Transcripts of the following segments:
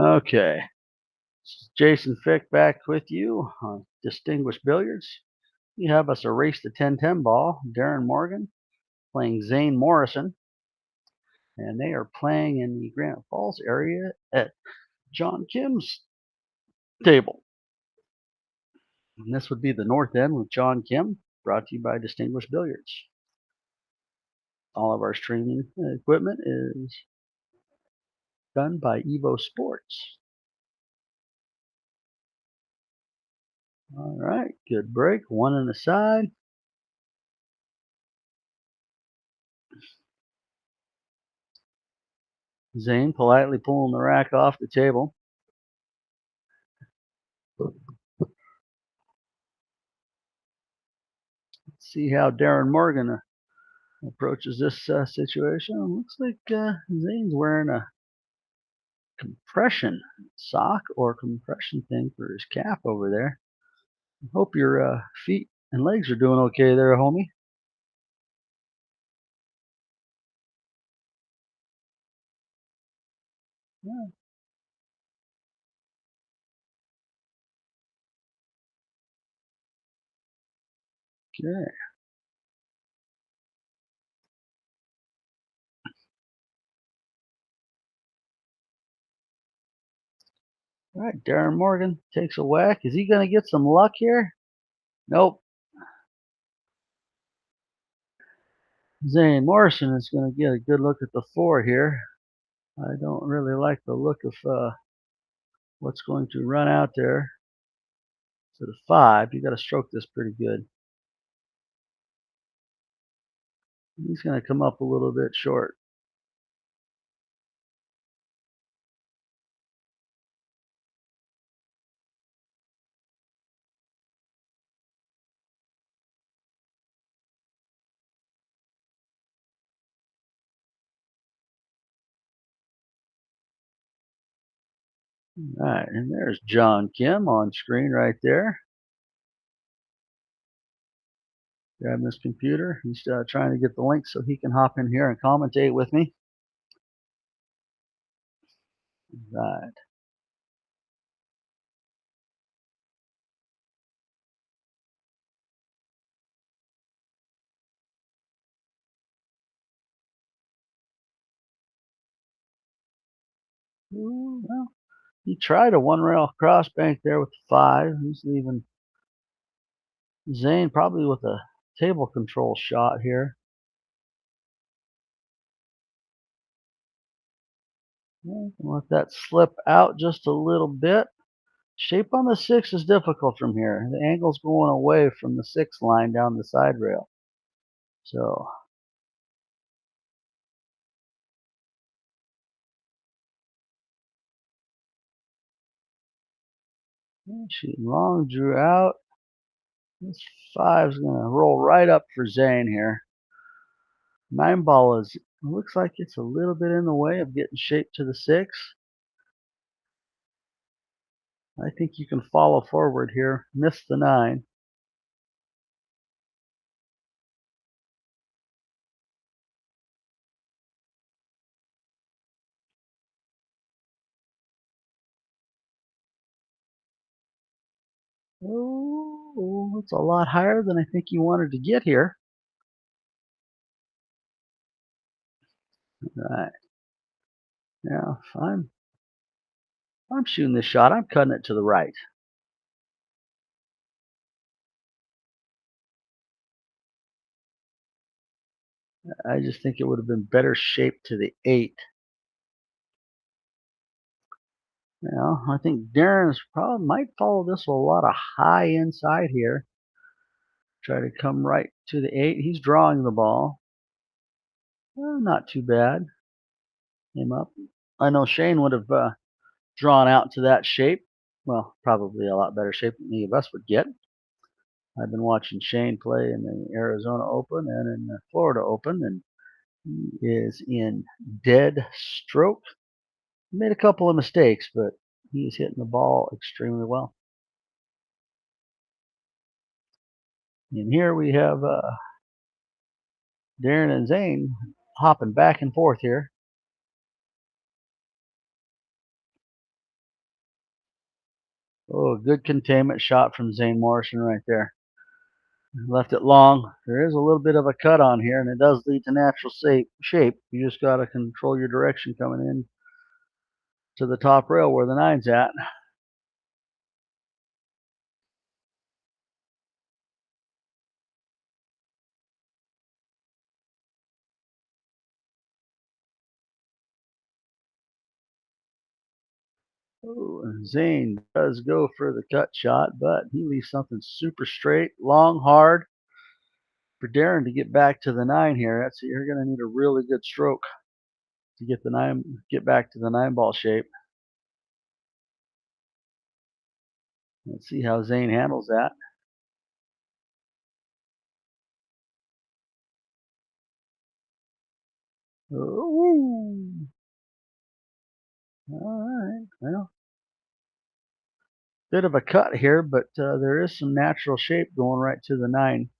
Okay, Jason Fick back with you on Distinguished Billiards. We have us a race to 10-10 ball. Darren Morgan playing Zane Morrison, and they are playing in the Granite Falls area at John Kim's table. And this would be the north end with John Kim, brought to you by Distinguished Billiards. All of our streaming equipment is done by EvoSports. All right, good break. One on the side. Zane politely pulling the rack off the table. Let's see how Darren Morgan approaches this situation. Looks like Zane's wearing a compression sock or compression thing for his calf over there. Hope your feet and legs are doing okay there, homie. Yeah. Okay. All right, Darren Morgan takes a whack. Is he going to get some luck here? Nope. Zane Morrison is going to get a good look at the 4 here. I don't really like the look of what's going to run out there. So the 5, you got to stroke this pretty good. He's going to come up a little bit short. All right, and there's John Kim on screen right there. Grabbing his computer. He's trying to get the link so he can hop in here and commentate with me. Right. Ooh, well, he tried a one-rail cross bank there with the 5. He's leaving Zane probably with a table control shot here. Let that slip out just a little bit. Shape on the 6 is difficult from here. The angle's going away from the 6 line down the side rail. So shooting long, drew out. This 5's going to roll right up for Zane here. 9 ball is looks like it's a little bit in the way of getting shaped to the 6. I think you can follow forward here. Miss the 9. Oh, it's a lot higher than I think you wanted to get here. All right. Now, if I'm shooting this shot, I'm cutting it to the right. I just think it would have been better shaped to the 8. Now, I think Darren's probably might follow this with a lot of high inside here. Try to come right to the 8. He's drawing the ball. Not too bad. Came up. I know Shane would have drawn out to that shape. Well, probably a lot better shape than any of us would get. I've been watching Shane play in the Arizona Open and in the Florida Open, and he is in dead stroke. He made a couple of mistakes, but he is hitting the ball extremely well. And here we have Darren and Zane hopping back and forth here. Oh, good containment shot from Zane Morrison right there. Left it long. There is a little bit of a cut on here, and it does lead to natural shape. You just got to control your direction coming in to the top rail where the nine's at. Ooh, and Zane does go for the cut shot, but he leaves something super straight, long, hard for DERON to get back to the nine here. You're going to need a really good stroke to get back to the nine ball shape. Let's see how Zane handles that. Ooh. All right. Well, bit of a cut here, but there is some natural shape going right to the nine.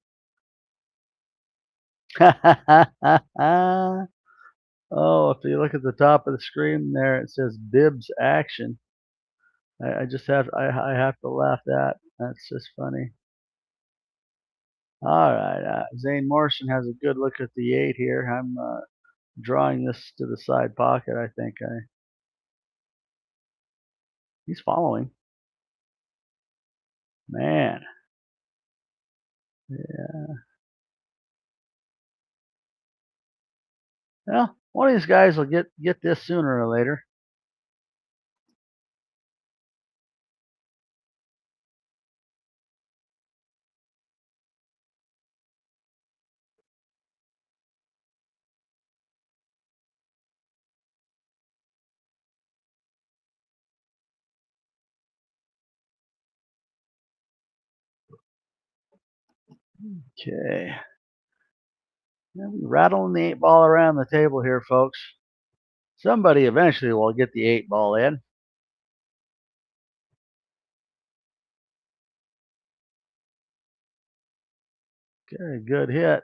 Oh, if you look at the top of the screen there, it says Dibs Action. I have to laugh at. That's just funny. All right, Zane Morrison has a good look at the eight here. I'm drawing this to the side pocket. I think he's following. Man, yeah. Well, one of these guys will get this sooner or later. Okay. Rattling the eight ball around the table here, folks. Somebody eventually will get the eight ball in. Okay, good hit.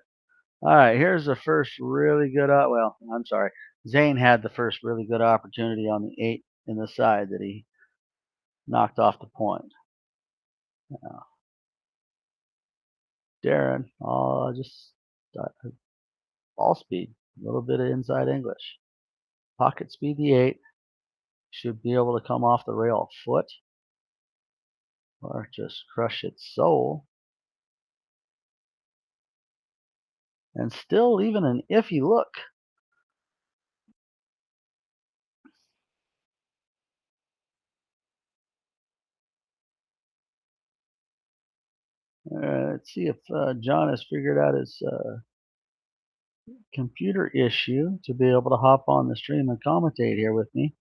All right, here's the first really good. Well, I'm sorry. Zane had the first really good opportunity on the eight in the side that he knocked off the point. DERON, just ball speed, a little bit of inside English. Pocket speed the eight. Should be able to come off the rail a foot or just crush its soul. And still even an iffy look. Let's see if John has figured out his computer issue to be able to hop on the stream and commentate here with me.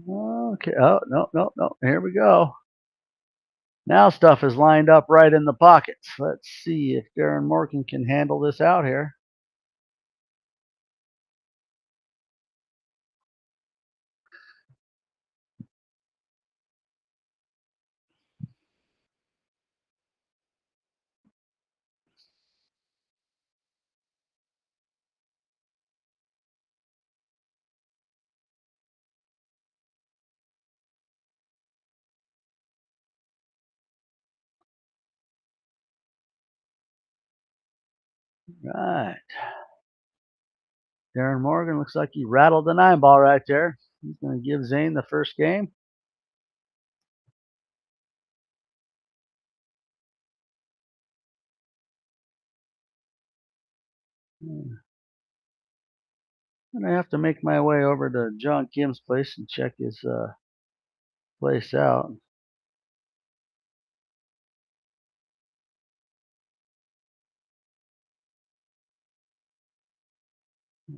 Okay. Oh, no, no, no. Here we go. Now stuff is lined up right in the pockets. Let's see if DERON Morgan can handle this out here. Right. DERON Morgan looks like he rattled the nine ball right there. He's going to give Zane the first game. I'm going to have to make my way over to John Kim's place and check his place out.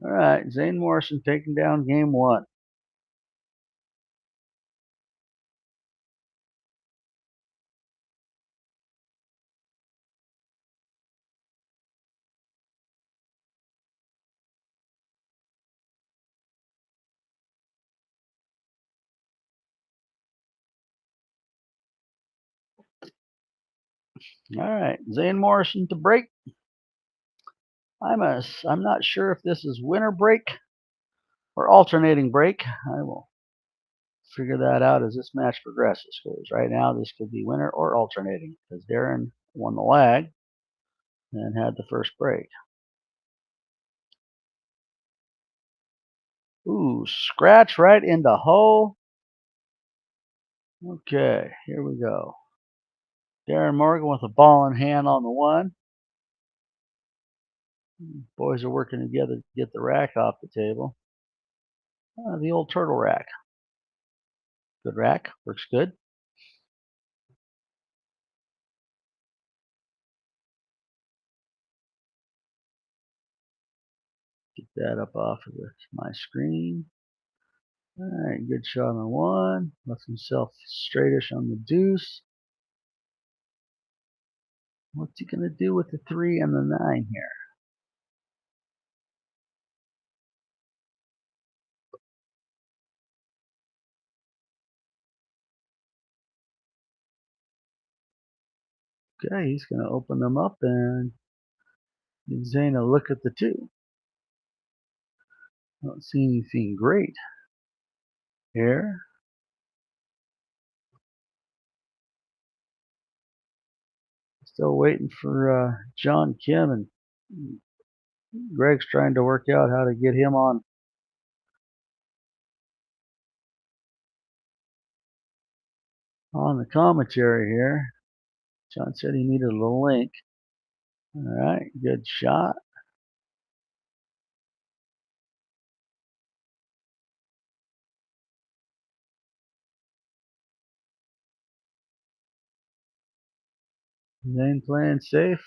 All right, Zane Morrison taking down game one. All right, Zane Morrison to break. I'm not sure if this is winner break or alternating break. I will figure that out as this match progresses, because right now this could be winner or alternating, because DERON won the lag and had the first break. Ooh, scratch right into hole. Okay, here we go. DERON Morgan with a ball in hand on the one. Boys are working together to get the rack off the table. The old turtle rack. Good rack, works good. Get that up off of my screen. All right, good shot on one. Left himself straightish on the deuce. What's he gonna do with the 3 and the 9 here? Okay, he's gonna open them up and give ZANE a look at the 2. Don't see anything great here. Still waiting for John Kim, and Greg's trying to work out how to get him on the commentary here. John said he needed a link. All right, good shot. ZANE playing safe.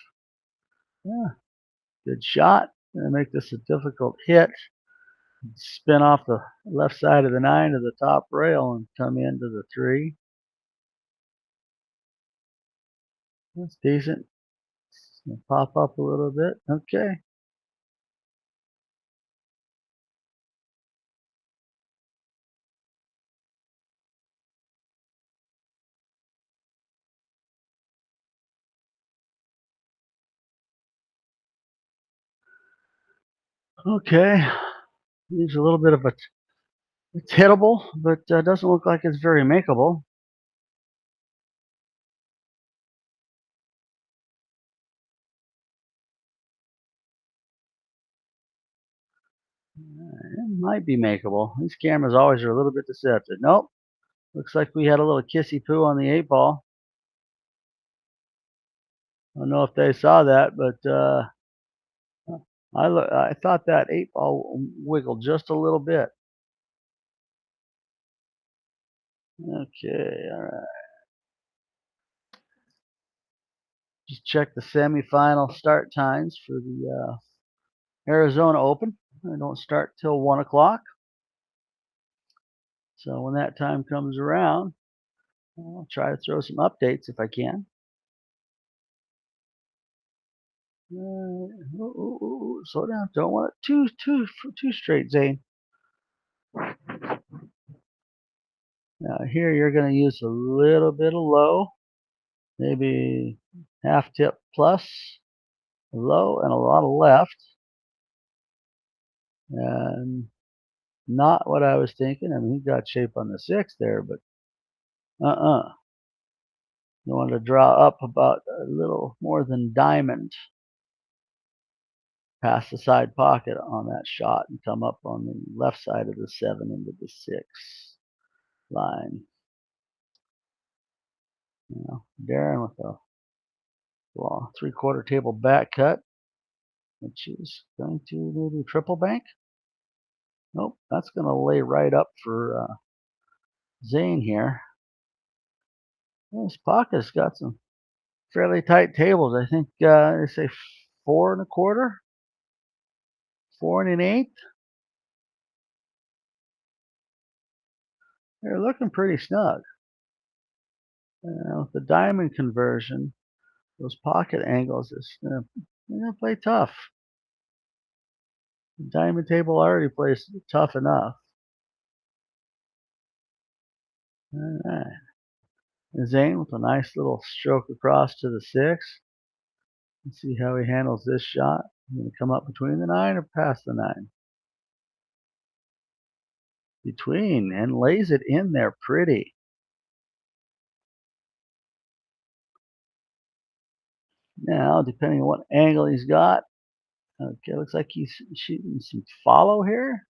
Yeah, good shot. Gonna make this a difficult hit. Spin off the left side of the 9 to the top rail and come into the 3. That's decent. Pop up a little bit. Okay. Okay. Needs a little bit of it's hittable, but doesn't look like it's very makeable. It might be makeable. These cameras always are a little bit deceptive. Nope. Looks like we had a little kissy poo on the 8 ball. I don't know if they saw that, but I thought that 8 ball wiggled just a little bit. Okay, all right. Just check the semifinal start times for the Arizona Open. They don't start till 1 o'clock. So when that time comes around, I'll try to throw some updates if I can. Slow down. Don't want it too straight, ZANE. Now here you're going to use a little bit of low, maybe half tip plus low and a lot of left. And not what I was thinking. I mean, he got shape on the 6 there, but you want to draw up about a little more than diamond past the side pocket on that shot and come up on the left side of the 7 into the 6 line. You know, DERON with a 3/4 table back cut, which is going to maybe triple bank. Nope, that's going to lay right up for ZANE here. This pocket's got some fairly tight tables. I think they say 4 1/4, 4 1/8. They're looking pretty snug. With the diamond conversion, those pocket angles is they're gonna play tough. The diamond table already plays tough enough. All right. And ZANE with a nice little stroke across to the 6. Let's see how he handles this shot. You gonna come up between the 9 or past the 9? Between, and lays it in there pretty. Now, depending on what angle he's got, okay, looks like he's shooting some follow here.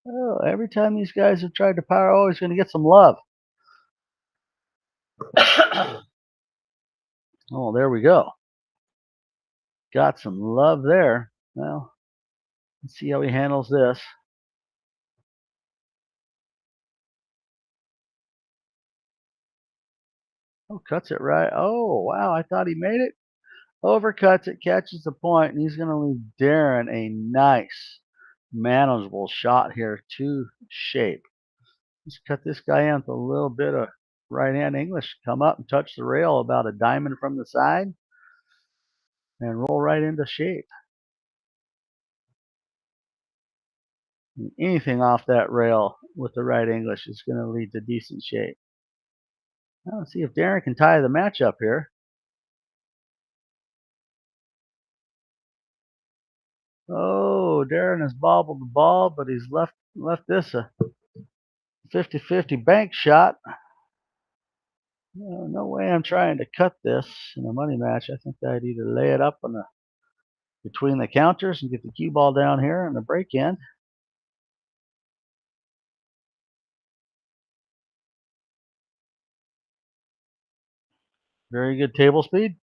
Oh, every time these guys have tried to power, oh, he's going to get some love. Oh, there we go. Got some love there. Well, let's see how he handles this. Oh, cuts it right. Oh, wow. I thought he made it. Overcuts it, catches the point, and he's going to leave DERON a nice, manageable shot here to shape. Let's cut this guy in with a little bit of right-hand English. Come up and touch the rail about a diamond from the side and roll right into shape. And anything off that rail with the right English is going to lead to decent shape. Now let's see if DERON can tie the match up here. Oh, DERON has bobbled the ball, but he's left this a 50-50 bank shot. No way I'm trying to cut this in a money match. I think I'd either lay it up on between the counters and get the cue ball down here in the break end. Very good table speed.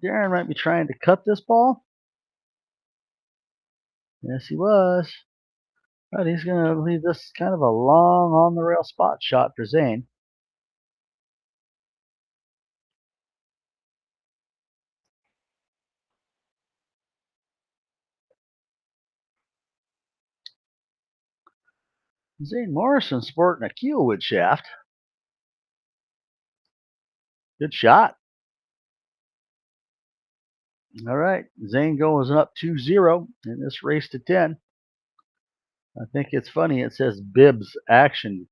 DERON might be trying to cut this ball. Yes, he was. But he's going to leave this kind of a long on-the-rail spot shot for ZANE. ZANE Morrison sporting a keelwood shaft. Good shot. All right, ZANE goes up 2-0 in this race to 10. I think it's funny. It says Dibs Action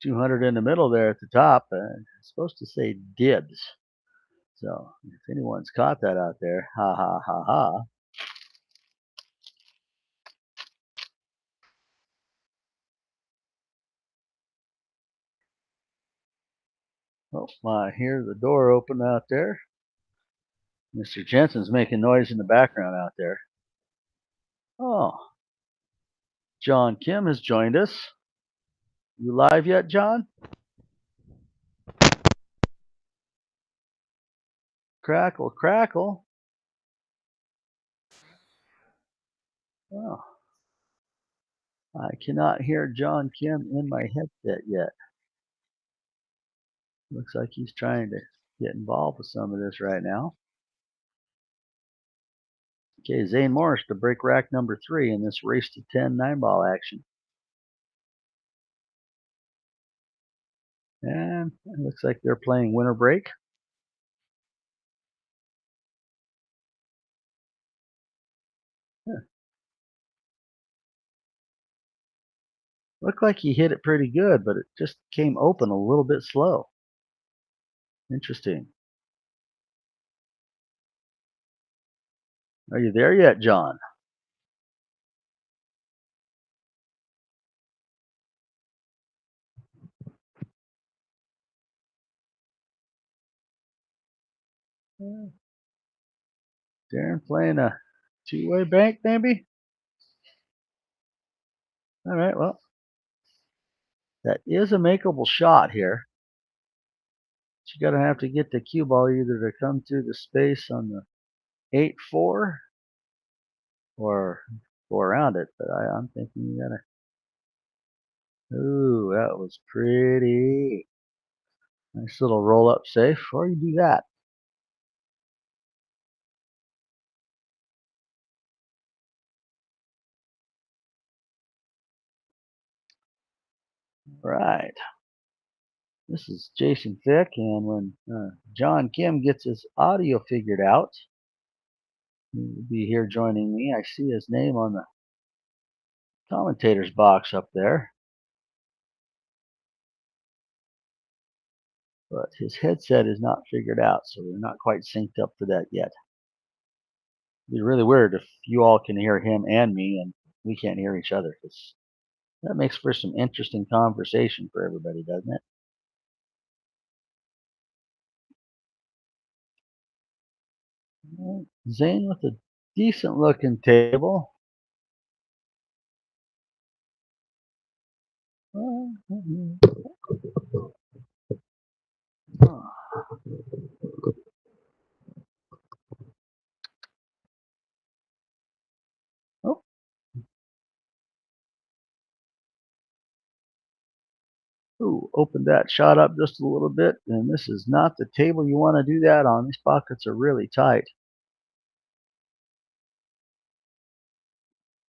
200 in the middle there at the top. It's supposed to say Dibs. So if anyone's caught that out there, ha ha ha ha. Oh, I hear the door open out there. Mr. Jensen's making noise in the background out there. Oh, John Kim has joined us. You live yet, John? Crackle, crackle. Oh, I cannot hear John Kim in my headset yet. Looks like he's trying to get involved with some of this right now. Okay, ZANE Morris to break rack number 3 in this race to 10 9-ball action. And it looks like they're playing winter break. Huh. Looked like he hit it pretty good, but it just came open a little bit slow. Interesting. Are you there yet, John? DERON playing a two-way bank, maybe? All right, well, that is a makeable shot here. But you're going to have to get the cue ball either to come through the space on the 8-4 or go around it. But I'm thinking you got to. Ooh, that was pretty. Nice little roll up safe before you do that. Right. This is Jason Fick, and when John Kim gets his audio figured out, He'll be here joining me. I see his name on the commentator's box up there, but his headset is not figured out, so we're not quite synced up for that yet. It'd be really weird if you all can hear him and me and we can't hear each other, because that makes for some interesting conversation for everybody, doesn't it? Zane with a decent looking table. Oh, ooh, opened that shot up just a little bit, and this is not the table you want to do that on. These pockets are really tight.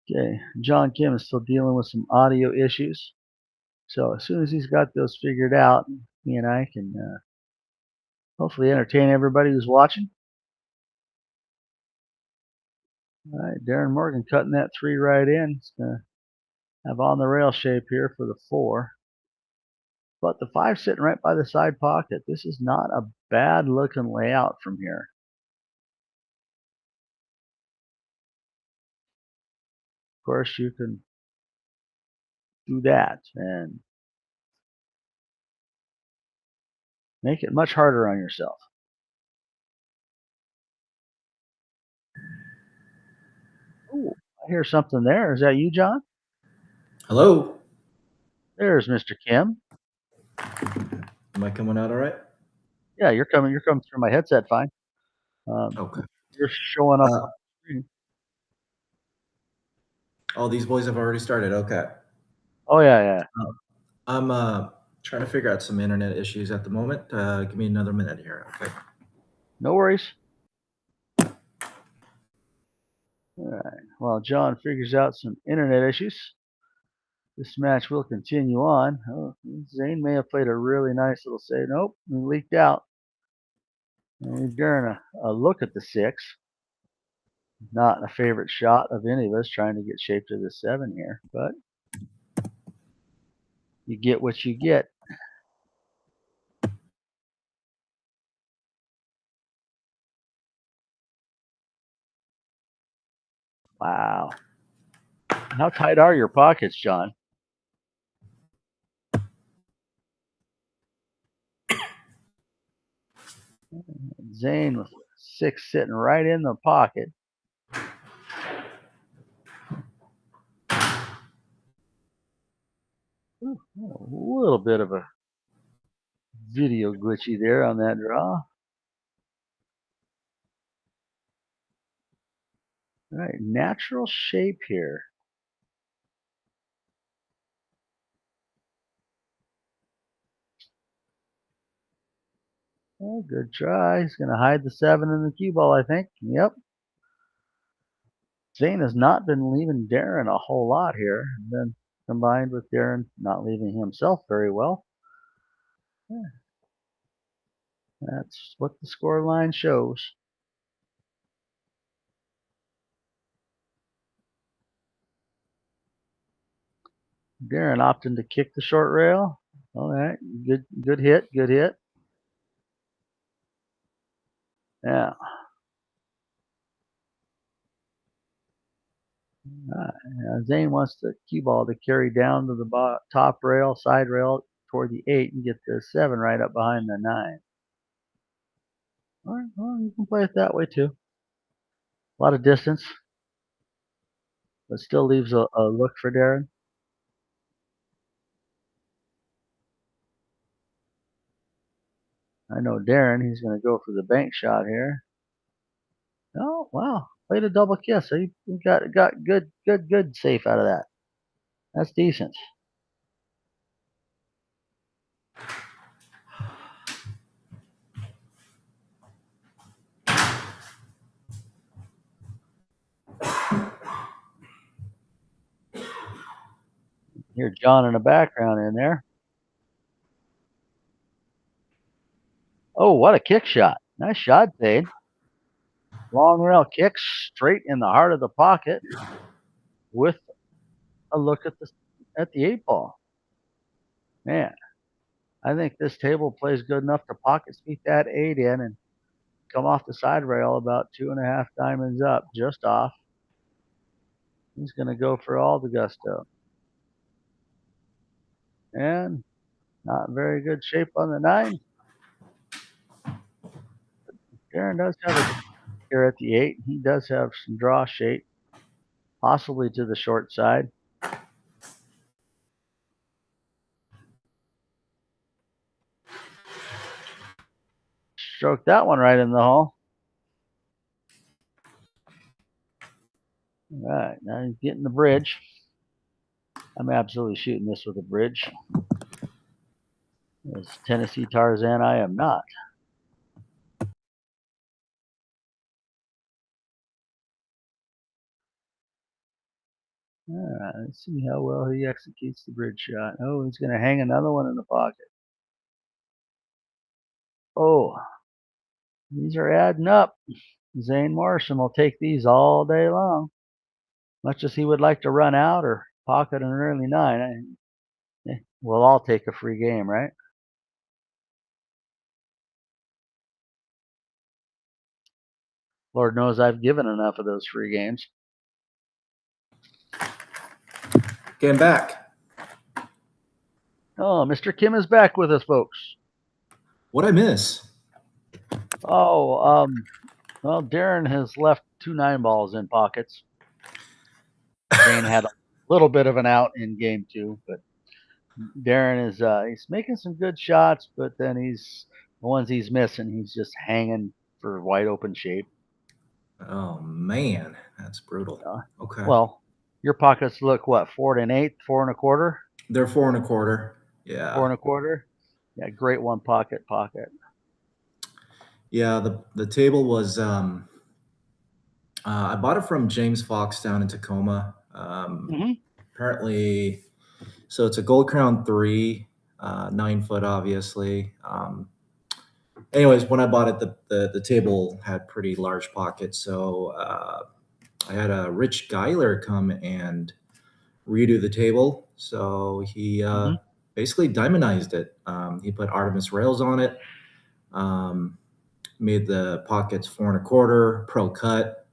Okay, John Kim is still dealing with some audio issues. So as soon as he's got those figured out, he and I can hopefully entertain everybody who's watching. All right, Darren Morgan cutting that 3 right in. He's going to have on the rail shape here for the 4. But the 5 sitting right by the side pocket. This is not a bad looking layout from here. Of course, you can do that and make it much harder on yourself. Ooh, I hear something there. Is that you, John? Hello. There's Mr. Kim. Am I coming out all right? Yeah, you're coming through my headset fine. Okay. You're showing up on the screen. Oh, these boys have already started. Okay. Oh, yeah. I'm trying to figure out some internet issues at the moment. Give me another minute here. Okay. No worries. All right. While John figures out some internet issues, this match will continue on. Oh, Zane may have played a really nice little save. Nope, he leaked out. And we've given a look at the 6. Not a favorite shot of any of us trying to get shape to the 7 here, but you get what you get. Wow. How tight are your pockets, John? Zane with 6 sitting right in the pocket. Ooh, a little bit of a video glitchy there on that draw. All right, natural shape here. Oh, good try. He's going to hide the 7 in the cue ball, I think. Yep. Zane has not been leaving Darren a whole lot here. And then combined with Darren not leaving himself very well. Yeah. That's what the score line shows. Darren opting to kick the short rail. All right, good hit. Yeah. Zane wants the cue ball to carry down to the top rail, side rail toward the 8 and get the 7 right up behind the 9. All right, well, you can play it that way too. A lot of distance, but still leaves a look for Darren. I know Darren, he's going to go for the bank shot here. Oh, wow. Played a double kiss. So he got good safe out of that. That's decent. Hear John in the background in there. Oh, what a kick shot. Nice shot, Zane. Long rail kicks straight in the heart of the pocket with a look at the 8 ball. Man, I think this table plays good enough to pocket speak that 8 in and come off the side rail about 2.5 diamonds up, just off. He's going to go for all the gusto. And not very good shape on the 9. DERON does have a here at the 8. He does have some draw shape, possibly to the short side. Stroke that one right in the hole. All right, now he's getting the bridge. I'm absolutely shooting this with a bridge. As Tennessee Tarzan, I am not. All right, let's see how well he executes the bridge shot. Oh, he's going to hang another one in the pocket. Oh, these are adding up. Zane Morrison will take these all day long. Much as he would like to run out or pocket an early 9, we'll all take a free game, right? Lord knows I've given enough of those free games. Getting back. Oh, Mr. Kim is back with us, folks. What'd I miss? Oh, well, DERON has left 2 9-balls in pockets. Zane had a little bit of an out in game 2, but DERON is he's making some good shots, but then the ones he's missing, he's just hanging for wide open shape. Oh man, that's brutal. Okay. Well, your pockets look what, 4 1/8, 4 1/4? They're 4 1/4. Yeah. 4 1/4. Yeah, great one pocket. Yeah, the table was I bought it from James Fox down in Tacoma. Apparently, so it's a Gold Crown 3, 9 foot, obviously. Anyways, when I bought it, the table had pretty large pockets, so I had a Rich Geiler come and redo the table. So he basically diamondized it. He put Artemis rails on it, made the pockets 4 1/4 pro cut,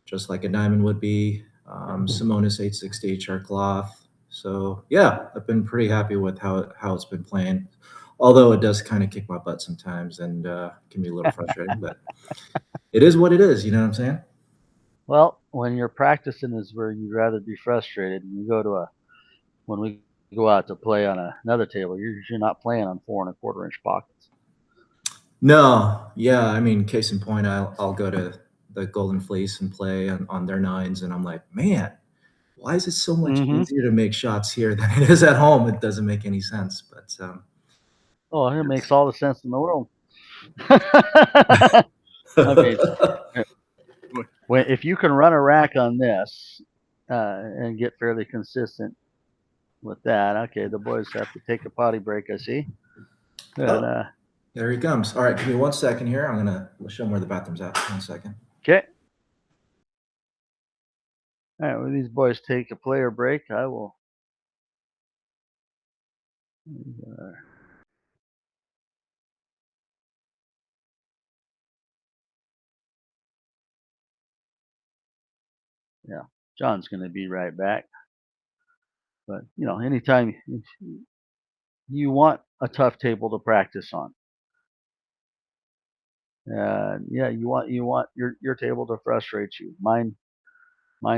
just like a diamond would be. Simonis 860 HR cloth. So yeah, I've been pretty happy with how it's been playing. Although it does kind of kick my butt sometimes and can be a little frustrating, but it is what it is. You know what I'm saying? Well, when you're practicing is where you'd rather be frustrated. When we go out to play on another table, you're not playing on 4 1/4 inch pockets. No, yeah. I mean, case in point, I'll go to the Golden Fleece and play on their 9s, and I'm like, man, why is it so much easier to make shots here than it is at home? It doesn't make any sense, but oh, it makes all the sense in the world. I mean, if you can run a rack on this and get fairly consistent with that, okay, the boys have to take a potty break, I see. And, there he comes. All right, give me 1 second here. I'm gonna show him where the bathroom's at. 1 second. Okay. All right, when these boys take a player break, I will. Yeah, John's going to be right back. But anytime you want a tough table to practice on, yeah, you want your table to frustrate you. Mine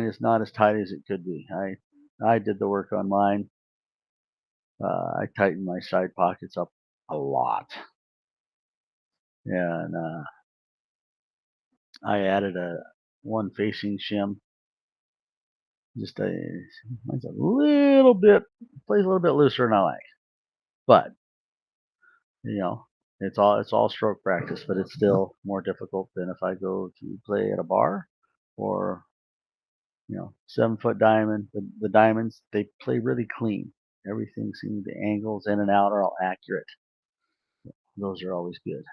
is not as tight as it could be. I did the work on mine. I tightened my side pockets up a lot, and I added one facing shim. Just mine's a little bit plays a little bit looser than I like, but it's all stroke practice, but it's still more difficult than if I go to play at a bar or 7-foot diamond. The diamonds, they play really clean. Everything seems, the angles in and out are all accurate. Those are always good.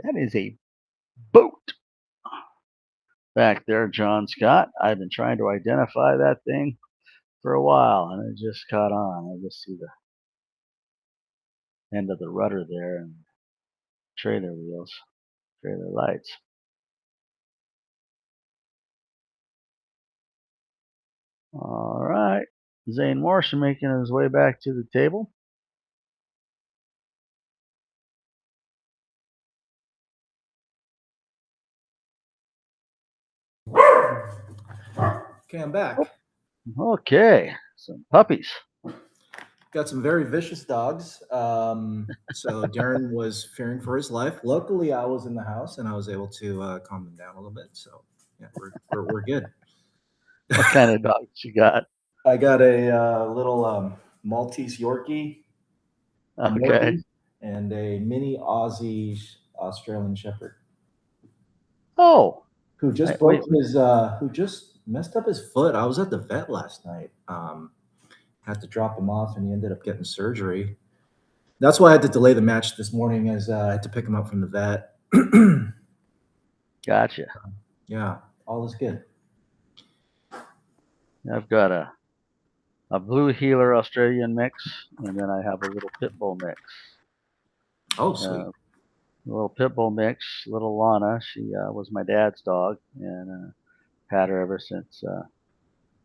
That is a boat back there, John Scott. I've been trying to identify that thing for a while, and it just caught on. I just see the end of the rudder there and trailer wheels, trailer lights. All right. Zane Morrison making his way back to the table. Okay, I'm back. Okay, some puppies. Got some very vicious dogs. So Darren was fearing for his life. Luckily, I was in the house and I was able to calm them down a little bit. So yeah, we're good. What kind of dogs you got? I got a little Maltese Yorkie, Okay. Morkie, and a mini Aussie Australian Shepherd. Oh, Who just wait. who just messed up his foot. I was at the vet last night. Had to drop him off, and he ended up getting surgery. That's why I had to delay the match this morning, as I had to pick him up from the vet. Gotcha. Yeah, all is good. I've got a blue heeler Australian mix, and then I have a little pit bull mix. Oh, sweet. A little pit bull mix, little Lana. She was my dad's dog, and had her ever since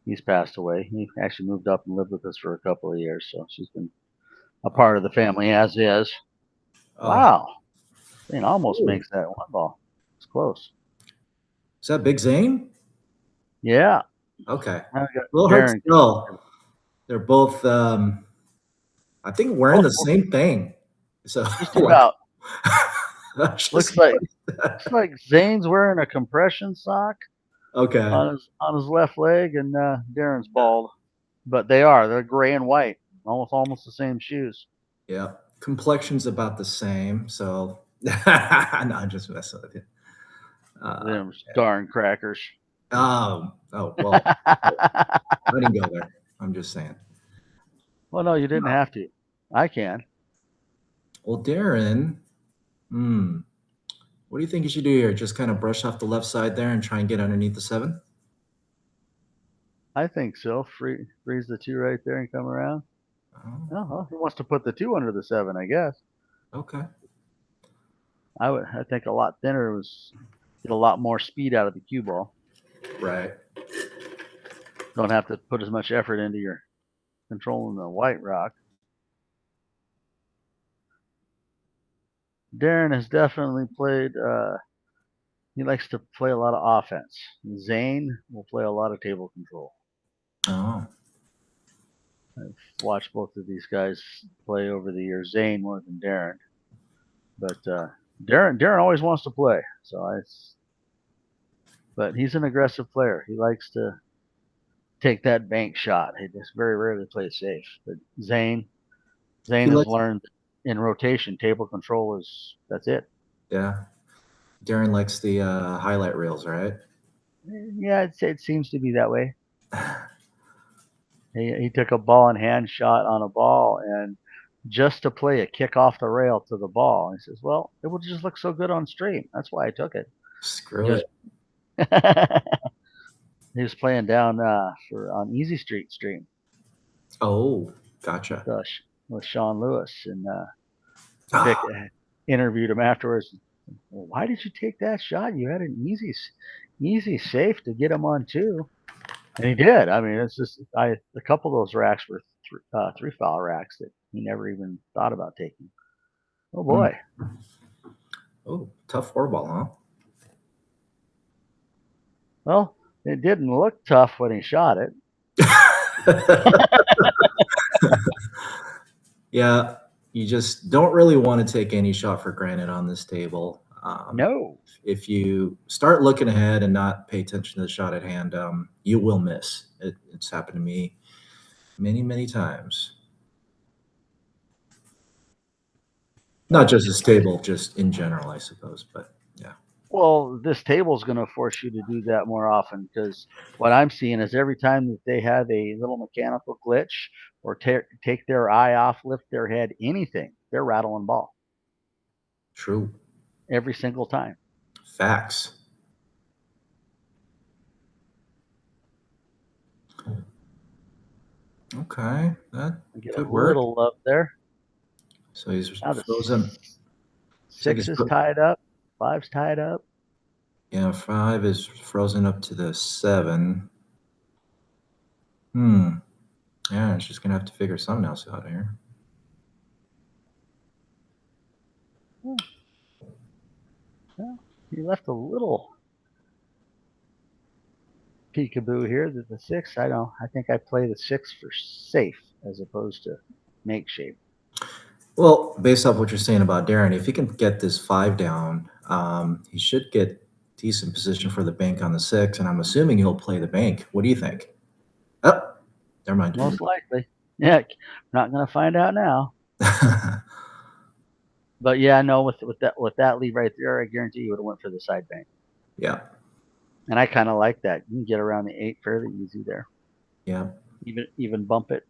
he's passed away. He actually moved up and lived with us for a couple of years, so she's been a part of the family as is. Wow. It almost Ooh. makes that one ball. It's close. Is that Big Zane? Yeah. Okay. A little hard to tell. They're both, I think, wearing the same thing. So just about. looks looks like Zane's wearing a compression sock. Okay. On his left leg, and Darren's bald, but they're gray and white, almost the same shoes. Yeah, complexion's about the same. So no, I'm just messing with you. Them darn crackers. Oh well. I didn't go there. I'm just saying. Well, no, you didn't have to. I can. Well, Darren, what do you think you should do here? Just kind of brush off the left side there and try and get underneath the 7? I think so. Freeze the 2 right there and come around. Oh, he wants to put the 2 under the 7, I guess. Okay. I think a lot thinner was get a lot more speed out of the cue ball. Right. Don't have to put as much effort into your controlling the white rock. Darren has definitely played. He likes to play a lot of offense. Zane will play a lot of table control. Oh. I've watched both of these guys play over the years. Zane more than Darren, but Darren always wants to play. But he's an aggressive player. He likes to take that bank shot. He just very rarely plays safe. But Zane has learned in rotation, table control that's it. Yeah. Darren likes the highlight reels, right? Yeah, it seems to be that way. He took a ball in hand shot on a ball, and just to play a kick off the rail to the ball. He says, well, it would just look so good on stream. That's why I took it. Screw it. He was playing down on Easy Street stream. Oh, gotcha. With Sean Lewis, and Vic interviewed him afterwards. Well, why did you take that shot? You had an easy safe to get him on 2. And he did. I mean, it's just a couple of those racks were 3-foul racks that he never even thought about taking. Oh boy. Oh, tough 4-ball, huh? Well, it didn't look tough when he shot it. Yeah, you just don't really want to take any shot for granted on this table. No. If you start looking ahead and not pay attention to the shot at hand, you will miss. It's happened to me many times. Not just this table, just in general, I suppose. But yeah. Well, this table is going to force you to do that more often, because what I'm seeing is every time that they have a little mechanical glitch or take their eye off, lift their head, anything, they're rattling ball. True. every single time. Facts. Okay, that Get a could work. little love there. So he's Now the frozen. 6 is tied up. 5's tied up. Yeah, 5 is frozen up to the 7. Yeah, it's just gonna have to figure something else out here. Well, he left a little peekaboo here. The 6, I think I play the 6 for safe as opposed to make shape. Well, based off what you're saying about DERON, if he can get this 5 down, he should get decent position for the bank on the 6, and I'm assuming he'll play the bank. What do you think? Oh, never mind. Most likely. Yeah, we're not going to find out now. But yeah, no, with that lead right there, I guarantee you would have went for the side bank. Yeah. And I kind of like that. You can get around the 8 fairly easy there. Yeah. Even bump it.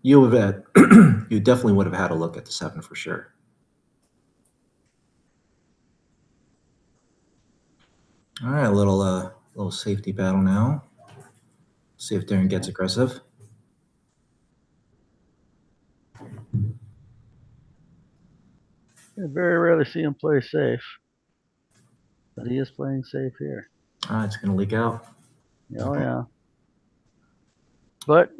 You would have you definitely would have had a look at the 7 for sure. All right, a little safety battle now. See if DERON gets aggressive. I very rarely see him play safe, but he is playing safe here. It's going to leak out. Oh yeah. But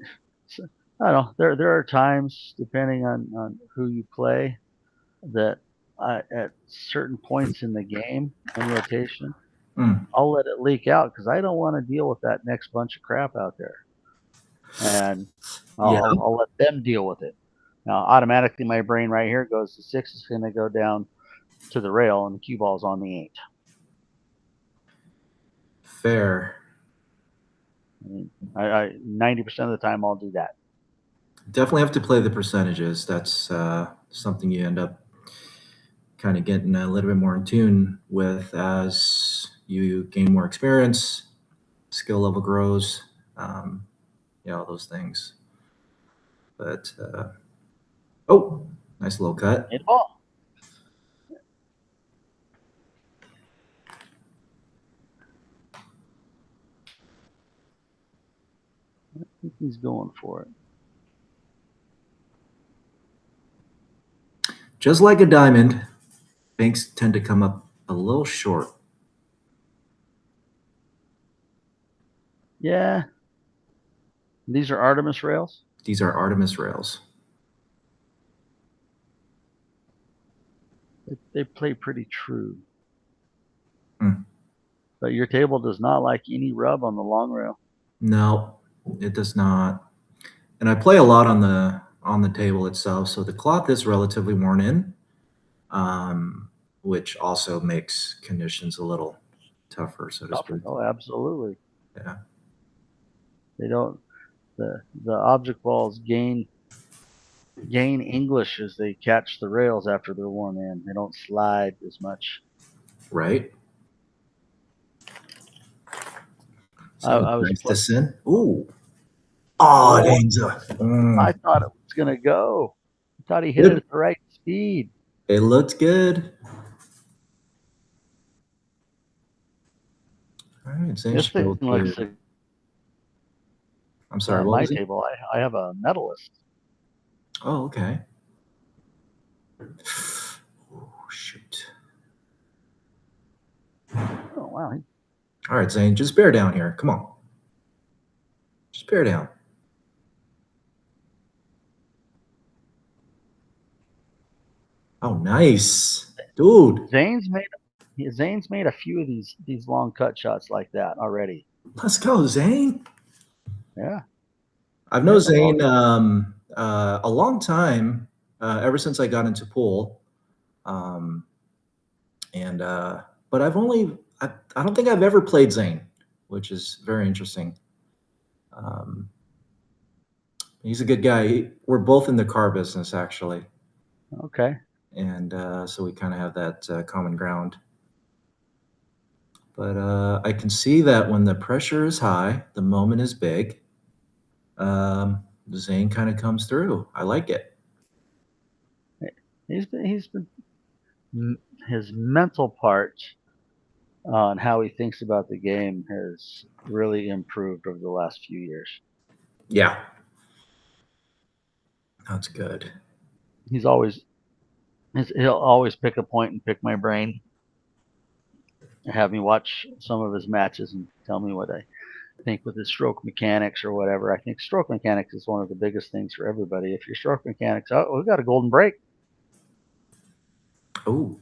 I don't know. There are times, depending on who you play, that at certain points in the game in rotation, I'll let it leak out because I don't want to deal with that next bunch of crap out there, and I'll let them deal with it. Now, automatically, my brain right here goes, the 6 is going to go down to the rail, and the cue ball's on the 8. Fair. I 90% of the time I'll do that. Definitely have to play the percentages. That's something you end up kind of getting a little bit more in tune with as you gain more experience, skill level grows, all those things. But oh, nice little cut. Hit ball. I think he's going for it. Just like a diamond, banks tend to come up a little short. Yeah. These are Artemis rails? These are Artemis rails. They play pretty true. But your table does not like any rub on the long rail. No, it does not. And I play a lot on the table itself, so the cloth is relatively worn in, which also makes conditions a little tougher, so to speak. Oh, absolutely. Yeah. They don't. The object balls gain English as they catch the rails after they're worn in. They don't slide as much. Right. So I was nice descent. Ooh. Oh, dang. I thought it was going to go. I thought he hit it at the right speed. It looked good. All right, this thing looks like, I'm sorry, on my table, I have a medalist. Oh, okay. Oh, shoot. Oh, wow. All right, Zane, just bear down here. Come on. Just bear down. Oh, nice. Dude. Zane's made a few of these long cut shots like that already. Let's go, Zane. Yeah. I've known Zane a long time, ever since I got into pool. But I don't think I've ever played Zane, which is very interesting. He's a good guy. We're both in the car business, actually. Okay. And so we kind of have that common ground. But I can see that when the pressure is high, the moment is big. Zane kind of comes through. I like it. He's been his mental part on how he thinks about the game has really improved over the last few years. Yeah. That's good. He'll always pick a point and pick my brain, have me watch some of his matches and tell me what I think with his stroke mechanics or whatever. I think stroke mechanics is one of the biggest things for everybody. If your stroke mechanics, we've got a golden break. Oh,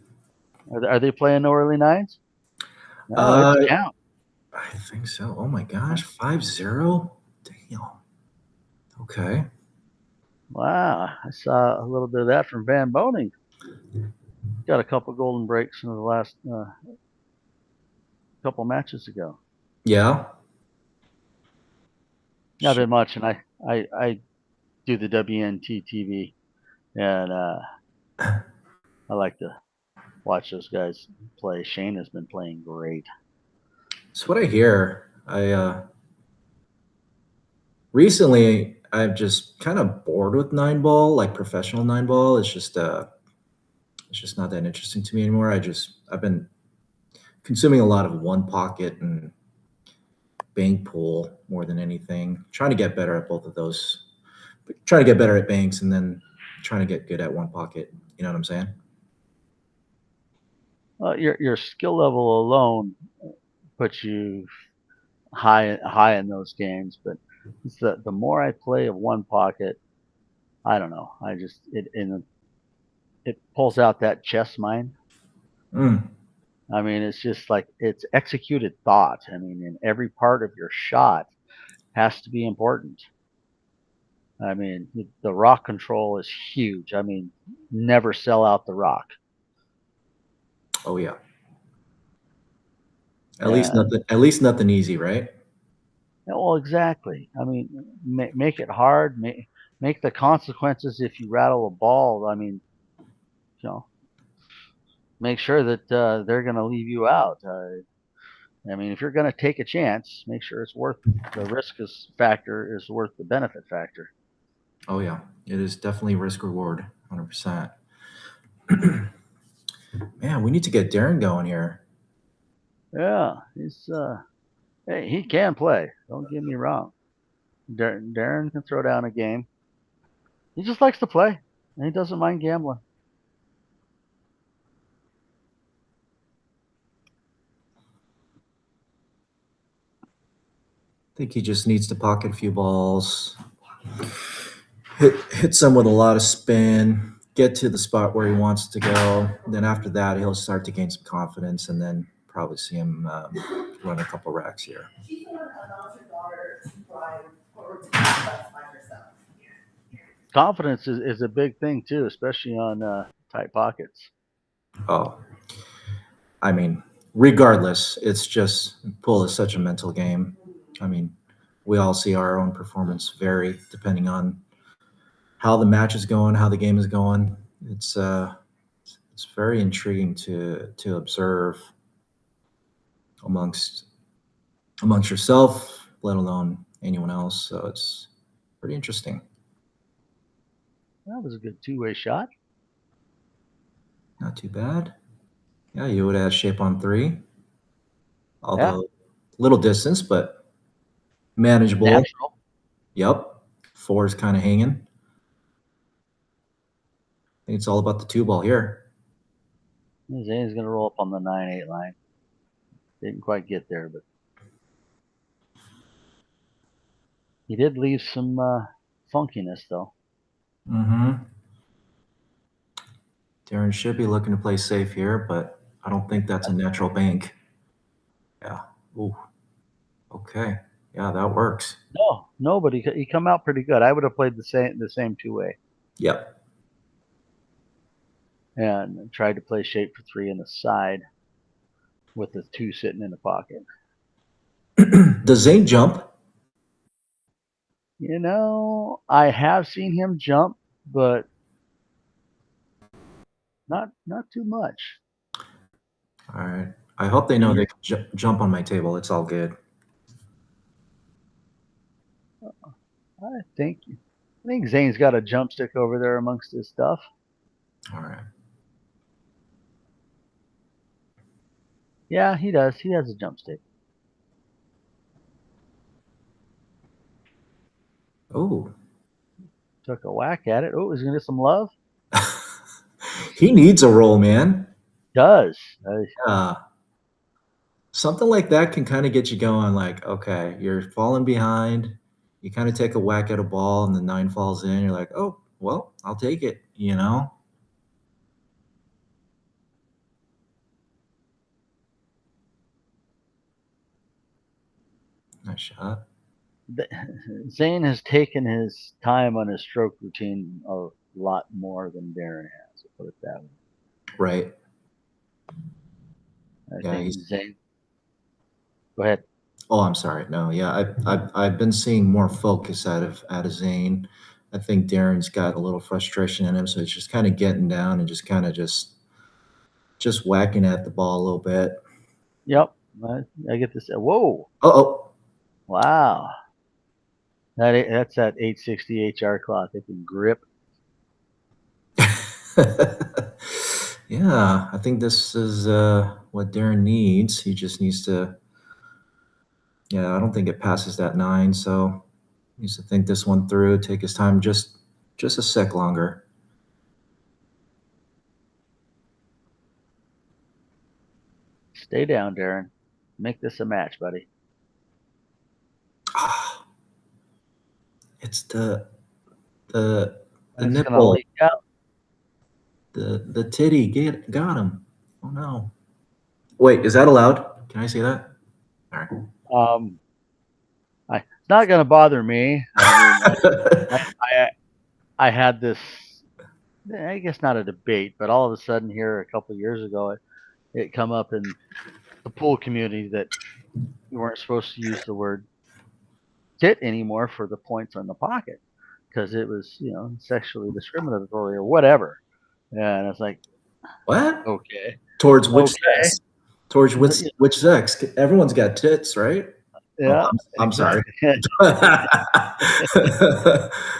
Are they playing no early nines? No, it's count. I think so. Oh my gosh, 5-0. Damn. Okay. Wow, I saw a little bit of that from Van Boning. Got a couple golden breaks in the last couple matches ago. Yeah. Not been much, and I do the WNT TV, and I like to watch those guys play. Shane has been playing great. That's what I hear. Recently I'm just kind of bored with 9-ball, like professional 9-ball. It's just not that interesting to me anymore. I've been consuming a lot of one pocket and bank pool more than anything. Trying to get better at both of those. Trying to get better at banks and then trying to get good at one pocket. You know what I'm saying? Your skill level alone puts you high in those games, but it's the more I play of one pocket, I don't know. It pulls out that chess mind. Mm. I mean, it's just like it's executed thought. I mean, in every part of your shot has to be important. I mean, the rock control is huge. I mean, never sell out the rock. Oh yeah. At least And nothing. At least nothing easy, right? well, exactly. I mean, make it hard. Make the consequences if you rattle a ball. I mean, you know, make sure that they're going to leave you out. I mean, if you're going to take a chance, make sure it's worth the risk factor is worth the benefit factor. Oh yeah, it is definitely risk reward, 100%. Man, we need to get DERON going here. Yeah, hey, he can play. Don't get me wrong. DERON can throw down a game. He just likes to play, and he doesn't mind gambling. I think he just needs to pocket a few balls, hit some with a lot of spin, get to the spot where he wants to go. Then after that, he'll start to gain some confidence, and then probably see him run a couple racks here. Confidence is a big thing too, especially on tight pockets. Oh, I mean, regardless, it's just pool is such a mental game. I mean, we all see our own performance vary depending on how the match is going, how the game is going. It's very intriguing to observe amongst yourself, let alone anyone else. So it's pretty interesting. That was a good two-way shot. Not too bad. Yeah, you would have shape on 3, although little distance, but manageable. Natural. Yep. 4 is kind of hanging. I think it's all about the 2-ball here. Zane's going to roll up on the 9-8 line. Didn't quite get there, but he did leave some funkiness, though. Mm-hmm. DERON should be looking to play safe here, but I don't think that's a natural bank. Yeah. Ooh. Okay. Yeah, that works. No, but he come out pretty good. I would have played the same two-way. Yep. And tried to play shape for 3 in the side with the 2 sitting in the pocket. Does Zane jump? You know, I have seen him jump, but not too much. All right. I hope they know they can jump on my table. It's all good. I think Zane's got a jump stick over there amongst his stuff. All right. Yeah, he does. He has a jump stick. Oh. Took a whack at it. Oh, he's gonna get some love. He needs a roll, man. Does. Something like that can kind of get you going. Like, okay, you're falling behind. You kind of take a whack at a ball, and the 9 falls in. You're like, oh, well, I'll take it. You know. Nice shot. Zane has taken his time on his stroke routine a lot more than DERON has. I'll put it that way. Right. I Yeah. think Zane. Go ahead. Oh, I'm sorry. No, yeah, I've been seeing more focus out of Zane. I think Darren's got a little frustration in him, so it's just kind of getting down and just kind of just whacking at the ball a little bit. Yep. I get this. Whoa. Oh. Wow. That's that 860 HR cloth. It can grip. Yeah, I think this is what Darren needs. He just needs to. Yeah, I don't think it passes that 9, so he needs to think this one through. Take his time, just a sec longer. Stay down, DERON. Make this a match, buddy. It's the It's nipple. gonna leak out. The titty got him. Oh no. Wait, is that allowed? Can I say that? All right. It's not gonna bother me. I mean, I had this. I guess not a debate, but all of a sudden here a couple of years ago, it come up in the pool community that you weren't supposed to use the word tit anymore for the points on the pocket because it was, sexually discriminatory or whatever. And it's like, What? okay, Towards which okay, sex? Towards which sex? Everyone's got tits, right? Oh, yeah, I'm sorry. exactly.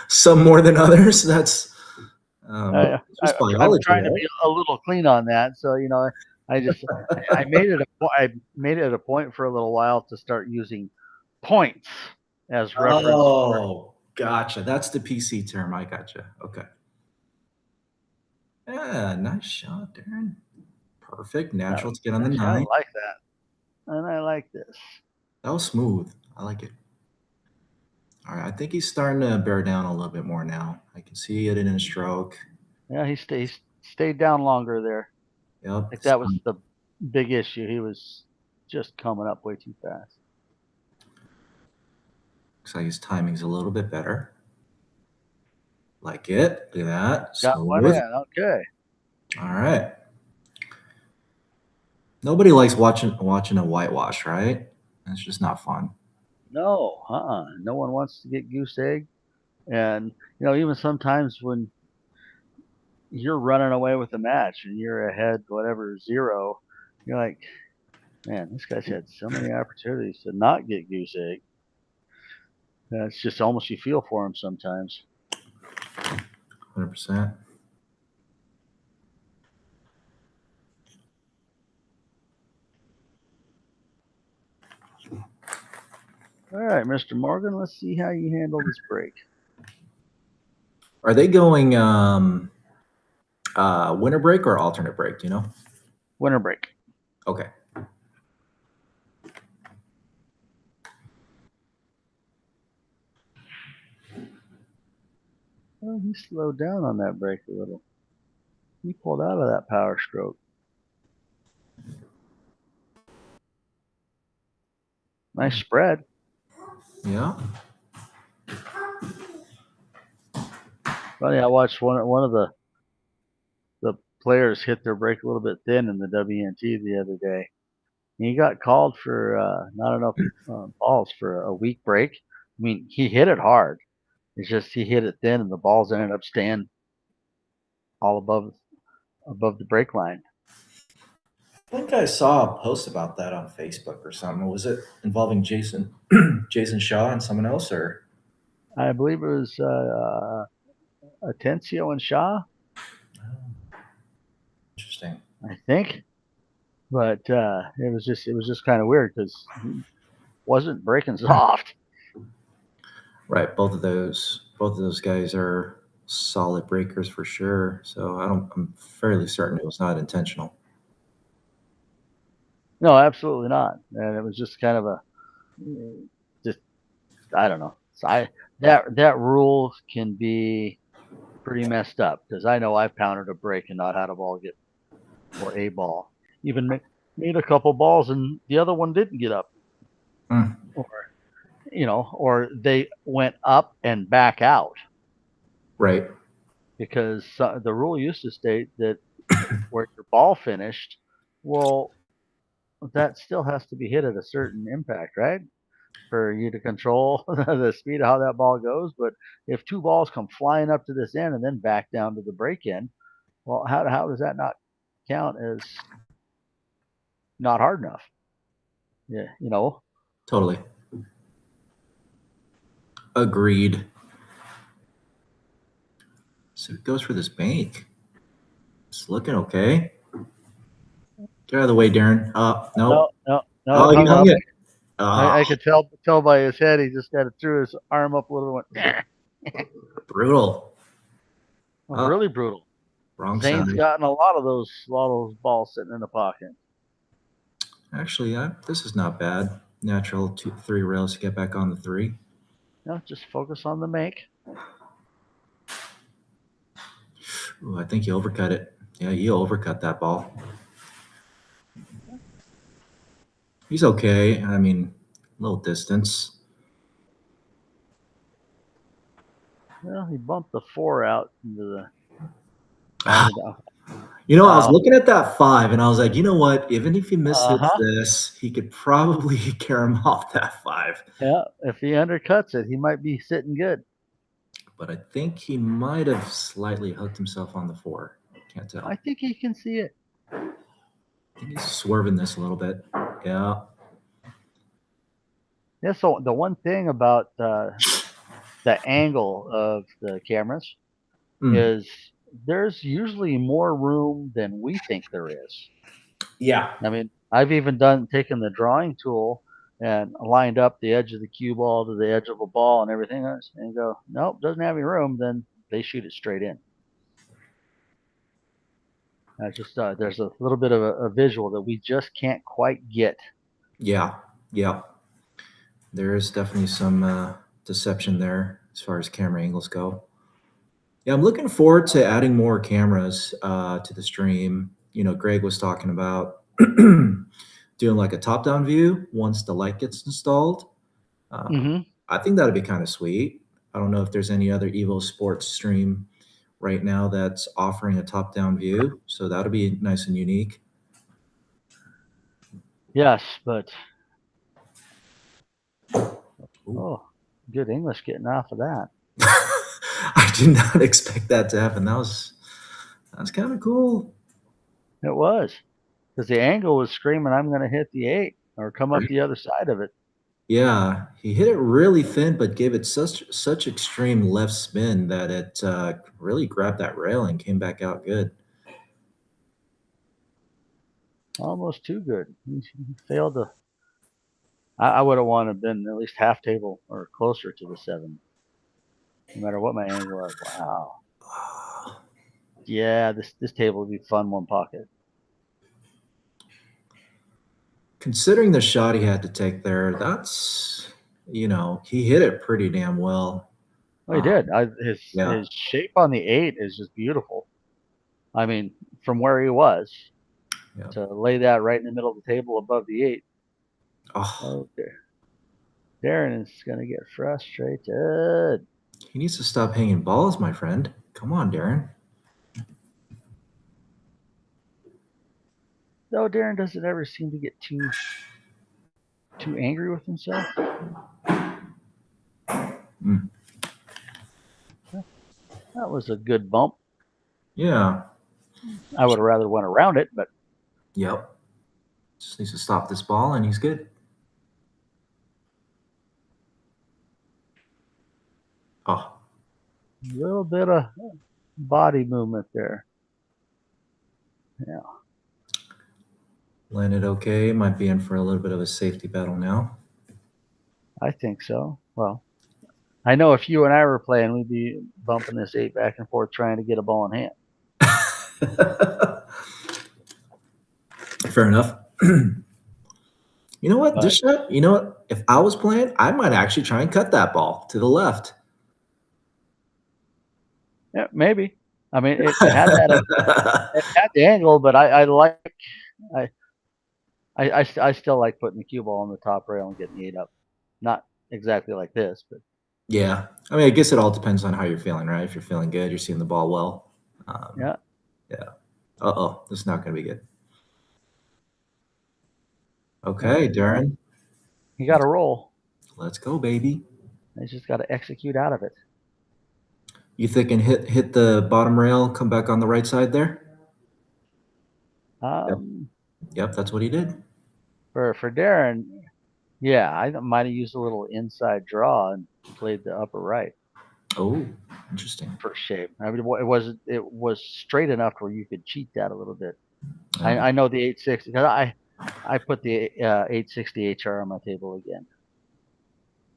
Some more than others. That's I'm biology, trying to right? be a little clean on that, so I made it a point for a little while to start using points as reference. Oh, gotcha. That's the PC term. I gotcha. Okay. Yeah, nice shot, Darren. Perfect. Natural to get on the I 9. like that, and I like this. That was smooth. I like it. All right, I think he's starting to bear down a little bit more now. I can see it in his stroke. Yeah, he stayed down longer there. Yep. Like that was the big issue. He was just coming up way too fast. Looks like his timing's a little bit better. Like it. Look at that. Got one in. Okay. All right. Nobody likes watching a whitewash, right? It's just not fun. No, no one wants to get goose egg, and even sometimes when you're running away with the match and you're ahead, whatever 0, you're like, man, this guy's had so many opportunities to not get goose egg. It's just almost you feel for him sometimes. 100%. All right, Mr. Morgan, let's see how you handle this break. Are they going winter break or alternate break? Do you know? Winter break. Okay. Well, he slowed down on that break a little. He pulled out of that power stroke. Nice spread. Yeah. Funny, I watched one of the players hit their break a little bit thin in the WNT the other day. And he got called for not enough balls for a weak break. I mean, he hit it hard. It's just he hit it thin, and the balls ended up staying all above the break line. I think I saw a post about that on Facebook or something. Was it involving Jason Shaw and someone else, or? I believe it was Atencio and Shaw. Interesting. I think. But it was just kind of weird because he wasn't breaking soft. Right. Both of those guys are solid breakers for sure. So I'm fairly certain it was not intentional. No, absolutely not. And it was just kind of just I don't know. So that rule can be pretty messed up because I know I've pounded a break and not had a ball get or a ball even made a couple balls and the other one didn't get up, or or they went up and back out. Right. Because the rule used to state that where your ball finished, well, that still has to be hit at a certain impact, right? For you to control the speed of how that ball goes. But if two balls come flying up to this end and then back down to the break end, well, how does that not count as not hard enough? Yeah, Totally. Agreed. So it goes for this bank. It's looking okay. Get out of the way, Darren. No. No, Oh, it he hung hung up. it. I could tell by his head. He just kind of threw his arm up a little bit. Brutal. Really brutal. Wrong Zane's side. gotten a lot of those balls sitting in the pocket. Actually, this is not bad. Natural 2-3 rails to get back on the 3. Just focus on the make. Ooh, I think you overcut it. Yeah, you overcut that ball. He's okay. I mean, a little distance. Well, he bumped the 4 out into the. I was looking at that 5, and I was like, you know what? Even if he mishits this, he could probably carry him off that 5. Yeah, if he undercuts it, he might be sitting good. But I think he might have slightly hooked himself on the 4. Can't tell. I think he can see it. I think he's swerving this a little bit. Yeah. Yeah, so the one thing about the angle of the cameras is there's usually more room than we think there is. Yeah. I mean, I've even taken the drawing tool and lined up the edge of the cue ball to the edge of a ball and everything else, and go, nope, doesn't have any room. Then they shoot it straight in. I just there's a little bit of a visual that we just can't quite get. Yeah. There is definitely some deception there as far as camera angles go. Yeah, I'm looking forward to adding more cameras to the stream. Greg was talking about doing like a top-down view once the light gets installed. I think that'd be kind of sweet. I don't know if there's any other EvoSports stream right now that's offering a top-down view, so that'll be nice and unique. Yes, but good English getting off of that. I did not expect that to happen. That's kind of cool. It was, because the angle was screaming, "I'm going to hit the 8 or come up the other side of it." Yeah, he hit it really thin, but gave it such extreme left spin that it really grabbed that rail and came back out good. Almost too good. He failed to. I would have wanted to been at least half table or closer to the 7, no matter what my angle was. Wow. Yeah, this table would be fun one pocket. Considering the shot he had to take there, that's he hit it pretty damn well. Oh, he did. His shape on the 8 is just beautiful. I mean, from where he was to lay that right in the middle of the table above the 8. Oh, Darren is going to get frustrated. He needs to stop hanging balls, my friend. Come on, Darren. No, Darren doesn't ever seem to get too angry with himself. That was a good bump. Yeah. I would have rather went around it, but. Yep. Just needs to stop this ball, and he's good. Oh. A little bit of body movement there. Yeah. Landed okay. Might be in for a little bit of a safety battle now. I think so. Well, I know if you and I were playing, we'd be bumping this 8 back and forth trying to get a ball in hand. Fair enough. You know what? But, This shot, you know what? If I was playing, I might actually try and cut that ball to the left. yeah, maybe. I mean, it had the angle, but I still like putting the cue ball on the top rail and getting the 8 up. Not exactly like this, but Yeah. I mean, I guess it all depends on how you're feeling, right? If you're feeling good, you're seeing the ball well. yeah. Yeah. Uh-oh, this is not going to be good. Okay, Darren. You got to roll. Let's go, baby. I just got to execute out of it. You thinking hit the bottom rail, come back on the right side there? Yep, that's what he did. For Darren, yeah, I might have used a little inside draw and played the upper right. Oh, interesting. For shape. I mean, it was straight enough where you could cheat that a little bit. Oh. I know the 860 because I put the 860 HR on my table again.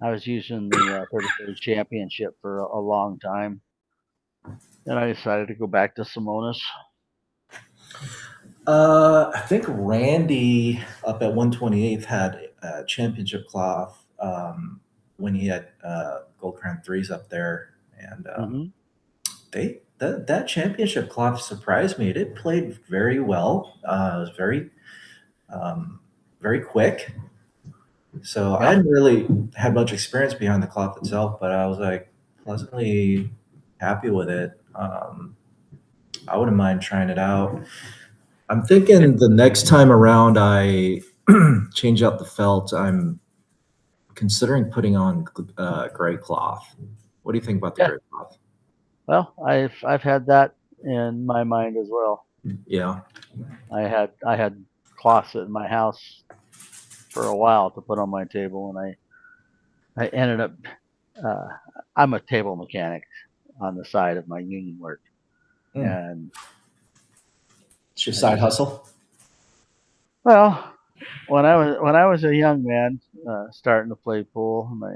I was using the 33 championship for a long time, and I decided to go back to Simonis. I think Randy up at 128th had a championship cloth when he had Gold Crown threes up there, and that championship cloth surprised me. It played very well. It was very quick. So I hadn't really had much experience behind the cloth itself, but I was like pleasantly happy with it. I wouldn't mind trying it out. I'm thinking the next time around I change out the felt, I'm considering putting on gray cloth. What do you think about the gray cloth? Well, I've had that in my mind as well. Yeah. I had cloths in my house for a while to put on my table, and I ended up I'm a table mechanic on the side of my union work, and it's your side hustle. Well, when I was a young man starting to play pool in my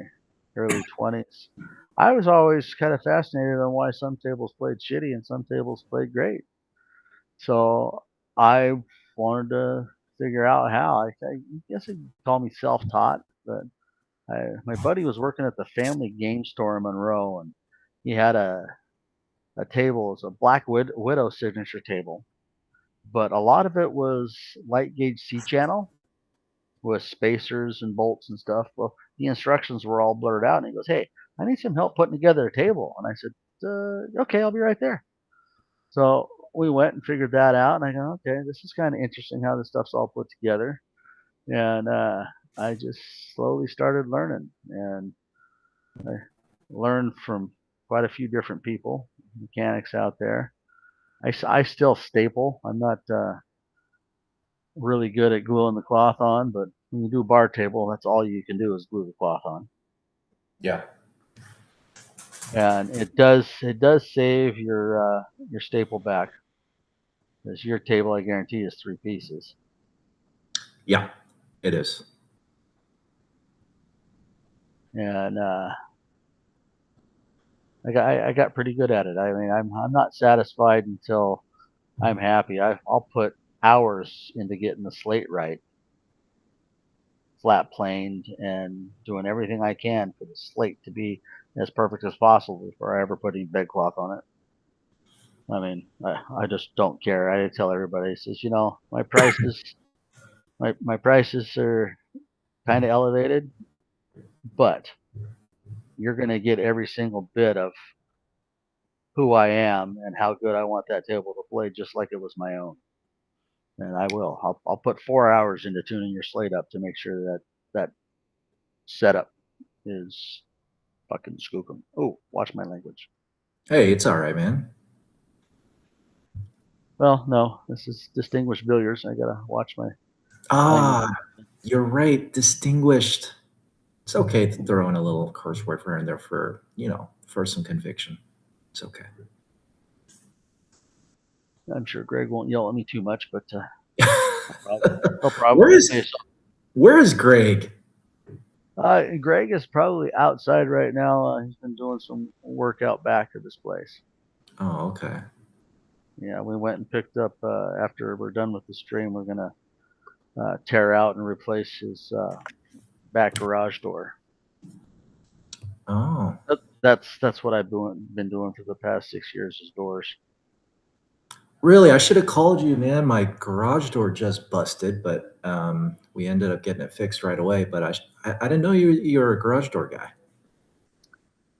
early 20s, I was always kind of fascinated on why some tables played shitty and some tables played great. So I wanted to figure out how. I guess you'd call me self-taught, but my buddy was working at the family game store in Monroe, and he had a table. It was a Black Widow signature table, but a lot of it was light gauge C channel with spacers and bolts and stuff. Well, the instructions were all blurred out, and he goes, "Hey, I need some help putting together a table." And I said, "Okay, I'll be right there." So we went and figured that out, and I go, "Okay, this is kind of interesting how this stuff's all put together." And I just slowly started learning, and I learned from quite a few different people, mechanics out there. I still staple. I'm not really good at gluing the cloth on, but when you do a bar table, that's all you can do is glue the cloth on. Yeah. And it does save your staple back, because your table, I guarantee, is 3 pieces. Yeah, it is. And I got pretty good at it. I mean, I'm not satisfied until I'm happy. I'll put hours into getting the slate right, flat planed, and doing everything I can for the slate to be as perfect as possible before I ever put any bedcloth on it. I mean, I just don't care. I tell everybody, says, my prices are kind of elevated, but you're going to get every single bit of who I am and how good I want that table to play, just like it was my own. And I will. I'll put 4 hours into tuning your slate up to make sure that setup is fucking skookum. Oh, watch my language. Hey, it's all right, man. Well, no, this is distinguished billiards. I gotta watch my Ah, language. you're right. Distinguished. It's okay to throw in a little curse word for in there for some conviction. It's okay. I'm sure Greg won't yell at me too much, but He'll probably say Where is Greg? Greg is probably outside right now. He's been doing some work out back at this place. Oh, okay. Yeah, we went and picked up after we're done with the stream. We're gonna tear out and replace his back garage door. Oh, That's what I've been doing for the past 6 years is doors. really? I should have called you, man. My garage door just busted, but we ended up getting it fixed right away. But I didn't know you're a garage door guy.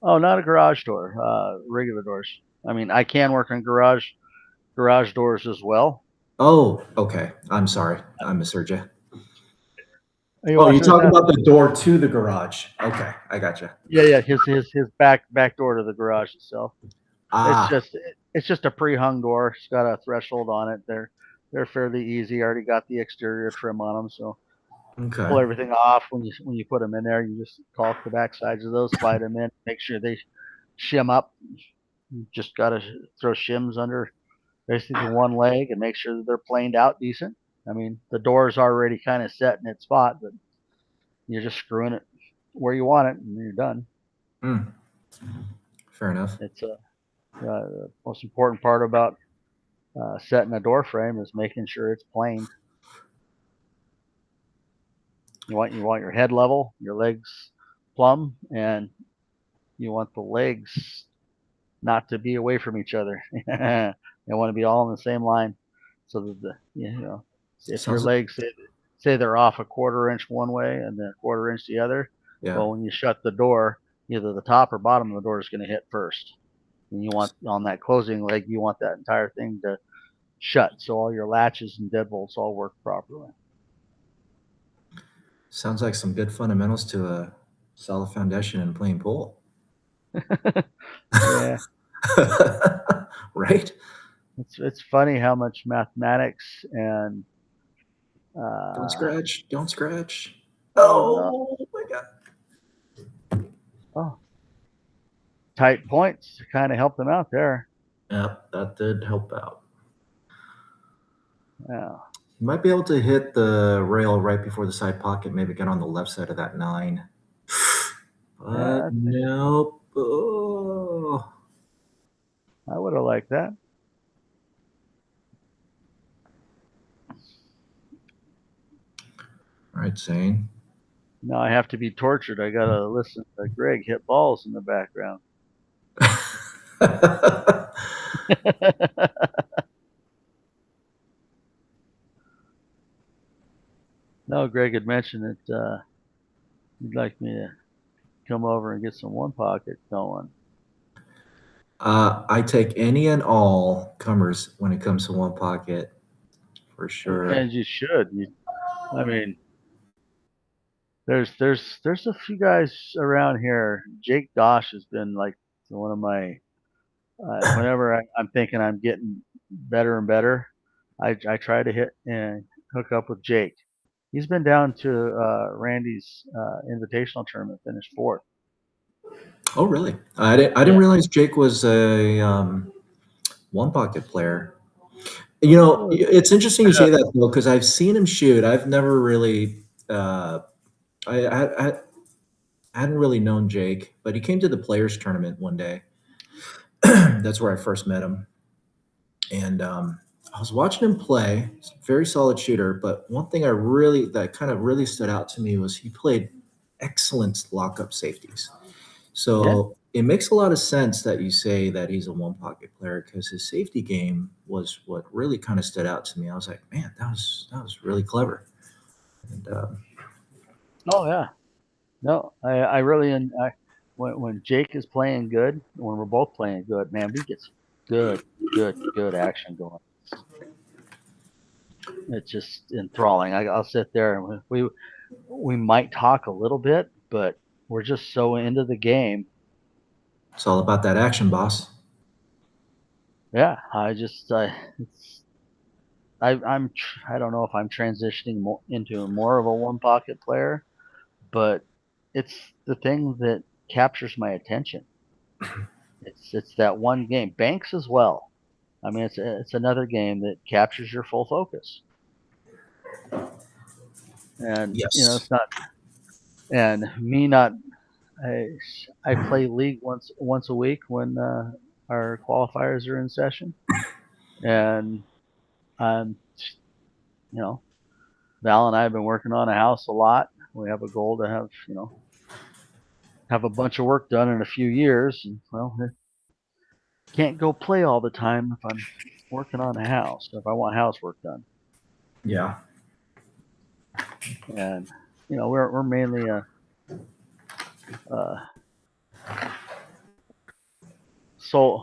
Oh, not a garage door, regular doors. I mean, I can work on garage doors as well. Oh, okay. I'm sorry. I misheard you. You You're talking about the door to the garage. Okay, I gotcha. Yeah, his back door to the garage itself. Ah, It's just a pre-hung door. It's got a threshold on it. They're fairly easy. I already got the exterior trim on them, so okay. pull everything off when you put them in there. You just caulk the back sides of those, slide them in, make sure they shim up. You just got to throw shims under basically the one leg and make sure that they're planed out decent. I mean, the door is already kind of set in its spot, but you're just screwing it where you want it, and you're done. Fair enough. It's the most important part about setting a door frame is making sure it's planed. You want your head level, your legs plumb, and you want the legs not to be away from each other. They want to be all in the same line, so that if your legs say they're off a quarter inch one way and then a quarter inch the other, well, when you shut the door, either the top or bottom of the door is going to hit first. And you want on that closing leg, you want that entire thing to shut, so all your latches and deadbolts all work properly. Sounds like some good fundamentals to a solid foundation in playing pool. Yeah. Right? It's funny how much mathematics and don't scratch. Oh no. My God. Oh, tight points to kind of help them out there. Yep, that did help out. Yeah. You might be able to hit the rail right before the side pocket, maybe get on the left side of that 9. But nope. Oh. I would have liked that. All right, Zane. Now I have to be tortured. I got to listen to Greg hit balls in the background. No, Greg had mentioned that he'd like me to come over and get some one pocket going. I take any and all comers when it comes to one pocket, for sure. And you should. I mean, there's a few guys around here. Jake Dosh has been like one of my. Whenever I'm thinking I'm getting better and better, I try to hit and hook up with Jake. He's been down to Randy's invitational tournament, finished 4th. Oh, really? I didn't realize Jake was a one pocket player. You know, it's interesting you say that though, because I've seen him shoot. I've never really, I hadn't really known Jake, but he came to the players tournament one day. That's where I first met him, and I was watching him play. He's a very solid shooter, but one thing that kind of really stood out to me was he played excellent lockup safeties. So it makes a lot of sense that you say that he's a one pocket player, because his safety game was what really kind of stood out to me. I was like, man, that was really clever. And, oh yeah, no, I really when Jake is playing good, when we're both playing good, man, we get some good action going. It's just enthralling. I'll sit there and we might talk a little bit, but we're just so into the game. It's all about that action, boss. Yeah, I don't know if I'm transitioning into more of a one pocket player, but it's the thing that captures my attention. It's that one game. Banks as well. I mean, it's another game that captures your full focus. And Yes. it's not, and me not. I play league once a week when our qualifiers are in session, and I'm, Val and I have been working on a house a lot. We have a goal to have a bunch of work done in a few years. And, well, I can't go play all the time if I'm working on a house, if I want housework done. Yeah. And we're mainly a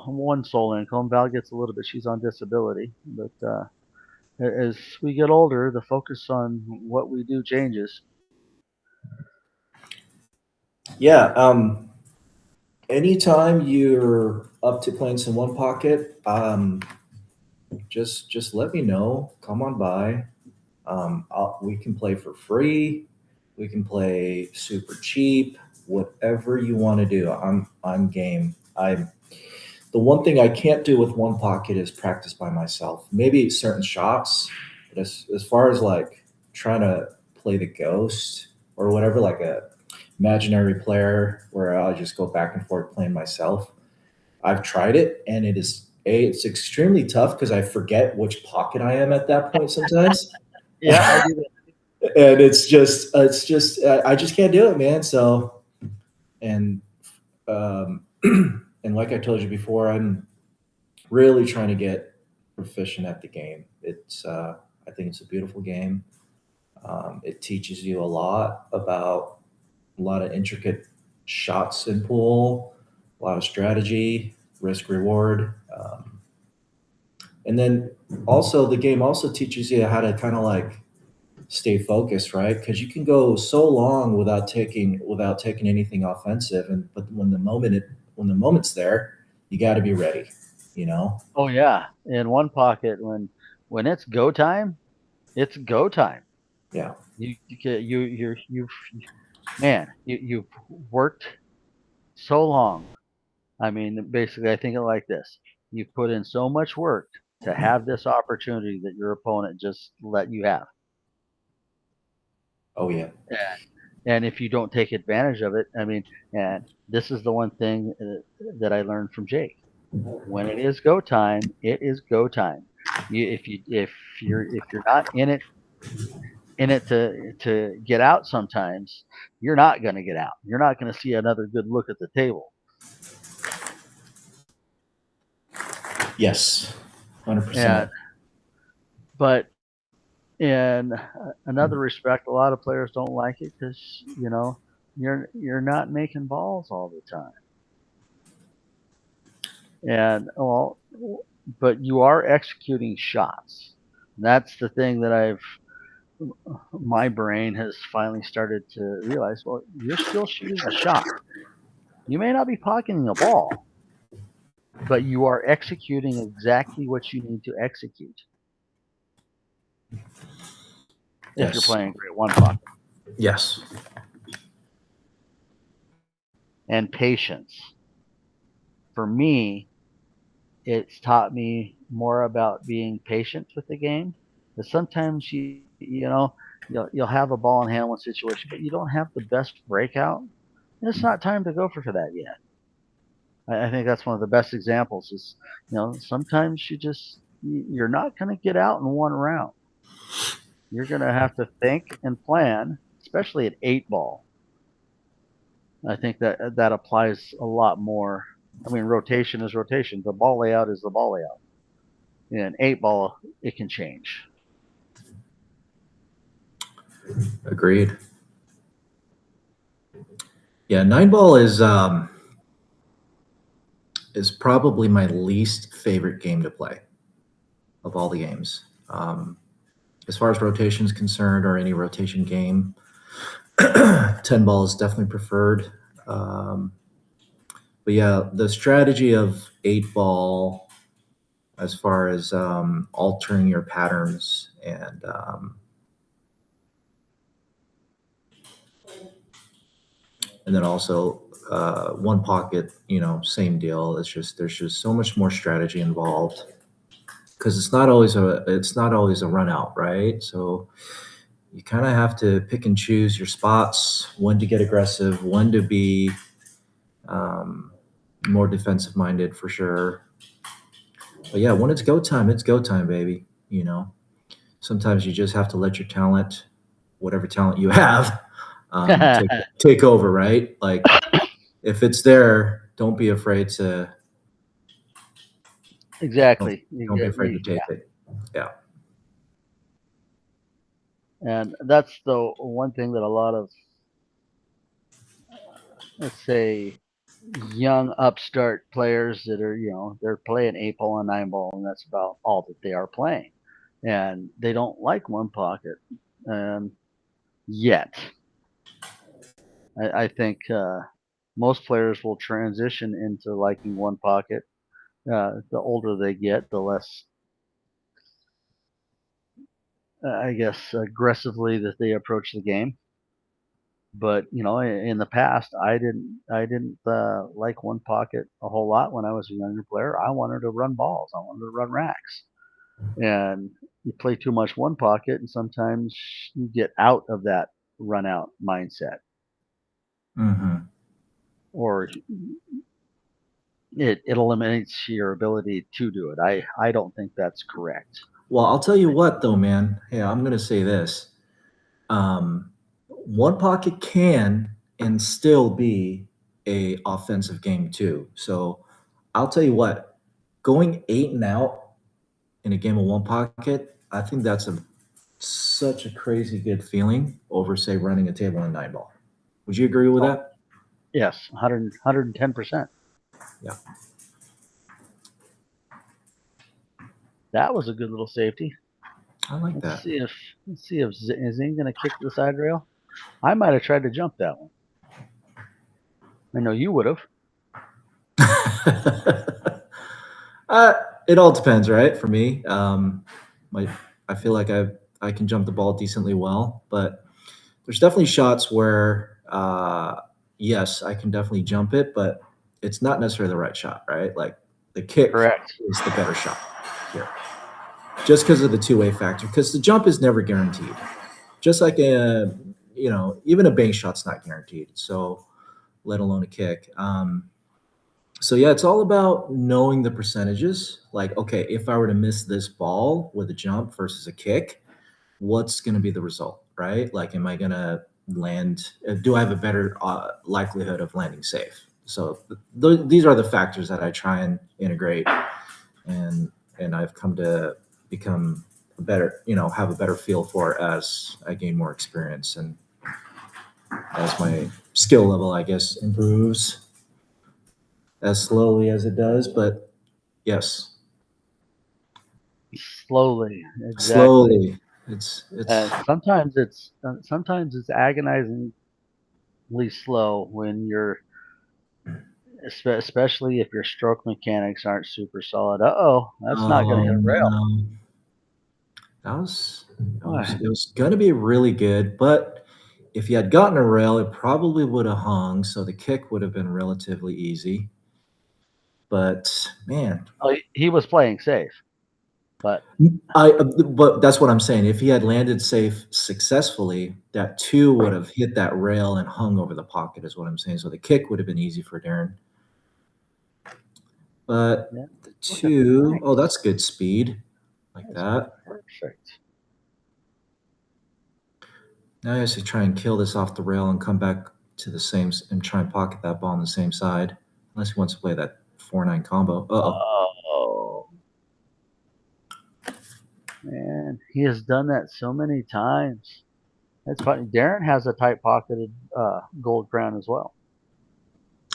one sole income. Val gets a little bit. She's on disability, but as we get older, the focus on what we do changes. Yeah. Anytime you're up to playing some one pocket, just let me know. Come on by. We can play for free. We can play super cheap. Whatever you want to do, I'm game. The one thing I can't do with one pocket is practice by myself. Maybe certain shots, but as far as like trying to play the ghost or whatever, like a imaginary player where I'll just go back and forth playing myself. I've tried it, and it's extremely tough because I forget which pocket I am at that point sometimes. Yeah, I do that. And I just can't do it, man. So, and um, and like I told you before, I'm really trying to get proficient at the game. I think it's a beautiful game. It teaches you a lot about a lot of intricate shots in pool, a lot of strategy, risk reward. And then also the game also teaches you how to kind of like stay focused, right? Because you can go so long without taking anything offensive, but when the moment's there, you got to be ready, you know. Oh yeah, in one pocket when it's go time, it's go time. Yeah. You've worked so long. I mean, basically, I think of it like this: you've put in so much work to have this opportunity that your opponent just let you have. Oh yeah. And if you don't take advantage of it, I mean, and this is the one thing that I learned from Jake. When it is go time, it is go time. If you're not in it to get out, sometimes you're not going to get out. You're not going to see another good look at the table. Yes. And 100%. but in another respect, a lot of players don't like it because you're not making balls all the time. And but you are executing shots. That's the thing that my brain has finally started to realize. Well, you're still shooting a shot. You may not be pocketing a ball, but you are executing exactly what you need to execute. If you're Yes. playing great one pocket. Yes. And patience. For me, it's taught me more about being patient with the game. Because sometimes you'll have a ball in hand one situation, but you don't have the best breakout. And it's not time to go for that yet. I think that's one of the best examples. Is sometimes you're not going to get out in one round. You're going to have to think and plan, especially at 8-ball. I think that applies a lot more. I mean, rotation is rotation. The ball layout is the ball layout. In 8-ball, it can change. Agreed. Yeah, 9-ball is probably my least favorite game to play of all the games. As far as rotation is concerned, or any rotation game, 10-ball is definitely preferred. But yeah, the strategy of 8-ball, as far as altering your patterns and then also one pocket, same deal. There's just so much more strategy involved because it's not always a run out, right? So you kind of have to pick and choose your spots, when to get aggressive, when to be more defensive minded for sure. But yeah, when it's go time, baby. You know, sometimes you just have to let your talent, whatever talent you have, take over, right? Like if it's there, don't be afraid to Exactly. don't be afraid to take it. Yeah. And that's the one thing that a lot of, let's say, young upstart players that are, they're playing 8-ball and 9-ball, and that's about all that they are playing. And they don't like one pocket yet. I think most players will transition into liking one pocket. The older they get, the less, I guess, aggressively that they approach the game. But in the past, I didn't like one pocket a whole lot when I was a younger player. I wanted to run balls. I wanted to run racks. And you play too much one pocket, and sometimes you get out of that run out mindset, or it eliminates your ability to do it. I don't think that's correct. Well, I'll tell you what, though, man. Hey, I'm going to say this. One pocket can and still be a offensive game too. So I'll tell you what, going 8 and out in a game of one pocket, I think that's such a crazy good feeling over, say, running a table and 9-ball. Would you agree with that? Yes, 110%. Yeah. That was a good little safety. I like Let's that. see if Zane going to kick the side rail. I might have tried to jump that one. I know you would have. It all depends, right? For me, I feel like I can jump the ball decently well, but there's definitely shots where yes, I can definitely jump it, but it's not necessarily the right shot, right? Like the kick Correct. is the better shot here, just because of the two-way factor. Because the jump is never guaranteed, just like even a bank shot's not guaranteed. So, let alone a kick. So yeah, it's all about knowing the percentages. Like, okay, if I were to miss this ball with a jump versus a kick, what's going to be the result, right? Like, am I going to land? Do I have a better likelihood of landing safe? So these are the factors that I try and integrate, and I've come to become a better, have a better feel for as I gain more experience and as my skill level, I guess, improves as slowly as it does, but yes, Slowly, exactly. slowly. It's sometimes it's agonizingly slow when you're, especially if your stroke mechanics aren't super solid. That's not going to hit a rail. No. It was going to be really good, but if you had gotten a rail, it probably would have hung, so the kick would have been relatively easy. But man, he was playing safe. But that's what I'm saying. If he had landed safe successfully, that 2 would have hit that rail and hung over the pocket, is what I'm saying. So the kick would have been easy for DERON. But the 2, that's good speed, like that. Perfect. Now I have to try and kill this off the rail and come back to the same and try and pocket that ball on the same side, unless he wants to play that 4-9 combo. Oh. Man, he has done that so many times. That's funny. DERON has a tight pocketed gold crown as well.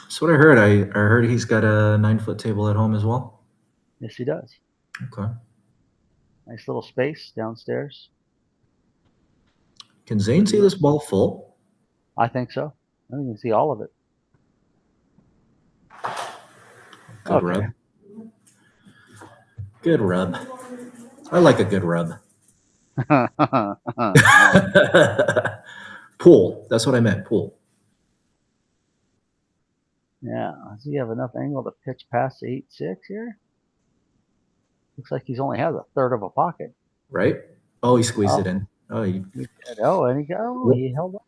That's what I heard. I heard he's got a 9-foot table at home as well. Yes, he does. Okay. Nice little space downstairs. Can Zane see this ball full? I think so. I think you can see all of it. Good rub. Good rub. I like a good rub. Pool. That's what I meant. Pool. Yeah. Does he have enough angle to pitch past 8-6 here? Looks like he's only has a third of a pocket. Right? Oh, he squeezed it in. Oh, and he held up.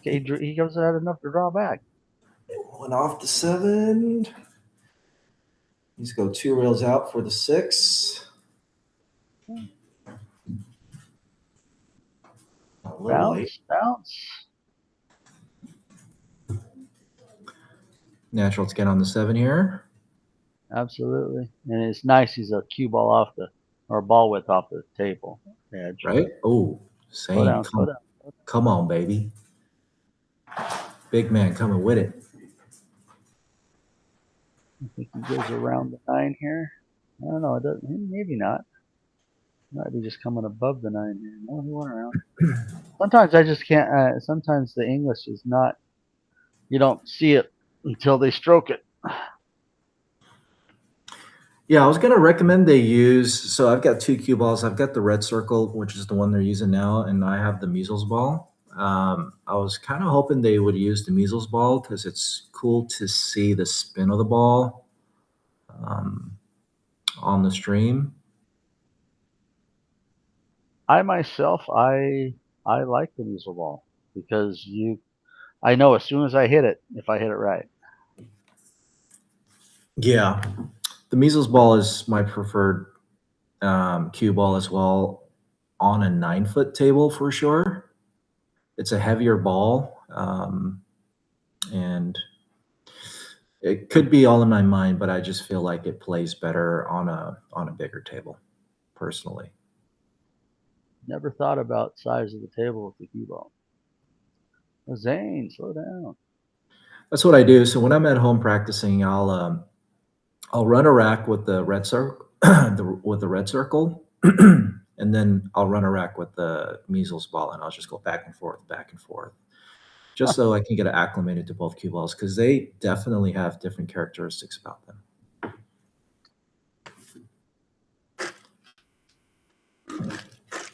He goes out enough to draw back. went off the 7. He's go 2 rails out for the 6. A little late. Bounce. Natural to get on the 7 here. Absolutely. And it's nice he's a cue ball or ball width off the table edge. Right? Oh, Slow Zane, down. come on, baby. Big man coming with it. I think he goes around the 9 here. I don't know. It doesn't. Maybe not. Might be just coming above the 9 here. No, he went around. Sometimes I just can't. Sometimes the English is not. You don't see it until they stroke it. Yeah, I was going to recommend they use. So I've got 2 cue balls. I've got the red circle, which is the one they're using now, and I have the measles ball. I was kind of hoping they would use the measles ball because it's cool to see the spin of the ball on the stream. I myself, I like the measles ball because I know as soon as I hit it, if I hit it right. Yeah, the measles ball is my preferred cue ball as well on a 9-foot table for sure. It's a heavier ball, and it could be all in my mind, but I just feel like it plays better on a bigger table, personally. Never thought about size of the table with the cue ball. Zane, slow down. That's what I do. So when I'm at home practicing, I'll run a rack with the red circle, with the red circle, and then I'll run a rack with the measles ball, and I'll just go back and forth, just so I can get acclimated to both cue balls because they definitely have different characteristics about them.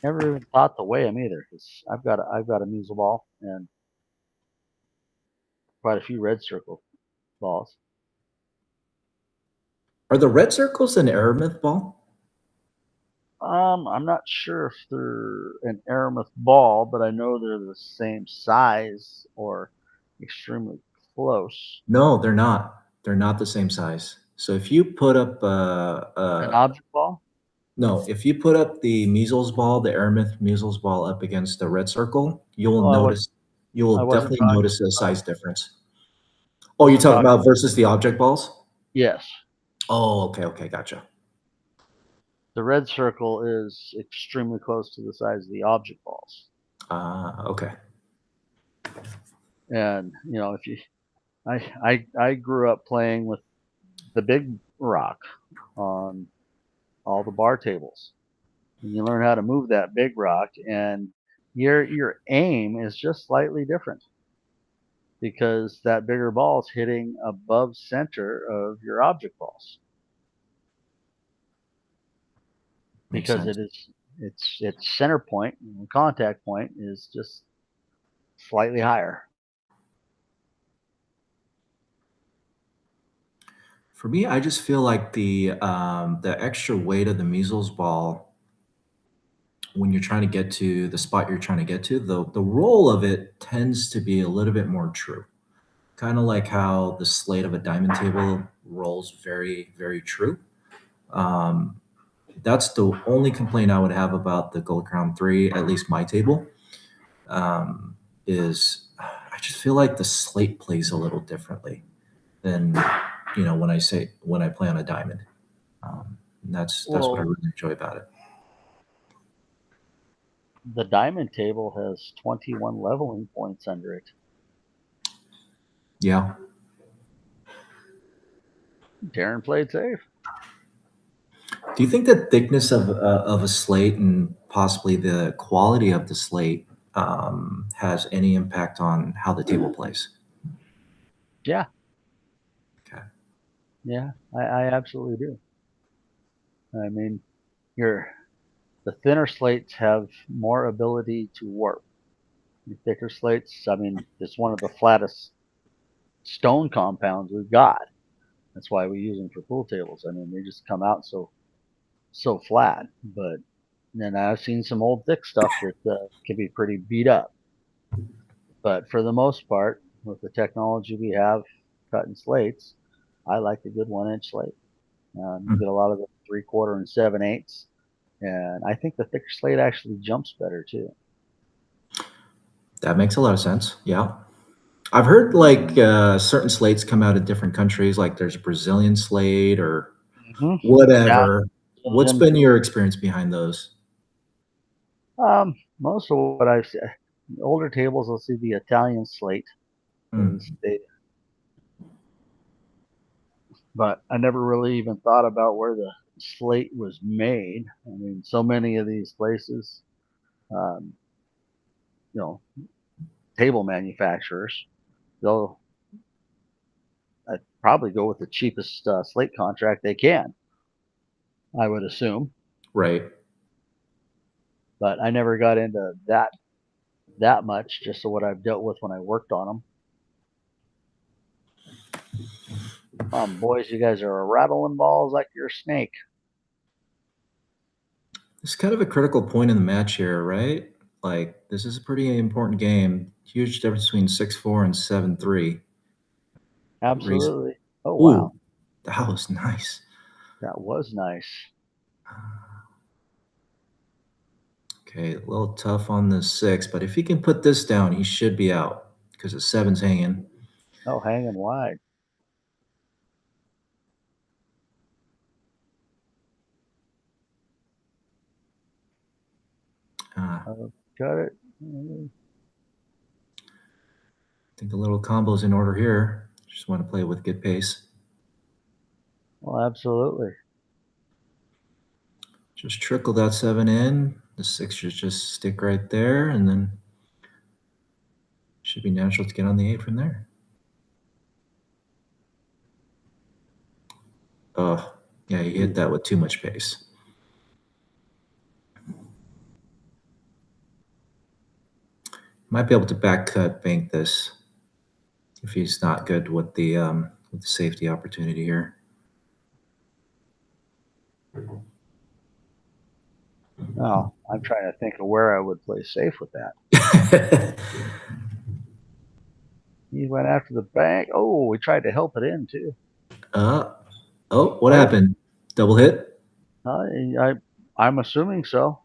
Never even thought to weigh them either because I've got a measles ball and quite a few red circle balls. Are the red circles an aramith ball? I'm not sure if they're an aramith ball, but I know they're the same size or extremely close. No, they're not. They're not the same size. So if you put up An object ball? no, if you put up the measles ball, the aramith measles ball up against the red circle, you will definitely notice a size difference. Oh, you're talking about versus the object balls? Yes. Oh, okay, gotcha. The red circle is extremely close to the size of the object balls. Okay. And I grew up playing with the big rock on all the bar tables. And you learn how to move that big rock, and your aim is just slightly different because that bigger ball is hitting above center of your object balls. Because its center point, contact point is just slightly higher. For me, I just feel like the extra weight of the measles ball when you're trying to get to the spot you're trying to get to, the roll of it tends to be a little bit more true. Kind of like how the slate of a diamond table rolls very, very true. That's the only complaint I would have about the Gold Crown 3, at least my table, is I just feel like the slate plays a little differently than when I play on a diamond. That's what I really enjoy about it. The diamond table has 21 leveling points under it. Yeah. DERON played safe. Do you think the thickness of a slate and possibly the quality of the slate has any impact on how the table plays? Yeah. Okay. Yeah, I absolutely do. I mean, the thinner slates have more ability to warp. The thicker slates, I mean, it's one of the flattest stone compounds we've got. That's why we use them for pool tables. I mean, they just come out so flat. But And I've seen some old thick stuff that can be pretty beat up. But for the most part, with the technology we have cutting slates, I like a good 1-inch slate. You get a lot of the 3/4 and 7/8, and I think the thicker slate actually jumps better too. That makes a lot of sense. Yeah. I've heard like certain slates come out of different countries, like there's a Brazilian slate or whatever. Yeah. What's been your experience behind those? Most of what I've seen, older tables, I'll see the Italian slate. But I never really even thought about where the slate was made. I mean, so many of these places, um, table manufacturers, they'll I'd probably go with the cheapest slate contract they can, I would assume. Right. But I never got into that much, just so what I've dealt with when I worked on them. Boys, you guys are rattling balls like you're a snake. It's kind of a critical point in the match here, right? Like this is a pretty important game. Huge difference between 6-4 and 7-3. Absolutely. Oh, Ooh, wow. that was nice. That was nice. Okay, a little tough on the 6, but if he can put this down, he should be out because the 7's hanging. Oh, hanging wide. Got it. I think a little combo's in order here. Just want to play with good pace. Well, absolutely. Just trickle that 7 in. The 6 should just stick right there, and then should be natural to get on the 8 from there. Oh, yeah, he hit that with too much pace. Might be able to back cut bank this if he's not good with the safety opportunity here. Oh, I'm trying to think of where I would play safe with that. He went after the bank. Oh, we tried to help it in too. What happened? Double hit? I'm assuming so.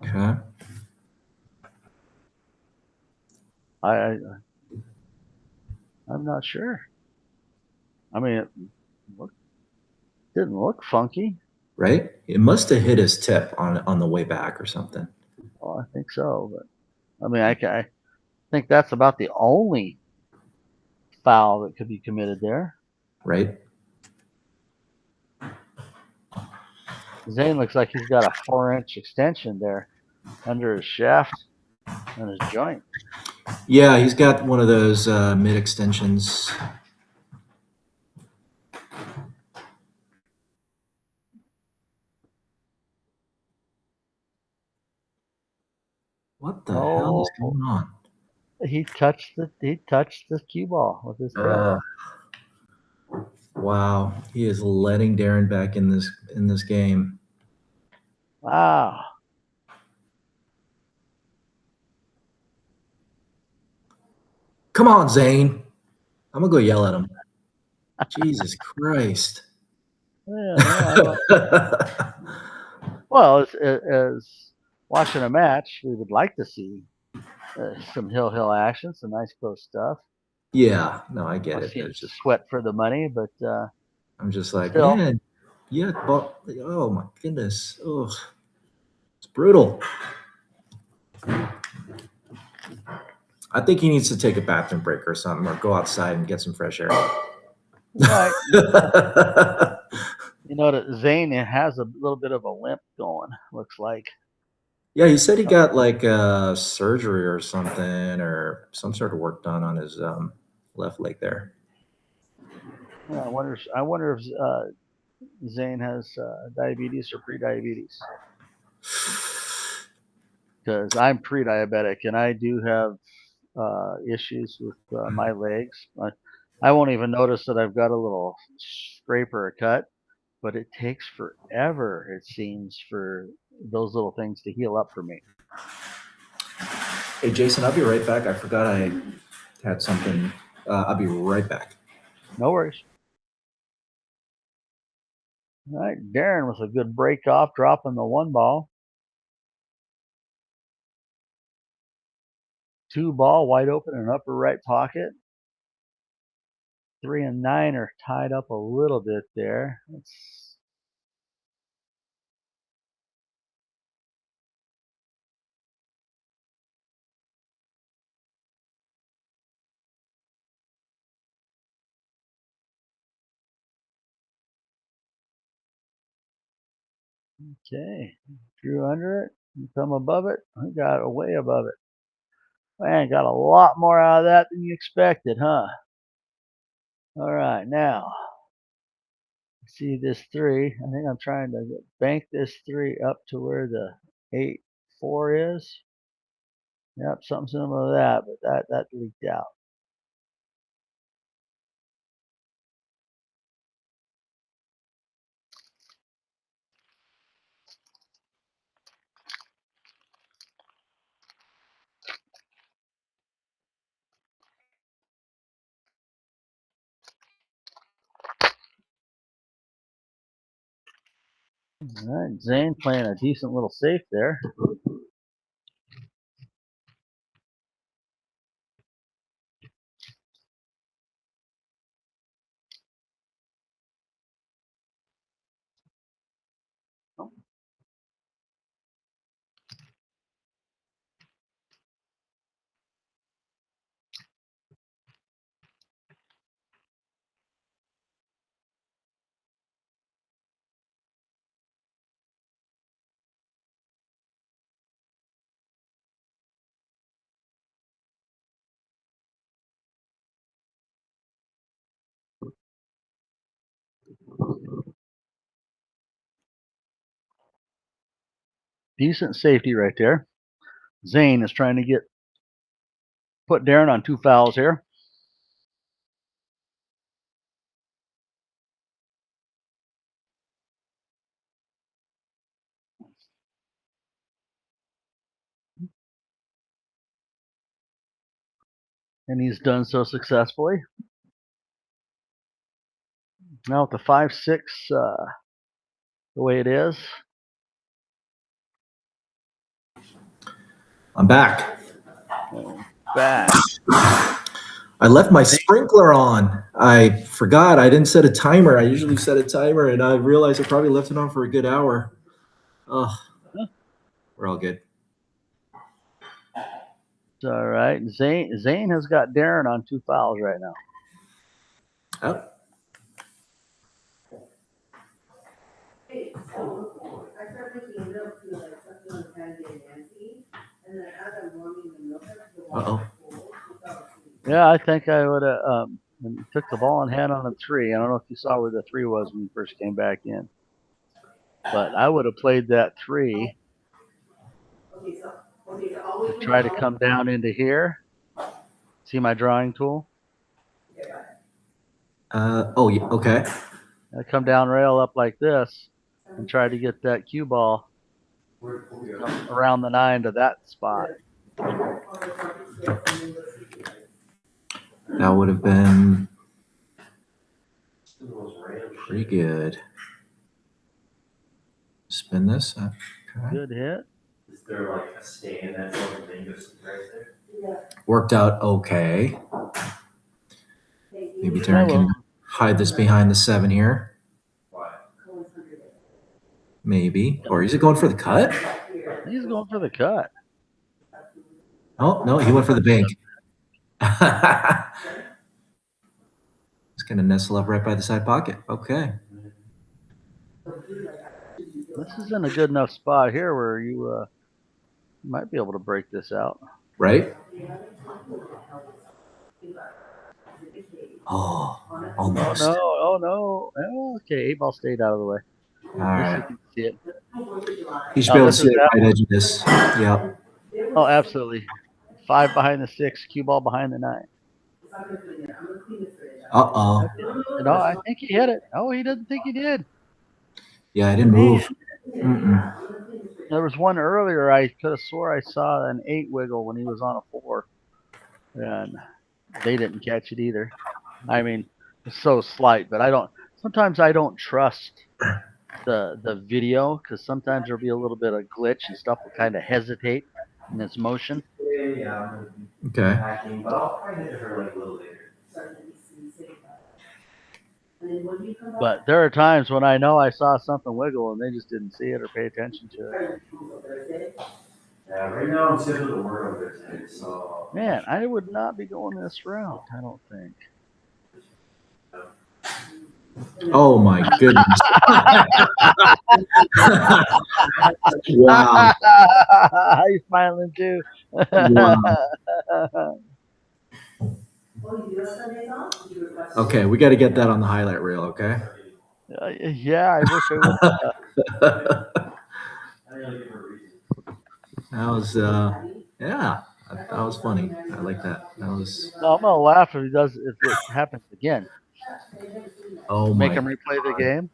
Okay. I'm not sure. I mean, it didn't look funky. Right? It must have hit his tip on the way back or something. Well, I think so, but I mean, I think that's about the only foul that could be committed there. Right? Zane looks like he's got a 4-inch extension there under his shaft and his joint. Yeah, he's got one of those mid extensions. What the hell is going on? He touched the cue ball with his tip. Wow, he is letting DERON back in this game. Wow. Come on, Zane. I'm gonna go yell at him. Jesus Christ. Yeah, well, as watching a match, we would like to see some hill action, some nice close stuff. Yeah, no, I get it. It's just sweat for the money, but I'm just like, still. man, yeah, but oh my goodness, oh, it's brutal. I think he needs to take a bathroom break or something, or go outside and get some fresh air. Right. You know that Zane has a little bit of a limp going, looks like. Yeah, he said he got like surgery or something, or some sort of work done on his left leg there. Yeah, I wonder if Zane has diabetes or pre-diabetes. Because I'm pre-diabetic and I do have issues with my legs. I won't even notice that I've got a little scrape or a cut, but it takes forever, it seems, for those little things to heal up for me. Hey, Jason, I'll be right back. I forgot I had something. I'll be right back. No worries. All right, DERON with a good break off, dropping the 1 ball. 2 ball wide open in upper right pocket. 3 and 9 are tied up a little bit there. Okay, drew under it, come above it. I got way above it. Man, got a lot more out of that than you expected, huh? All right, now see this 3. I think I'm trying to bank this 3 up to where the 8-4 is. Yep, something similar to that, but that leaked out. All right, ZANE playing a decent little safe there. Decent safety right there. ZANE is trying to put DERON on 2 fouls here. And he's done so successfully. Now with the 5-6 the way it is. I'm back. Back. I left my sprinkler on. I forgot. I didn't set a timer. I usually set a timer, and I realized I probably left it on for a good hour. Oh, we're all good. It's all right. ZANE has got DERON on 2 fouls right now. Oh. Uh-oh. Yeah, I think I would have took the ball and had on a 3. I don't know if you saw where the 3 was when you first came back in. But I would have played that 3 to try to come down into here. See my drawing tool? Oh, yeah. Okay. I come down rail up like this and try to get that cue ball around the 9 to that spot. That would have been pretty good. Spin this. Okay. Good hit. Is there like a stand that's on the fingers right there? Worked out okay. Maybe DERON can hide this behind the 7 here. Why? Maybe. Or is it going for the cut? He's going for the cut. Oh, no, he went for the bank. He's going to nestle up right by the side pocket. Okay. This is in a good enough spot here where you might be able to break this out. Right? Oh, almost. Oh, no. Oh, okay, 8 ball stayed out of the way. All right. You can see it. You should be able to see the right edge of this. Yep. Oh, absolutely. 5 behind the 6, cue ball behind the 9. Uh-oh. No, I think he hit it. Oh, he doesn't think he did. Yeah, I didn't move. There was one earlier I could have swore I saw an 8 wiggle when he was on a 4, and they didn't catch it either. I mean, it's so slight, but sometimes I don't trust the video, because sometimes there'll be a little bit of glitch and stuff will kind of hesitate in its motion. Yeah. Okay. Hacking, but I'll find it for like a little later. But there are times when I know I saw something wiggle and they just didn't see it or pay attention to it. Yeah, right now I'm scheduled to work on Thursday, so. Man, I would not be going this route, I don't think. Oh my goodness. Wow. He's smiling too. Wow. Okay, we got to get that on the highlight reel, okay? Yeah, I wish I would. That was, yeah, that was funny. I like that. That was. No, I'm gonna laugh if it happens again. Oh Make my. him replay the game.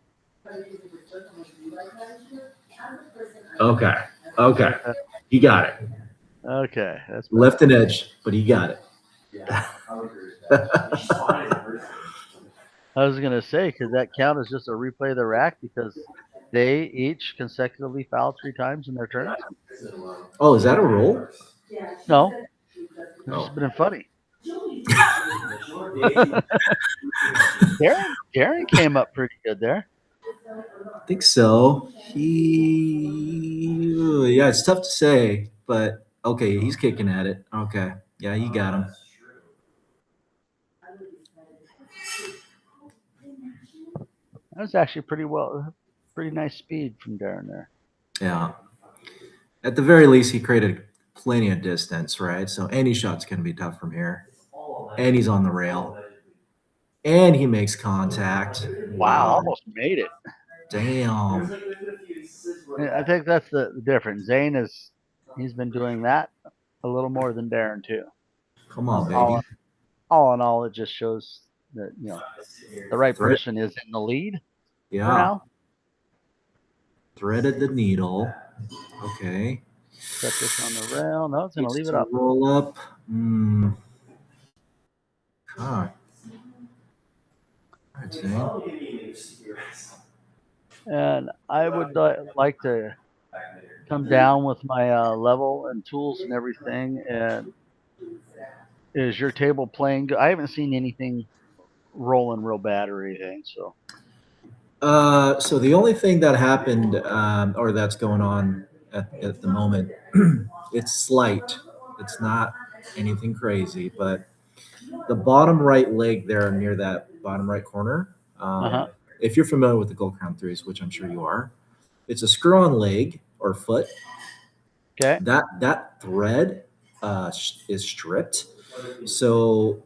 Okay. Okay. He got it. Okay, that's better. Left an edge, but he got it. Yeah, I would agree with that. I was gonna say, could that count as just a replay of the rack because they each consecutively fouled 3 times in their turns? Oh, is that a roll? No, it's just been funny. Darren came up pretty good there. I think so. Yeah, it's tough to say, but okay, he's kicking at it. Okay, yeah, you got him. That was actually pretty nice speed from Darren there. Yeah. At the very least, he created plenty of distance, right? So any shot's going to be tough from here. And he's on the rail. And he makes contact. Wow, almost made it. Damn. I think that's the difference. ZANE he's been doing that a little more than Darren too. Come on, baby. All in all, it just shows that the right person is in the lead. Yeah. For now. Threaded the needle. Okay. Set this on the rail. No, it's going to leave it up. Roll up. God. All right, ZANE. And I would like to come down with my level and tools and everything. And is your table playing good? I haven't seen anything rolling real bad or anything. So the only thing that happened or that's going on at the moment, it's slight. It's not anything crazy, but the bottom right leg there near that bottom right corner, if you're familiar with the Gold Crown 3s, which I'm sure you are, it's a screw-on leg or foot. Okay. That thread is stripped. So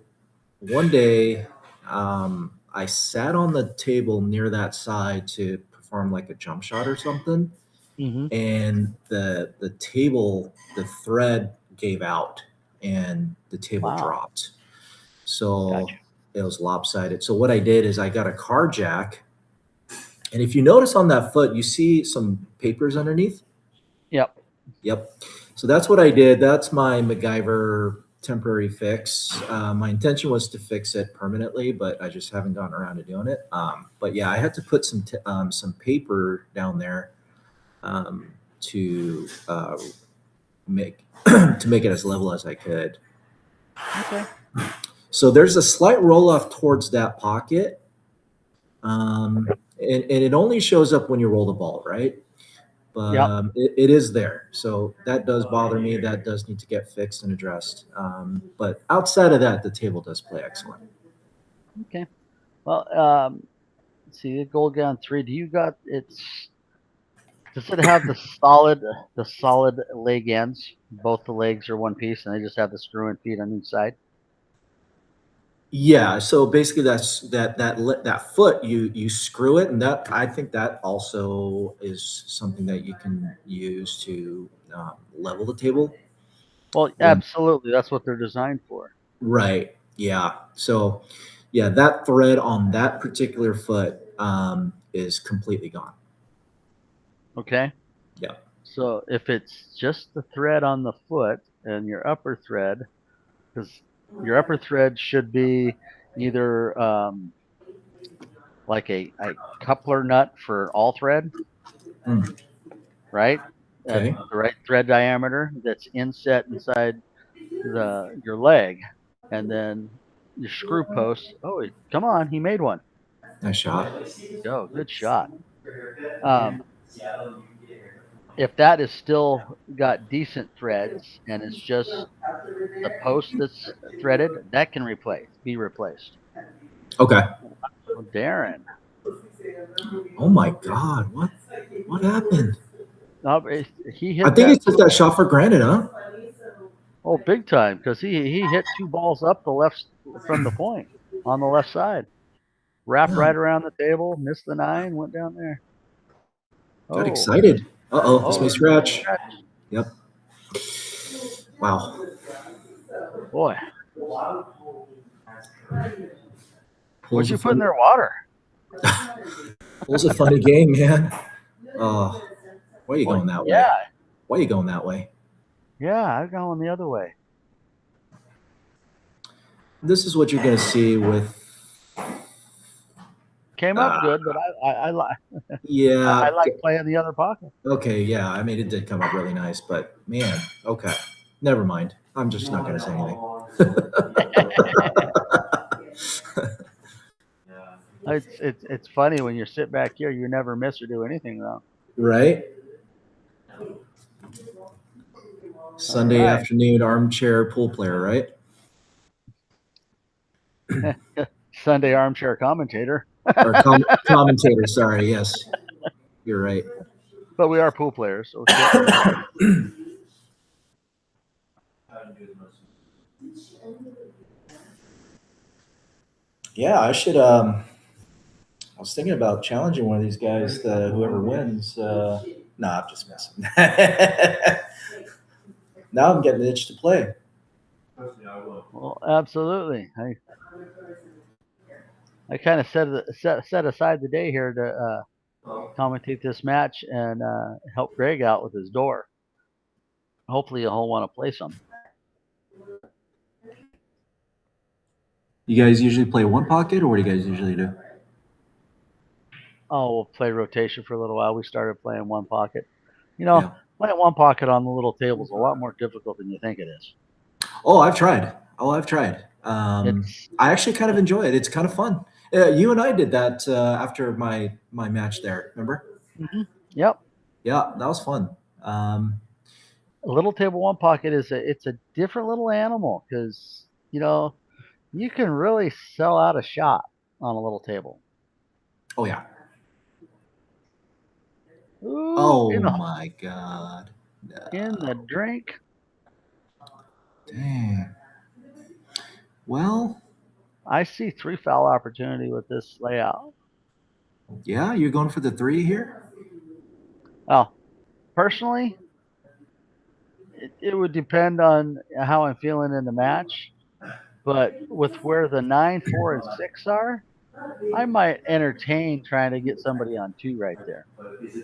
one day I sat on the table near that side to perform like a jump shot or something, and the thread gave out and the table dropped. So it was lopsided. So what I did is I got a car jack, and if you notice on that foot, you see some papers underneath. Yep. So that's what I did. That's my MacGyver temporary fix. My intention was to fix it permanently, but I just haven't gotten around to doing it. But yeah, I had to put some paper down there to make it as level as I could. Okay. So there's a slight roll off towards that pocket, and it only shows up when you roll the ball, right? But it is there. So that does bother me. That does need to get fixed and addressed. But outside of that, the table does play excellent. Okay. Well, let's see, the Gold Crown 3, does it have the solid leg ends? Both the legs are one piece and they just have the screw and feet on each side? Yeah, so basically that's that foot you screw it, and that I think that also is something that you can use to level the table. Well, absolutely, that's what they're designed for. Right. Yeah. So, yeah, that thread on that particular foot is completely gone. Okay. Yeah. So if it's just the thread on the foot and your upper thread, because your upper thread should be either like a coupler nut for all thread, right? At Okay. the right thread diameter that's inset inside your leg, and then your screw post. Oh, come on, he made one. Nice shot. Go, good shot. If that is still got decent threads and it's just the post that's threaded, that can be replaced. Okay. Well, Darren. Oh my God! What happened? He hit I think he that. took that shot for granted, huh? Oh, big time, because he hit 2 balls up the left from the point on the left side. Wrapped right around the table, missed the 9, went down there. Got excited. This may scratch. Scratch. Yep. Wow. Boy. What'd you put in their their water? It was a funny game, man. Why are you going that way? Yeah. Why are you going that way? Yeah, I'm going the other way. This is what you're going to see with. Came up good, but I Yeah. like playing the other pocket. Okay, yeah. I mean, it did come up really nice, but man, okay. Never mind. I'm just not going to say anything. It's funny when you sit back here, you never miss or do anything wrong. Right? Sunday afternoon armchair pool player, right? Sunday armchair commentator. Or commentator, sorry, yes. You're right. But we are pool players. So yeah, I should. I was thinking about challenging one of these guys. Whoever wins. Nah, I'm just messing. Now I'm getting the itch to play. Well, absolutely. I kind of set aside the day here to commentate this match and help Greg out with his door. Hopefully he'll want to play some. You guys usually play one pocket, or what do you guys usually do? Oh, we'll play rotation for a little while. We started playing one pocket. Playing one pocket on the little table is a lot more difficult than you think it is. Oh, I've tried. I actually kind of enjoy it. It's kind of fun. You and I did that after my match there. Remember? Mm-hmm. Yep. Yeah, that was fun. A little table one pocket it's a different little animal because you can really sell out a shot on a little table. Oh yeah. Ooh, oh my God. In the drink. Dang. Well, I see 3 foul opportunity with this layout. Yeah, you're going for the 3 here? Oh, personally, it would depend on how I'm feeling in the match. But with where the 9, 4, and 6 are, I might entertain trying to get somebody on 2 right there.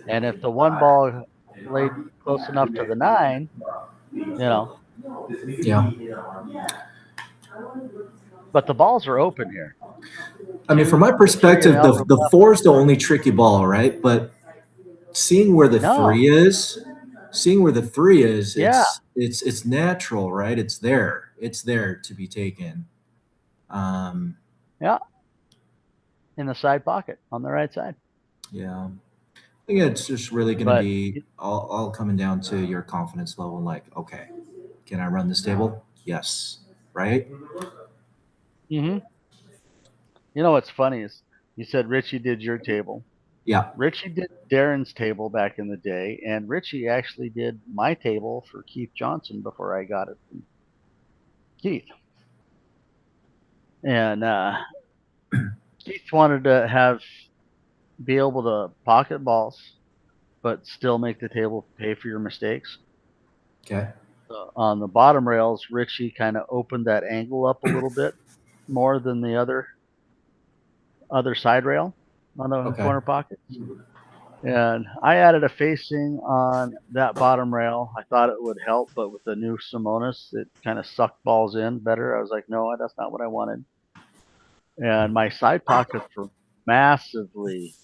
And if the one ball laid close enough to the 9, Yeah. But the balls are open here. I mean, from my perspective, the 4 is the only tricky ball, right? But seeing where the 3 is, it's natural, right? It's there to be taken. Yeah. In the side pocket on the right side. Yeah. I think it's just really going to be all coming down to your confidence level. Like, okay, can I run this table? Yes. Right? Mm-hmm. You know what's funny is you said Richie did your table. Yeah. Richie did Darren's table back in the day, and Richie actually did my table for Keith Johnson before I got it from Keith. And Keith wanted to be able to pocket balls, but still make the table pay for your mistakes. Okay. So on the bottom rails, Richie kind of opened that angle up a little bit more than the other side rail on the corner pockets. And I added a facing on that bottom rail. I thought it would help, but with the new Simonis, it kind of sucked balls in better. I was like, no, that's not what I wanted. And my side pockets were massively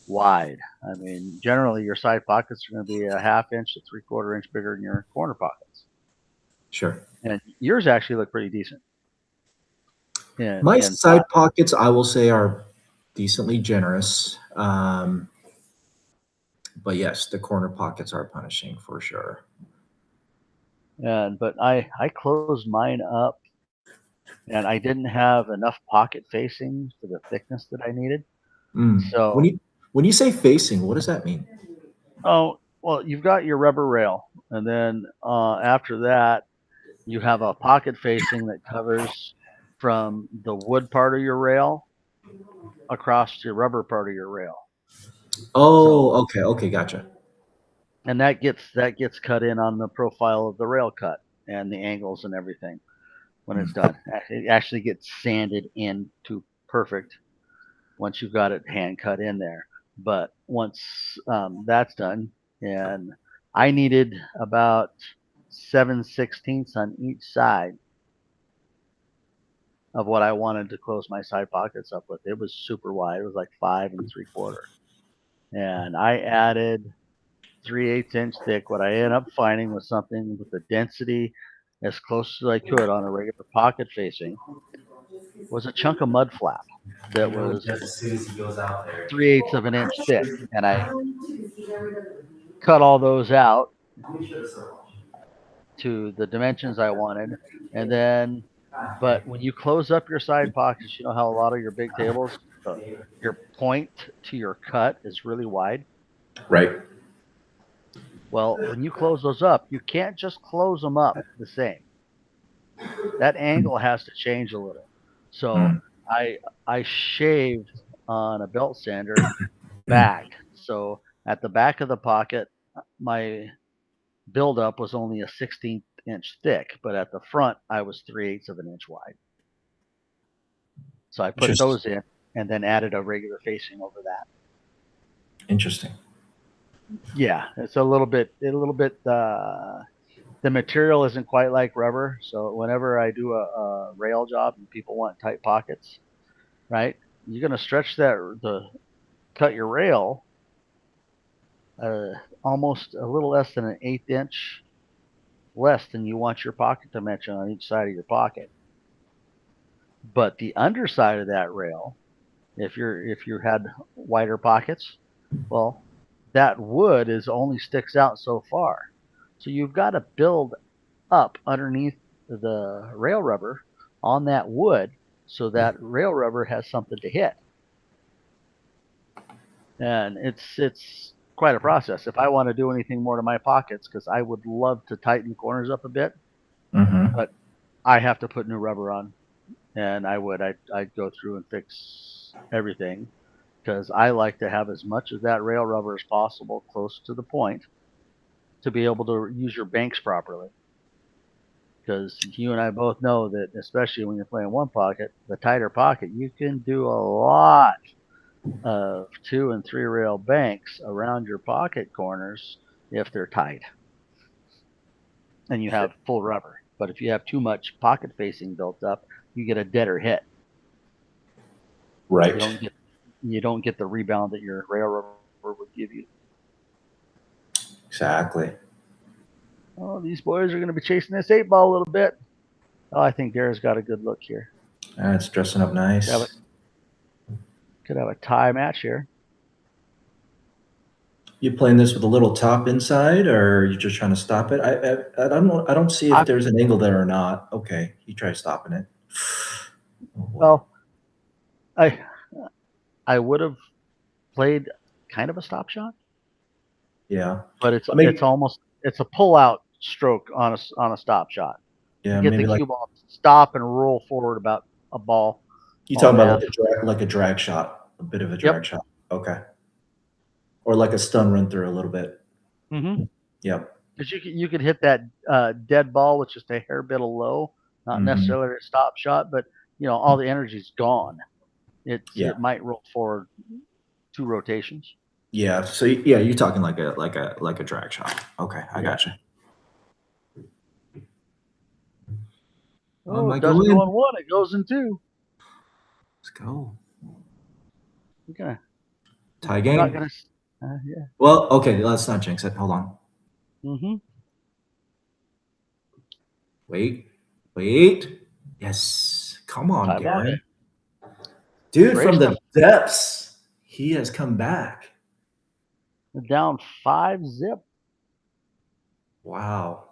wide. I mean, generally your side pockets are going to be a ½ inch to 3/4 inch bigger than your corner pockets. Sure. And yours actually look pretty decent. My side pockets, I will say, are decently generous. But yes, the corner pockets are punishing for sure. But I closed mine up, and I didn't have enough pocket facing for the thickness that I needed. So when you say facing, what does that mean? Oh, well, you've got your rubber rail, and then after that, you have a pocket facing that covers from the wood part of your rail across your rubber part of your rail. Oh, okay, gotcha. And that gets cut in on the profile of the rail cut and the angles and everything when it's done. It actually gets sanded into perfect once you've got it hand cut in there. But once that's done, and I needed about 7/16 on each side of what I wanted to close my side pockets up with. It was super wide. It was like 5 3/4. And I added 3/8 inch thick. What I ended up finding was something with the density as close as I could on a regular pocket facing was a chunk of mud flap that was 3/8 of an inch thick. And I cut all those out to the dimensions I wanted. And then, but when you close up your side pockets, you know how a lot of your big tables, your point to your cut is really wide? Right. Well, when you close those up, you can't just close them up the same. That angle has to change a little. So I shaved on a belt sander back. So at the back of the pocket, my buildup was only a 16th inch thick, but at the front, I was 3/8 of an inch wide. So I put those in and then added a regular facing over that. Interesting. Yeah, it's a little bit. The material isn't quite like rubber, so whenever I do a rail job and people want tight pockets, right? You're gonna stretch cut your rail almost a little less than an 1/8 inch less than you want your pocket dimension on each side of your pocket. But the underside of that rail, if you had wider pockets, well, that wood only sticks out so far. So you've got to build up underneath the rail rubber on that wood so that rail rubber has something to hit. And it's quite a process. If I want to do anything more to my pockets, because I would love to tighten the corners up a bit, but I have to put new rubber on. And I'd go through and fix everything because I like to have as much of that rail rubber as possible close to the point to be able to use your banks properly. Because you and I both know that, especially when you're playing one pocket, the tighter pocket, you can do a lot of 2 and 3 rail banks around your pocket corners if they're tight and you have full rubber. But if you have too much pocket facing built up, you get a deader hit. Right. You don't get the rebound that your rail rubber would give you. Exactly. Oh, these boys are going to be chasing this 8-ball a little bit. Oh, I think Dara's got a good look here. It's dressing up nice. Could have a tie match here. You playing this with a little top inside, or are you just trying to stop it? I don't see if there's an angle there or not. Okay, you try stopping it. Well, I would have played kind of a stop shot. Yeah, but it's a pull out stroke on a stop shot. Yeah, you get the cue ball, stop and roll forward about a ball. You talking about like a drag shot, a bit of a drag shot. Okay. Or like a stun run through a little bit. Mm-hmm. Yep. Because you could hit that dead ball with just a hair bit of low, not necessarily a stop shot, but all the energy's gone. It might roll forward 2 rotations. Yeah. So yeah, you're talking like a drag shot. Okay, I got you. Oh, it doesn't go in one; it goes in two. Let's go. Okay. Tie We're not game. gonna. Yeah. Well, okay. Let's not jinx it. Hold on. Mm-hmm. Wait. Yes. Come on, Tie ball. Darren. Dude, Braced from the him. depths, he has come back. Down 5-zip. Wow.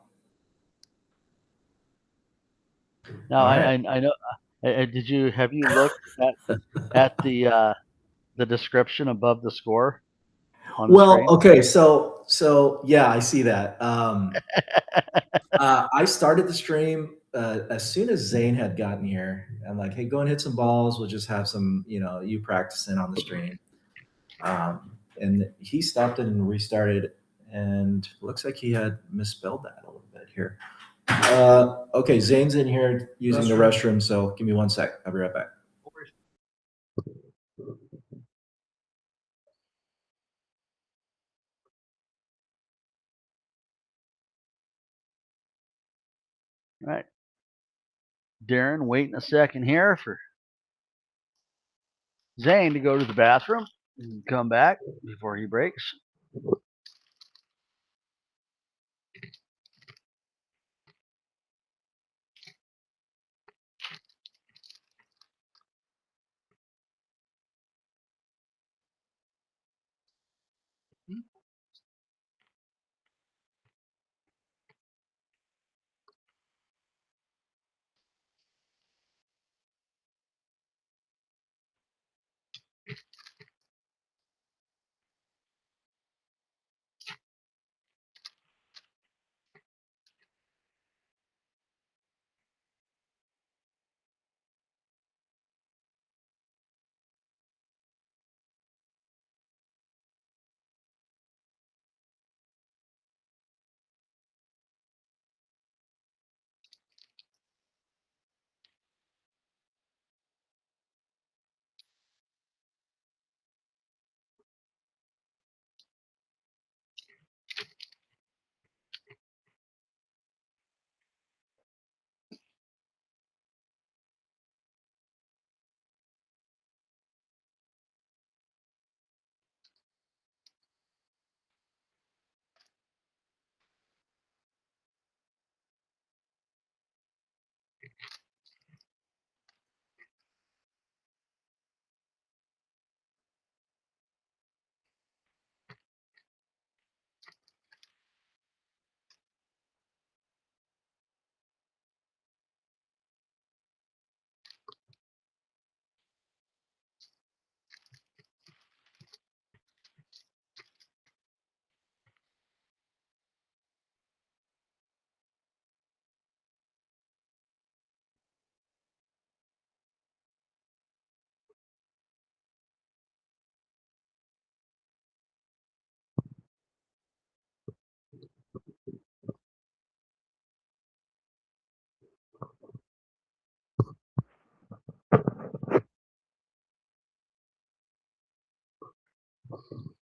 Now All I right. know. Have you looked at the description above the score on the Well, screen? okay, so yeah, I see that. I started the stream as soon as Zane had gotten here. I'm like, hey, go and hit some balls. We'll just have some, you practicing on the stream. And he stopped it and restarted, and looks like he had misspelled that a little bit here. Okay, Zane's in here using the restroom, so give me 1 sec. I'll be right back. All right. Darren, waiting a second here for Zane to go to the bathroom and come back before he breaks.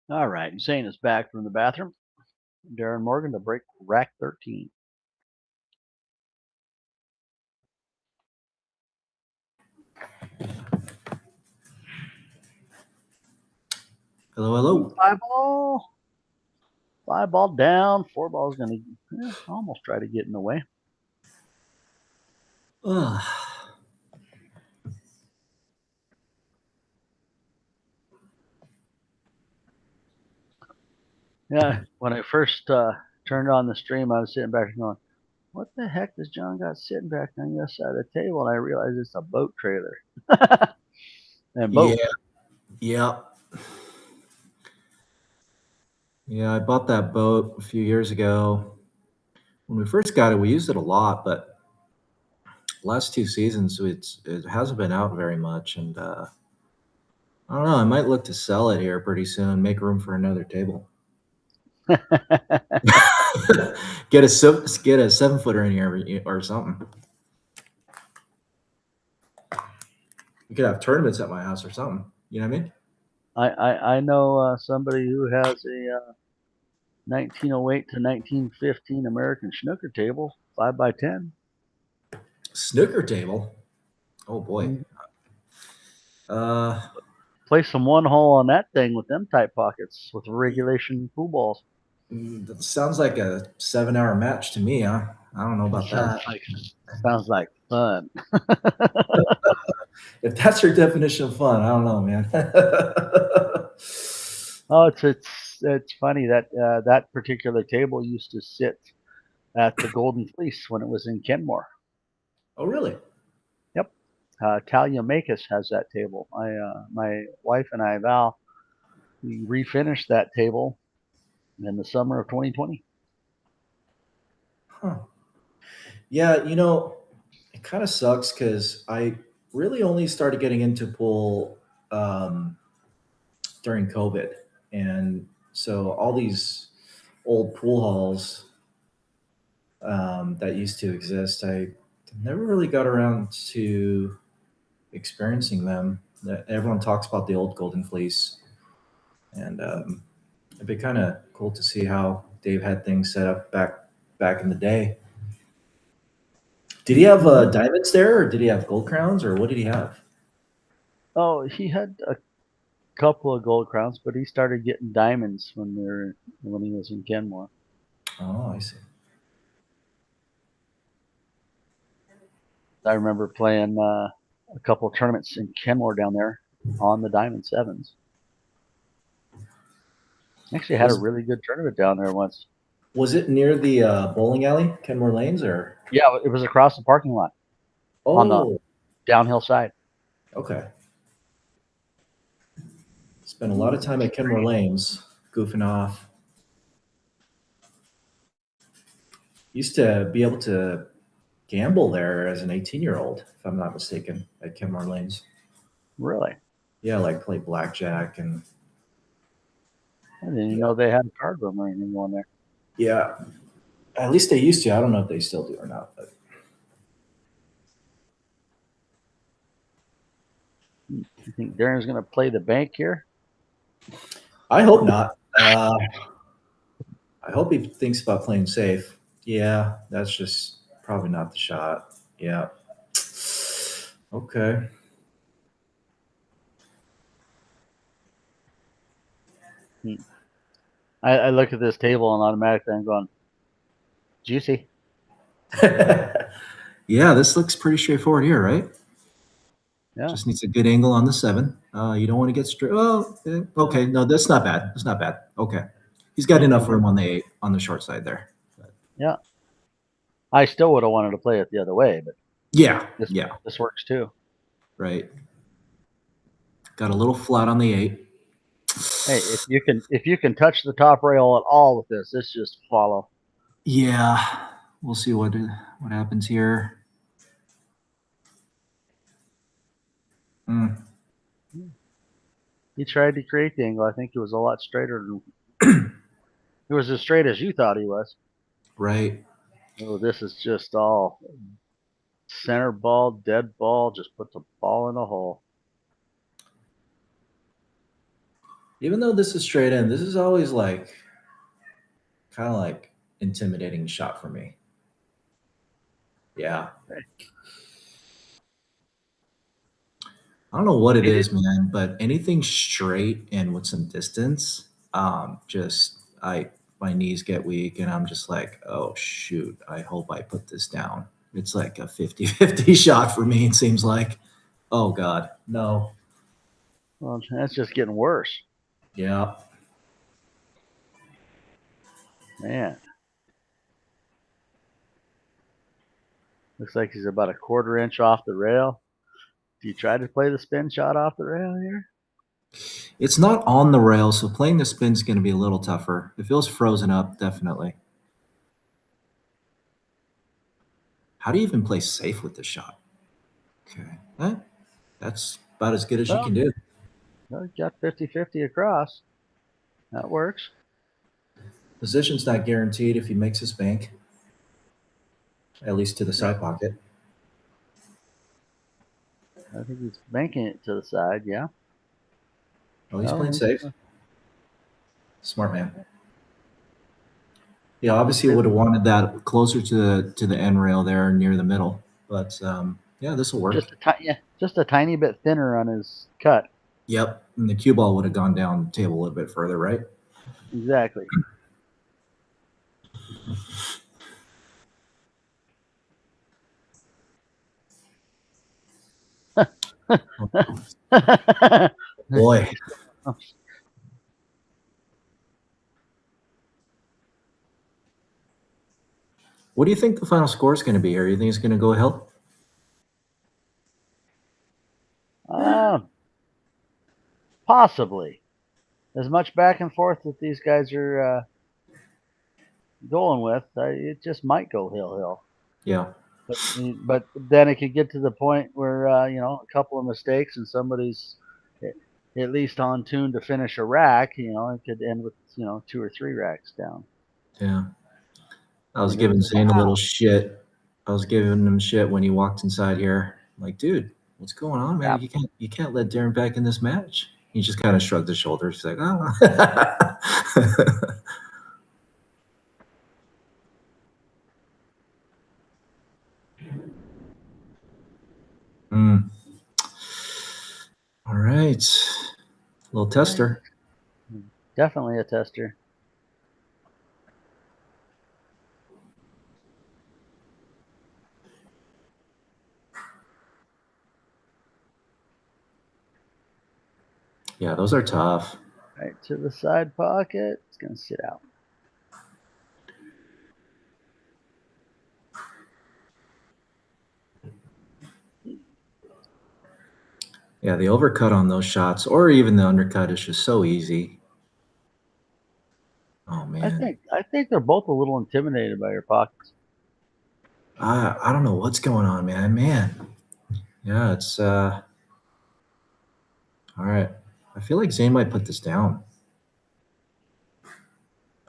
All right. Zane is back from the bathroom. Darren Morgan to break rack 13. Hello. 5 ball down. 4 ball is going to almost try to get in the way. Yeah, when I first turned on the stream, I was sitting back and going, what the heck does John got sitting back on the other side of the table? And I realized it's a boat trailer. And boat. Yeah. Yeah, I bought that boat a few years ago. When we first got it, we used it a lot, but last 2 seasons, it hasn't been out very much. And I don't know, I might look to sell it here pretty soon, make room for another table. Get a 7-footer in here or something. We could have tournaments at my house or something. You know what I mean? I know somebody who has a 1908 to 1915 American snooker table, 5x10. Snooker table. Oh boy. Mhm. Uh, Play some one hole on that thing with them tight pockets with regulation pool balls. that sounds like a 7-hour match to me. Huh? I don't know about that. Sounds like fun. If that's your definition of fun, I don't know, man. Oh, it's funny that that particular table used to sit at the Golden Fleece when it was in Kenmore. Oh, really? Yep, Talia Makis has that table. My wife and I, Val, we refinished that table in the summer of 2020. Huh. Yeah, you know, it kind of sucks because I really only started getting into pool um, during COVID. And so all these old pool halls that used to exist, I never really got around to experiencing them. Everyone talks about the old Golden Fleece, and it'd be kind of cool to see how Dave had things set up back in the day. Did he have diamonds there, or did he have gold crowns, or what did he have? Oh, he had a couple of gold crowns, but he started getting diamonds when he was in Kenmore. Oh, I see. I remember playing a couple of tournaments in Kenmore down there on the Diamond Sevens. Actually, had a Was really good tournament down there once. was it near the bowling alley, Kenmore Lanes, or? Yeah, it was across the parking lot on the Oh, downhill side. okay. Spent a lot of time at Kenmore Lanes, goofing off. Used to be able to gamble there as an 18-year-old, if I'm not mistaken, at Kenmore Lanes. Really? Yeah, like play blackjack and I didn't even yeah, know they had a card room or anything on there. yeah. At least they used to. I don't know if they still do or not, but You think Darren's going to play the bank here? I hope not. I hope he thinks about playing safe. Yeah, that's just probably not the shot. Yeah. Okay. I look at this table and automatically I'm going, juicy. Yeah, this looks pretty straightforward here, right? Yeah. Just needs a good angle on the 7. You don't want to get straight. Oh, okay. No, that's not bad. That's not bad. Okay. He's got enough room on the 8 on the short side there. Yeah. I still would have wanted to play it the other way, but Yeah. this Yeah. this works too. Right. Got a little flat on the 8. Hey, if you can touch the top rail at all with this, it's just follow. Yeah. We'll see what happens here. Mm. He tried to create the angle. I think it was a lot straighter than it was as straight as you thought he was. Right. Oh, this is just all center ball, dead ball, just put the ball in the hole. Even though this is straight in, this is always like kind of like intimidating shot for me. Yeah. I don't know what it is, man, but anything straight and with some distance, just my knees get weak and I'm just like, oh shoot, I hope I put this down. It's like a 50-50 shot for me, it seems like. Oh God, no. Well, that's just getting worse. Yeah. Man. Looks like he's about a quarter inch off the rail. Do you try to play the spin shot off the rail here? It's not on the rail, so playing the spin's gonna be a little tougher. It feels frozen up, definitely. How do you even play safe with this shot? Okay. That's about as good as you Well, can do. you got 50-50 across. That works. Position's not guaranteed if he makes his bank, at least to the side pocket. I think he's banking it to the side, yeah. Oh, he's Well, playing safe. Smart man. Yeah, obviously would have wanted that closer to the end rail there near the middle, but yeah, this will work. Just a tiny bit thinner on his cut. Yep, and the cue ball would have gone down the table a little bit further, right? Exactly. Boy. What do you think the final score is going to be here? You think it's going to go hill? Possibly. As much back and forth that these guys are going with, it just might go hill. Yeah. But then it could get to the point where a couple of mistakes and somebody's at least on tune to finish a rack. It could end with 2 or 3 racks down. Yeah. I was giving ZANE a little shit. I was giving him shit when he walked inside here. I'm like, dude, what's going on, man? Yeah. You can't let DERON back in this match. He just kind of shrugged his shoulders. He's like, oh. All right. Little tester. Definitely a tester. Yeah, those are tough. Right to the side pocket. It's going to sit out. Yeah, the overcut on those shots, or even the undercut, is just so easy. Oh man. I think they're both a little intimidated by your pockets. I don't know what's going on, man. Yeah, it's all right. I feel like ZANE might put this down.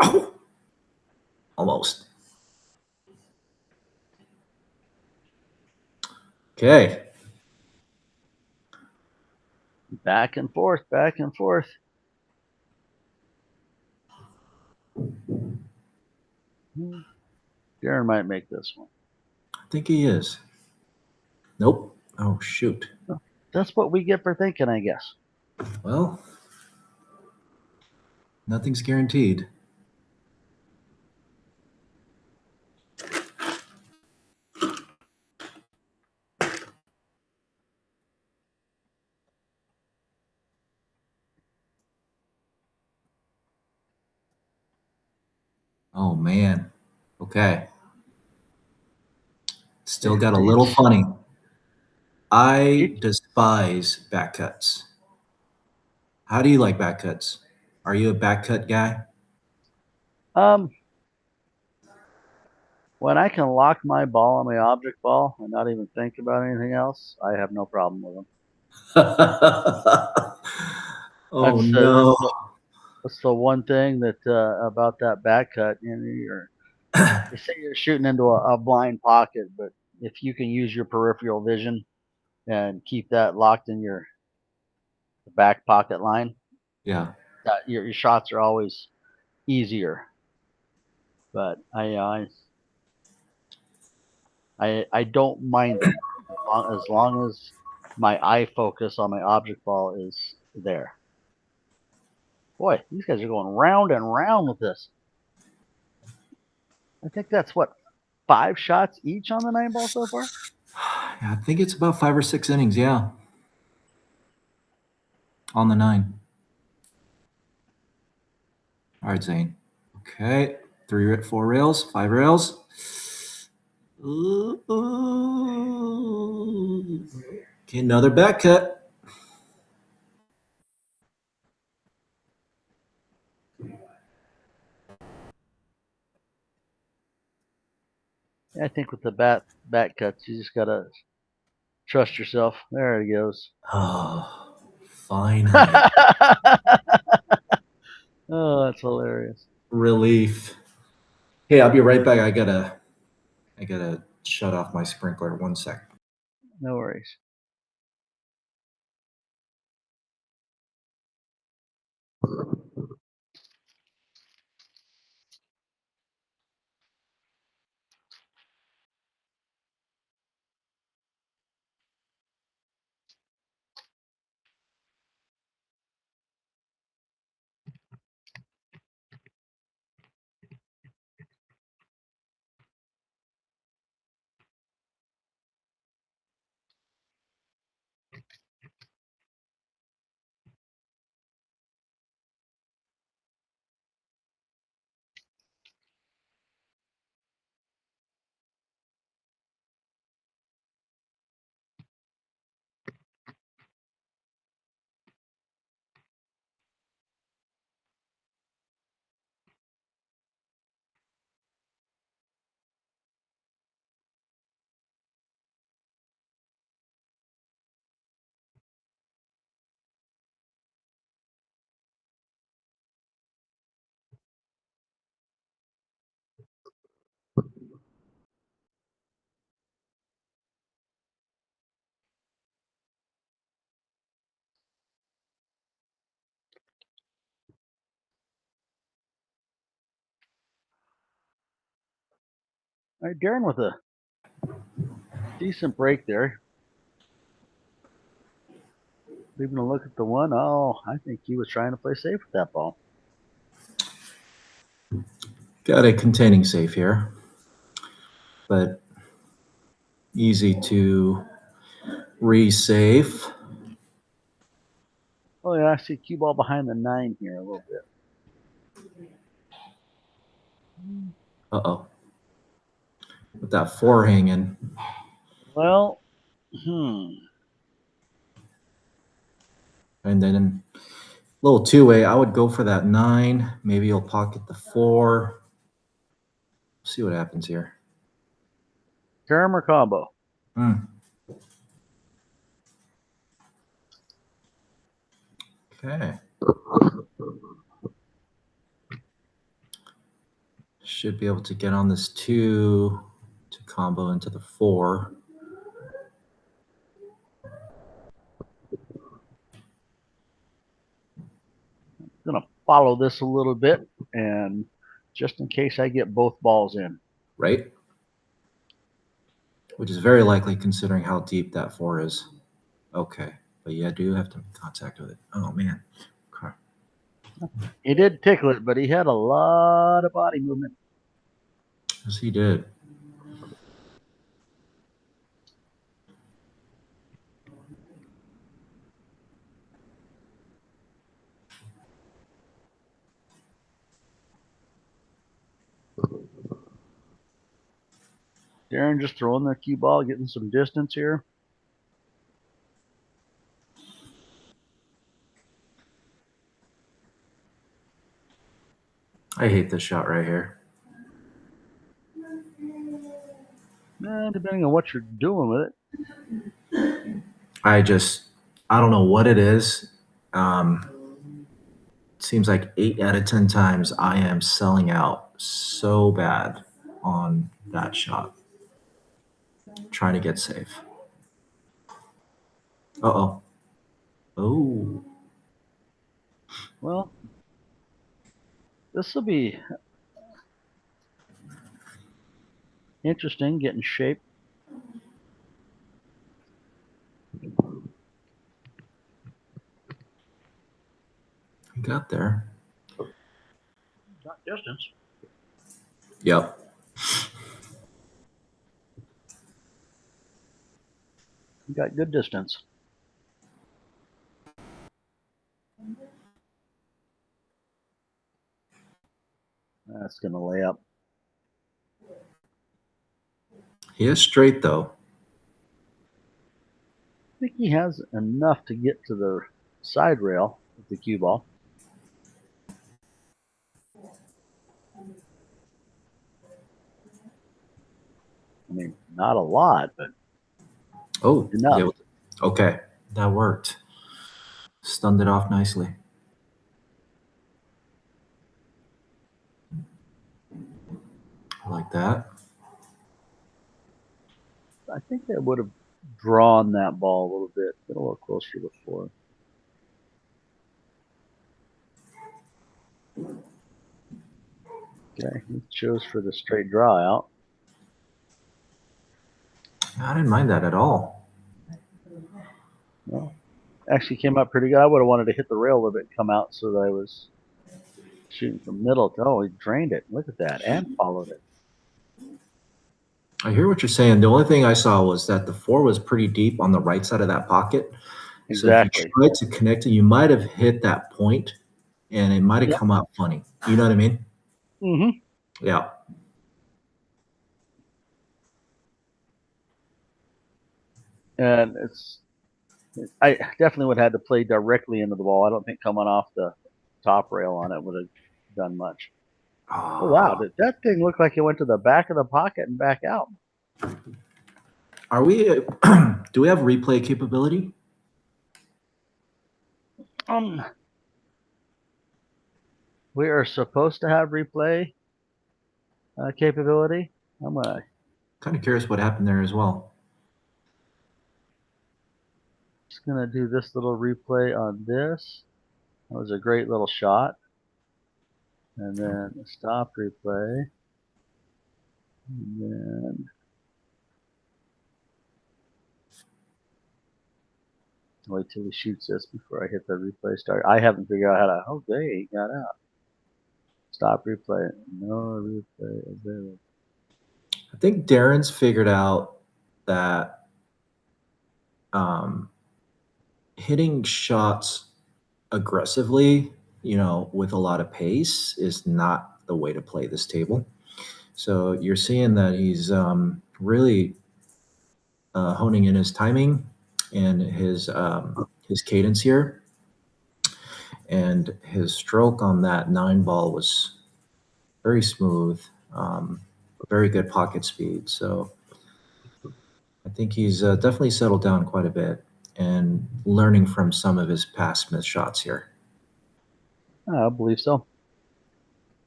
Oh, almost. Okay. Back and forth. DERON might make this one. I think he is. Nope. Oh, shoot. That's what we get for thinking, I guess. Well, nothing's guaranteed. Oh, man. Okay. Still got a little funny. I despise back cuts. How do you like back cuts? Are you a back cut guy? When I can lock my ball on my object ball and not even think about anything else, I have no problem with them. Oh, no. That's the one thing that about that back cut. They say you're shooting into a blind pocket, but if you can use your peripheral vision and keep that locked in your back pocket line, Yeah. your shots are always easier. But I don't mind them as long as my eye focus on my object ball is there. Boy, these guys are going round and round with this. I think that's what, 5 shots each on the 9-ball so far? I think it's about 5 or 6 innings, yeah. On the 9. All right, ZANE. Okay. 4 rails, 5 rails. Ooh. Okay, another back cut. I think with the back cuts, you just gotta trust yourself. There it goes. Oh, finally. Oh, that's hilarious. Relief. Hey, I'll be right back. I gotta shut off my sprinkler. 1 sec. No worries. All right, Darren with a decent break there. Leaving a look at the one. Oh, I think he was trying to play safe with that ball. Got a containing safe here, but easy to re-safe. Oh, yeah, I see cue ball behind the 9 here a little bit. Uh-oh. With that 4 hanging. Well, And then a little two-way, I would go for that 9. Maybe you'll pocket the 4. See what happens here. Carom or combo? Okay. Should be able to get on this 2 to combo into the 4. I'm going to follow this a little bit, and just in case I get both balls in. Right? Which is very likely considering how deep that 4 is. Okay. But yeah, I do have to make contact with it. Oh, man. Okay. He did tickle it, but he had a lot of body movement. Yes, he did. Darren just throwing the cue ball, getting some distance here. I hate this shot right here. Depending on what you're doing with it. I don't know what it is. Seems like 8 out of 10 times I am selling out so bad on that shot. Trying to get safe. Uh-oh. Oh. Well, this will be interesting, getting shape. Got there. Not distance. Yep. You got good distance. That's going to lay up. He is straight, though. I think he has enough to get to the side rail with the cue ball. I mean, not a lot, but enough. Okay, that worked. Stunned it off nicely. I like that. I think they would have drawn that ball a little bit, get a little closer to the 4. Okay, he chose for the straight draw out. I didn't mind that at all. Well, actually came out pretty good. I would have wanted to hit the rail a little bit and come out so that I was shooting from middle. Oh, he drained it. Look at that. And followed it. I hear what you're saying. The only thing I saw was that the 4 was pretty deep on the right side of that pocket. Exactly. So if you tried to connect it, you might have hit that point, and it might have come out funny. You know what I mean? Mm-hmm. Yeah. And I definitely would have had to play directly into the ball. I don't think coming off the top rail on it would have done much. Oh, wow. Did that thing look like it went to the back of the pocket and back out? Are we, do we have replay capability? We are supposed to have replay capability. I'm kind of curious what happened there as well. Just going to do this little replay on this. That was a great little shot. And then stop replay. And then wait till he shoots this before I hit the replay start. I haven't figured out how to. Okay, he got out. Stop replay. No replay available. I think Darren's figured out that hitting shots aggressively, with a lot of pace is not the way to play this table. So you're seeing that he's really honing in his timing and his cadence here. And his stroke on that 9 ball was very smooth, very good pocket speed. So I think he's definitely settled down quite a bit and learning from some of his past missed shots here. I believe so.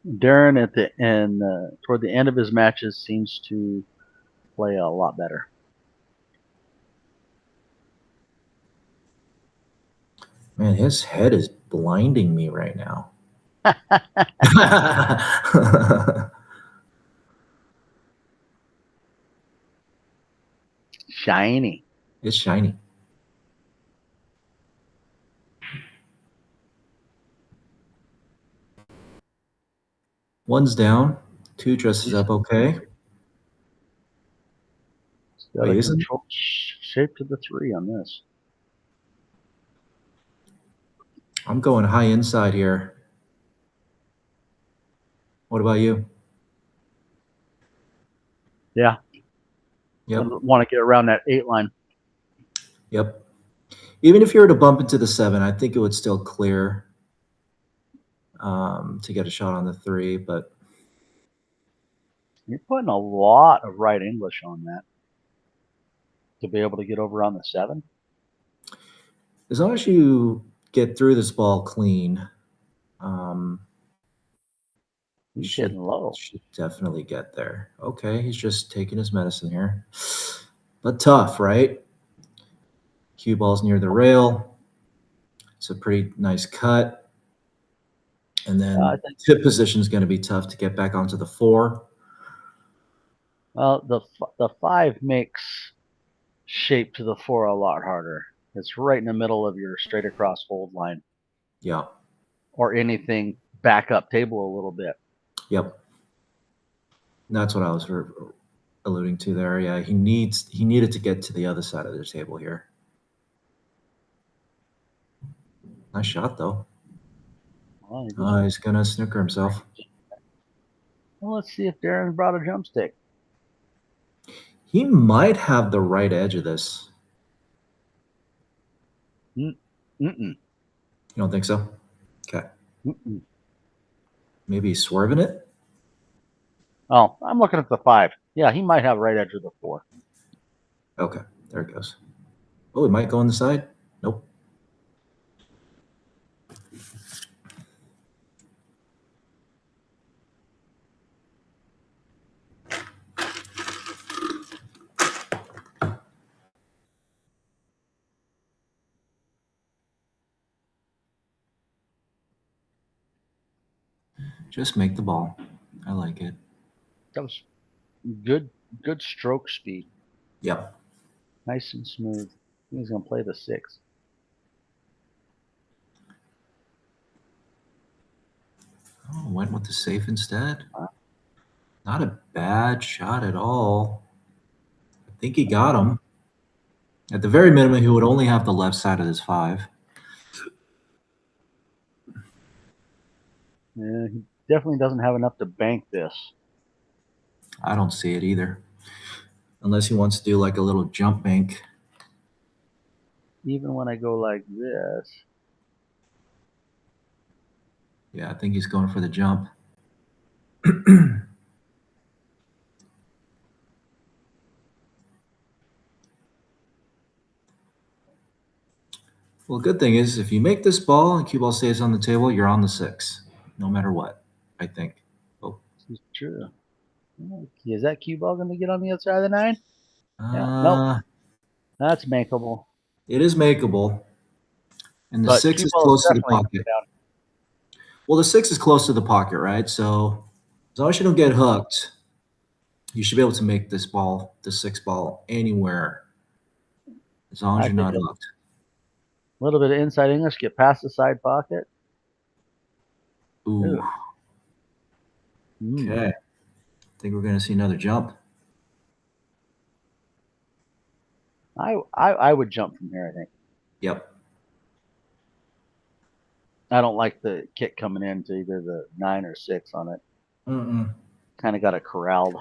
Darren at the end, toward the end of his matches, seems to play a lot better. Man, his head is blinding me right now. Shiny. It's shiny. One's down. 2 dresses up okay. Got a control shape to the 3 on this. I'm going high inside here. What about you? Yeah. Yep. I want to get around that 8 line. Yep. Even if you were to bump into the 7, I think it would still clear to get a shot on the 3, but you're putting a lot of right English on that to be able to get over on the 7. As long as you get through this ball clean, he's hitting low. Should definitely get there. Okay, he's just taking his medicine here. But tough, right? Cue ball's near the rail. It's a pretty nice cut. And then tip position is going to be tough to get back onto the 4. Well, the 5 makes shape to the 4 a lot harder. It's right in the middle of your straight across hold line. Yeah. Or anything back up table a little bit. Yep. That's what I was alluding to there. Yeah, he needed to get to the other side of the table here. Nice shot though. Well, he's gonna snooker himself. Well, let's see if Darren brought a jump stick. He might have the right edge of this. Mm-mm. You don't think so? Okay. Mm-mm. Maybe he's swerving it? Oh, I'm looking at the 5. Yeah, he might have right edge of the 4. Okay, there it goes. Oh, it might go on the side? Nope. Just make the ball. I like it. That was good stroke speed. Yep. Nice and smooth. He's going to play the 6. Oh, went with the safe instead. Not a bad shot at all. I think he got him. At the very minimum, he would only have the left side of his 5. Yeah, he definitely doesn't have enough to bank this. I don't see it either. Unless he wants to do like a little jump bank. Even when I go like this. Yeah, I think he's going for the jump. Well, good thing is if you make this ball and cue ball stays on the table, you're on the 6, no matter what, I think. Oh, this is true. Is that cue ball going to get on the other side of the 9? Yeah, nope. That's makeable. It is makeable. And the 6 is close to the pocket. Well, the 6 is close to the pocket, right? So as long as you don't get hooked, You should be able to make this ball, the 6 ball, anywhere as long as you're not hooked. A little bit of inside English, get past the side pocket. Ooh. Okay. I think we're going to see another jump. I would jump from here, I think. Yep. I don't like the kick coming into either the 9 or 6 on it. Kind of got it corralled.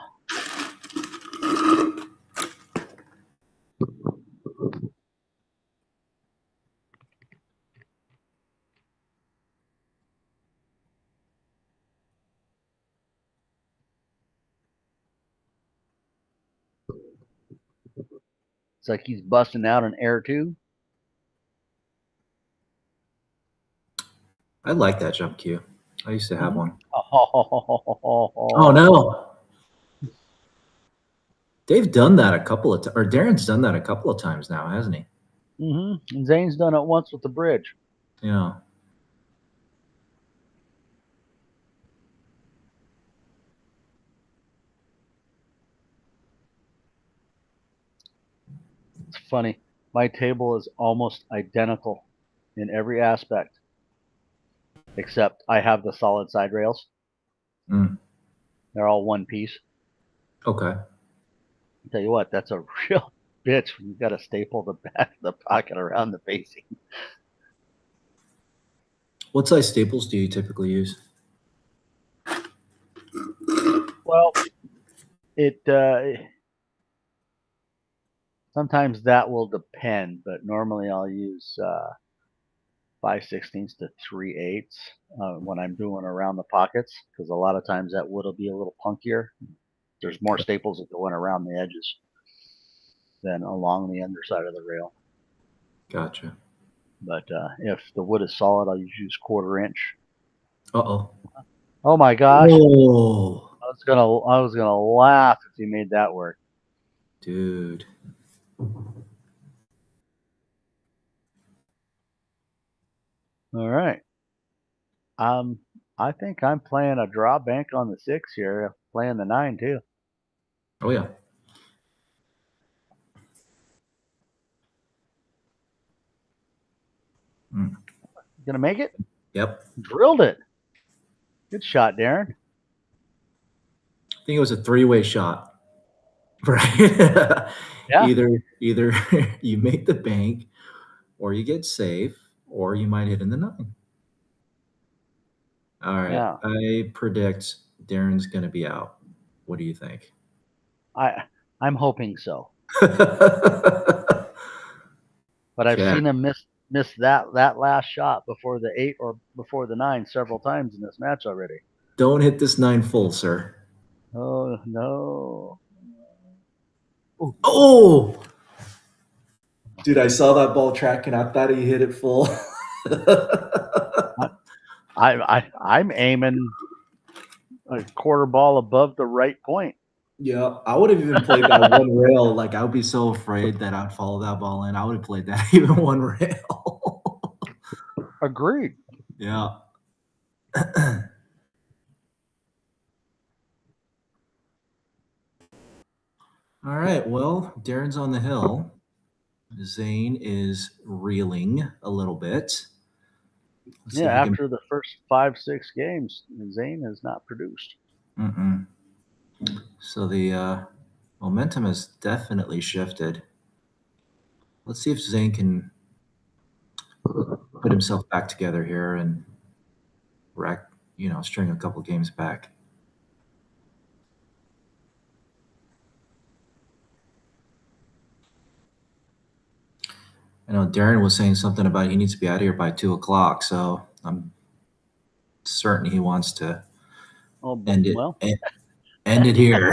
It's like he's busting out an air too. I like that jump cue. I used to have one. Oh no. They've done that a couple of times, or Darren's done that a couple of times now, hasn't he? And Zane's done it once with the bridge. Yeah. It's funny. My table is almost identical in every aspect, except I have the solid side rails. They're all one piece. Okay. I'll tell you what, that's a real bitch when you got to staple the back of the pocket around the facing. What size staples do you typically use? Well, it sometimes that will depend, but normally I'll use 5/16 to 3/8 when I'm doing around the pockets, because a lot of times that wood will be a little punkier. There's more staples that go in around the edges than along the underside of the rail. Gotcha. But if the wood is solid, I'll use 1/4 inch. Uh-oh. Oh my gosh. Whoa. I was gonna laugh if you made that work. Dude. All right. I think I'm playing a draw bank on the 6 here, playing the 9 too. Oh yeah. Gonna make it? Yep. Drilled it. Good shot, Darren. I think it was a 3-way shot. Right. Yeah. Either you make the bank, or you get safe, or you might hit in the 9. All right. Yeah. I predict Darren's going to be out. What do you think? I'm hoping so. But I've Yeah. seen him miss that last shot before the 8 or before the 9 several times in this match already. Don't hit this 9 full, sir. Oh no. Ooh. Oh! Dude, I saw that ball tracking. I thought he hit it full. I'm aiming a 1/4 ball above the right point. Yeah, I would have even played that one rail. Like, I would be so afraid that I'd follow that ball in. I would have played that even one rail. Agreed. Yeah. All right. Well, Darren's on the hill. Zane is reeling a little bit. After the first 5-6 games, Zane has not produced. So the momentum has definitely shifted. Let's see if Zane can put himself back together here and string a couple games back. I know Darren was saying something about he needs to be out of here by 2 o'clock, so I'm certain he wants to end it here.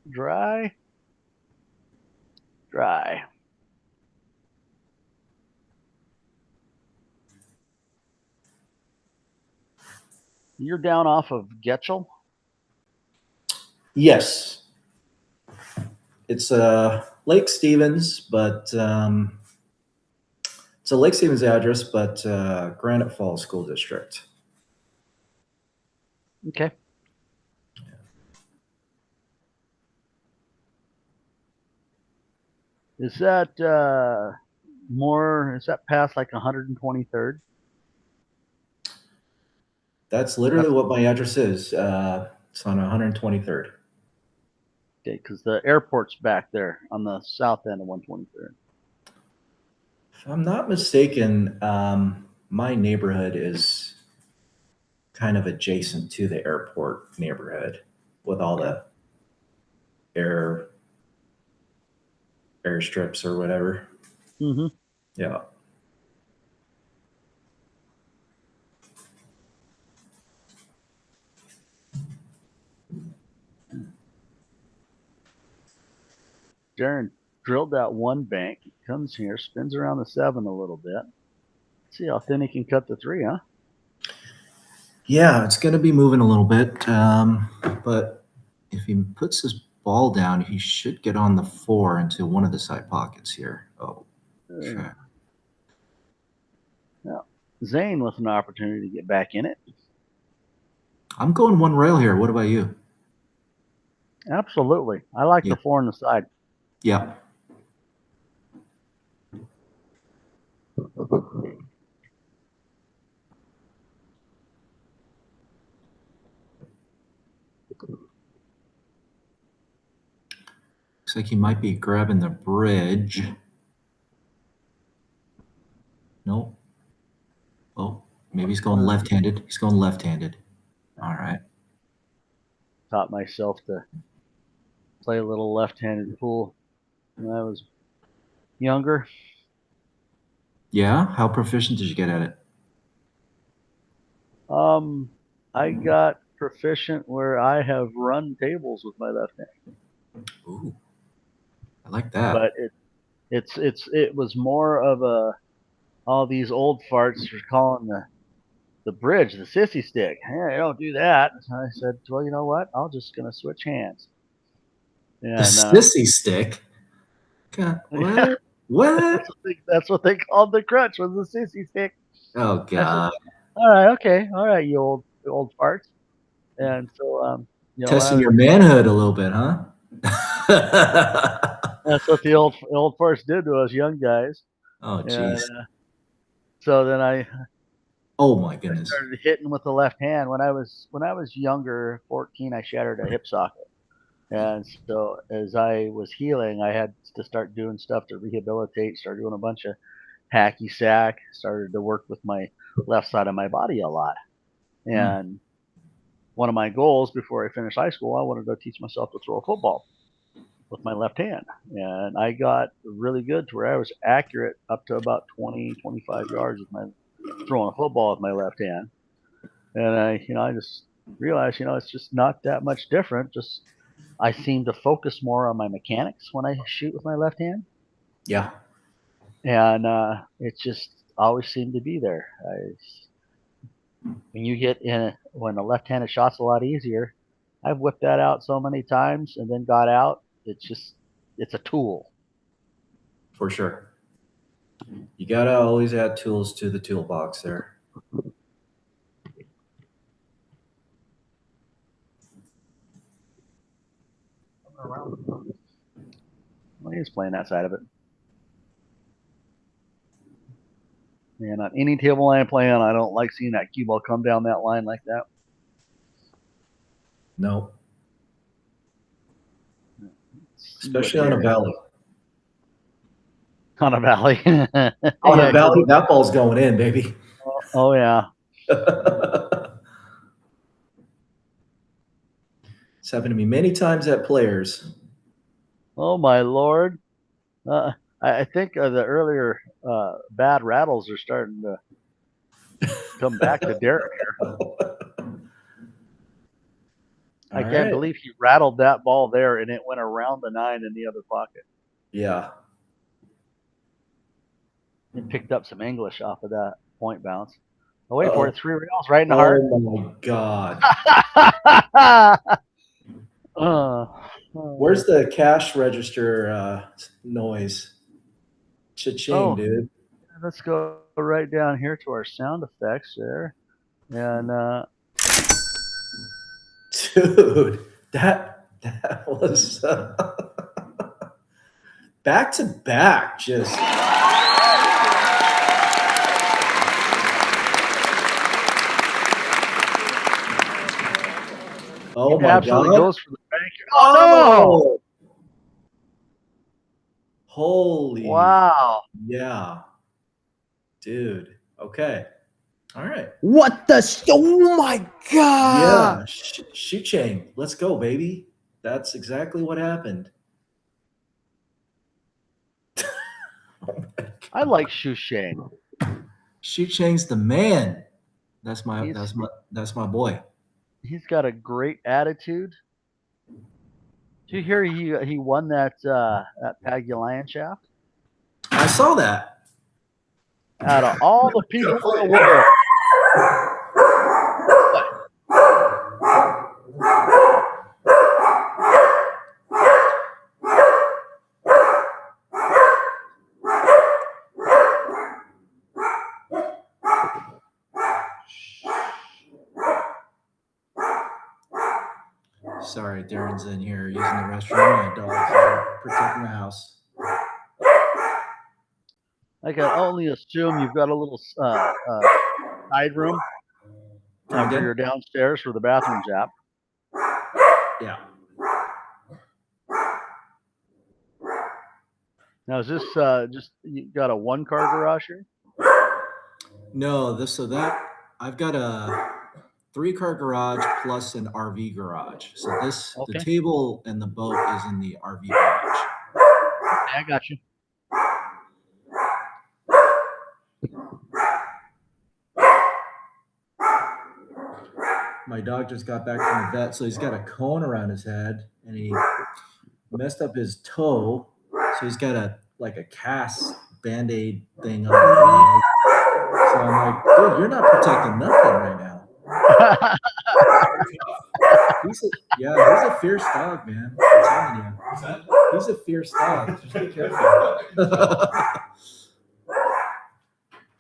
Dry. You're down off of Getchell? Yes. It's Lake Stevens, but It's a Lake Stevens address, but Granite Falls School District. Okay. Is that more? Is that past like 123rd? That's literally what my address is. It's on 123rd. Okay, because the airport's back there on the south end of 123rd. If I'm not mistaken, my neighborhood is kind of adjacent to the airport neighborhood with all the airstrips or whatever. Mm-hmm. Yeah. Darren drilled that one bank. He comes here, spins around the 7 a little bit. Let's see how thin he can cut the 3, huh? Yeah, it's going to be moving a little bit. But if he puts his ball down, he should get on the 4 into one of the side pockets here. Oh, okay. Yeah. Zane with an opportunity to get back in it. I'm going one rail here. What about you? Absolutely. I like Yeah. the 4 on the side. Yeah. Looks like he might be grabbing the bridge. Nope. Oh, maybe he's going left-handed. He's going left-handed. All right. Taught myself to play a little left-handed pool when I was younger. Yeah? How proficient did you get at it? I got proficient where I have run tables with my left hand. Ooh, I like that. But it was more of a, all these old farts are calling the bridge the sissy stick. Hey, I don't do that. And I said, well, you know what? I'm just gonna switch hands. And the sissy stick? God, what? Yeah. What? That's what they called the crutch, was the sissy stick. Oh God! All right, okay, all right, you old farts. And so, Testing your manhood a little bit, huh? That's what the old farts did to us young guys. Oh jeez. So then I Oh my goodness. started hitting with the left hand. When I was younger, 14, I shattered a hip socket. And so as I was healing, I had to start doing stuff to rehabilitate, started doing a bunch of hacky sack, started to work with my left side of my body a lot. And one of my goals before I finished high school, I wanted to teach myself to throw a football with my left hand. And I got really good to where I was accurate up to about 20, 25 yards with my throwing a football with my left hand. And I just realized, it's just not that much different. Just I seem to focus more on my mechanics when I shoot with my left hand. Yeah. And it just always seemed to be there. When you get in, when a left-handed shot's a lot easier. I've whipped that out so many times and then got out. It's a tool. For sure. You gotta always add tools to the toolbox there. Well, he's playing that side of it. And on any table I play on, I don't like seeing that cue ball come down that line like that. No. Especially on a valley. On a valley. On a valley, that ball's going in, baby. Oh yeah. It's happened to me many times at Players. Oh my Lord. I think the earlier bad rattles are starting to come back to Derek here. I can't believe he rattled that ball there and it went around the 9 in the other pocket. Yeah. He picked up some English off of that point bounce. Oh, wait for it. 3 rails right in the heart. Oh my God. Where's the cash register noise? Cha-ching, dude. Let's go right down here to our sound effects there. And dude, that was back to back. Just oh my absolutely god! goes for the bank. Oh, No! Holy Wow! yeah, dude. Okay, all right. What the? Oh my god! Yeah, shoe chain. Let's go, baby. That's exactly what happened. I like Shusheng. Shoe chain's the man. That's my He's- that's my boy. He's got a great attitude. Did you hear he won that Pagulayan shaft? I saw that. Out of all the people in the world, Sorry, Darren's in here using the restroom. My dog's protecting the house. I can only assume you've got a little side room after you're downstairs where the bathroom's at. Yeah. Now, is this just you got a one-car garage here? No, I've got a 3-car garage plus an RV garage. So the table and the boat is in the RV garage. I got you. My dog just got back from the vet, so he's got a cone around his head, and he messed up his toe, so he's got a cast Band-Aid thing on his leg. So I'm like, dude, you're not protecting nothing right now. He's a fierce dog, man. I'm telling you. What's that? He's a fierce dog. Just be careful.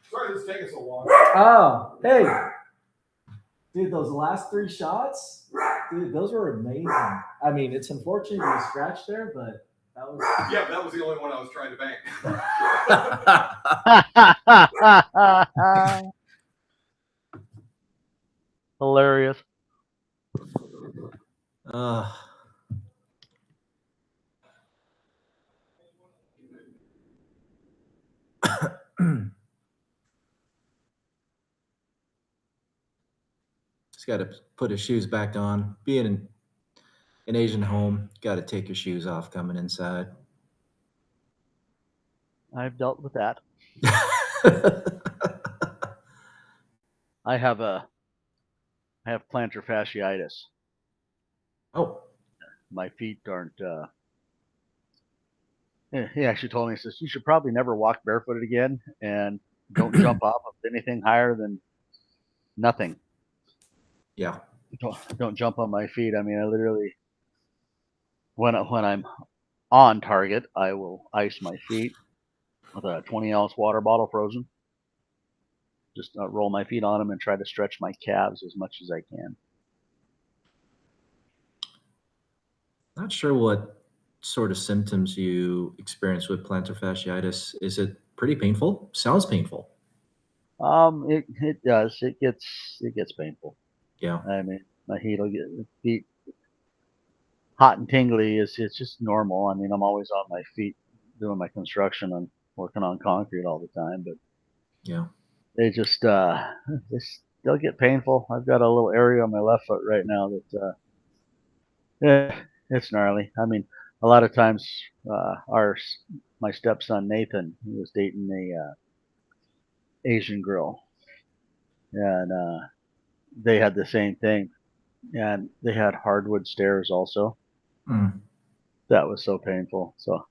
Sorry this is taking so long. Oh, hey. Dude, those last 3 shots, dude, those were amazing. I mean, it's unfortunate you scratched there, but that was... Yeah, that was the only one I was trying to bank. Hilarious. He's got to put his shoes back on. Being in an Asian home, got to take your shoes off coming inside. I've dealt with that. I have plantar fasciitis. Oh. My feet aren't. He actually told me, he says, you should probably never walk barefooted again, and don't jump off of anything higher than nothing. Yeah. Don't jump on my feet. I mean, I literally, when I'm on target, I will ice my feet with a 20-ounce water bottle frozen. Just roll my feet on them and try to stretch my calves as much as I can. Not sure what sort of symptoms you experience with plantar fasciitis. Is it pretty painful? Sounds painful. It does. It gets painful. Yeah. I mean, my feet hot and tingly. It's just normal. I mean, I'm always on my feet doing my construction and working on concrete all the time, but yeah, they just they'll get painful. I've got a little area on my left foot right now that it's gnarly. I mean, a lot of times my stepson Nathan, he was dating a Asian girl, and they had the same thing, and they had hardwood stairs also. That was so painful. So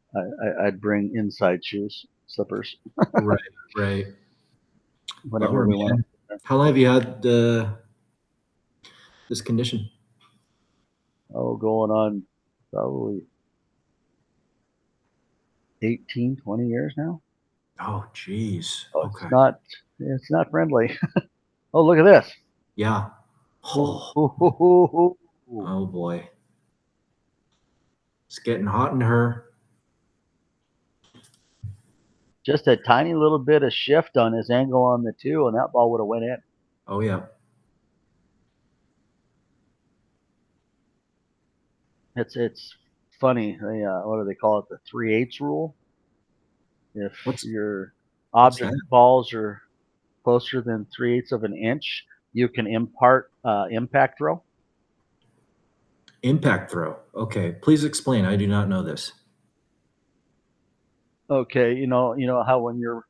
I'd bring inside shoes, slippers. right. Whenever we went. How long have you had this condition? Oh, going on probably 18, 20 years now. Oh, geez. Oh, Okay. it's not friendly. Oh, look at this. Yeah. Ooh, Oh, ooh, ooh, ooh, ooh. oh boy. It's getting hot in her. Just a tiny little bit of shift on his angle on the 2, and that ball would have went in. Oh, yeah. It's funny. What do they call it? The 3/8 rule. If your object balls are closer than 3/8 of an inch, you can impart impact throw. Impact throw. Okay. Please explain. I do not know this. Okay, you know how when your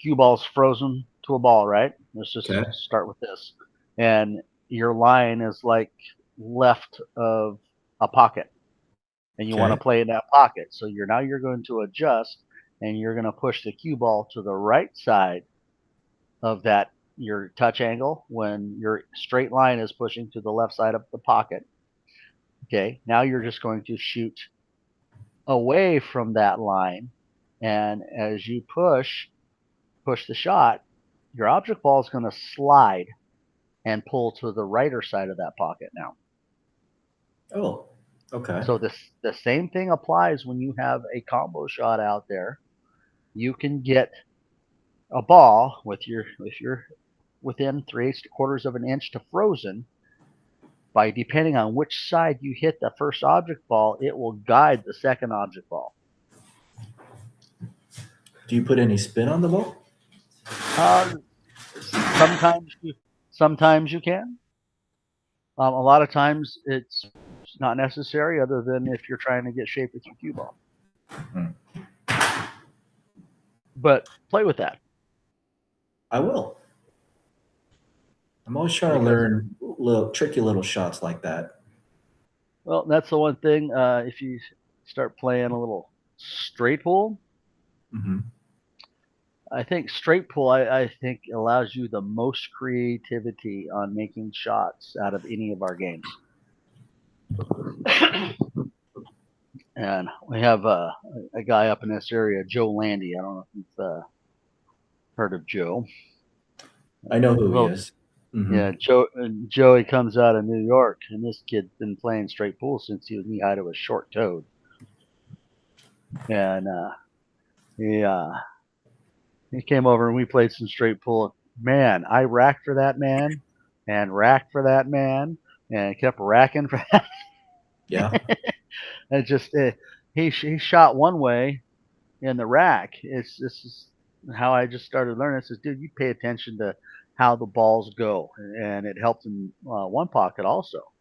cue ball's frozen to a ball, right? Let's just Okay. start with this, and your line is like left of a pocket, and you want to Okay. play in that pocket. So you're going to adjust, and you're going to push the cue ball to the right side of that your touch angle when your straight line is pushing to the left side of the pocket. Okay, now you're just going to shoot away from that line, and as you push the shot, your object ball is going to slide and pull to the righter side of that pocket now. Oh, okay. So the same thing applies when you have a combo shot out there. You can get a ball if you're within 3/8 of an inch to frozen. By depending on which side you hit the first object ball, it will guide the second object ball. Do you put any spin on the ball? Sometimes you can. A lot of times it's not necessary, other than if you're trying to get shape with your cue ball. But play with that. I will. I'm always trying to learn tricky little shots like that. Well, that's the one thing. If you start playing a little straight pull, I think straight pull I think allows you the most creativity on making shots out of any of our games. And we have a guy up in this area, Joe Landy. I don't know if you've heard of Joe. I know who he is. Yeah, Joey comes out of New York, and this kid's been playing straight pool since he was knee high to a short toed. And he came over and we played some straight pool. Man, I racked for that man, and racked for that man, and kept racking for that. Yeah. And just he shot one way in the rack. This is how I just started learning. I says, dude, you pay attention to how the balls go, and it helped in one pocket also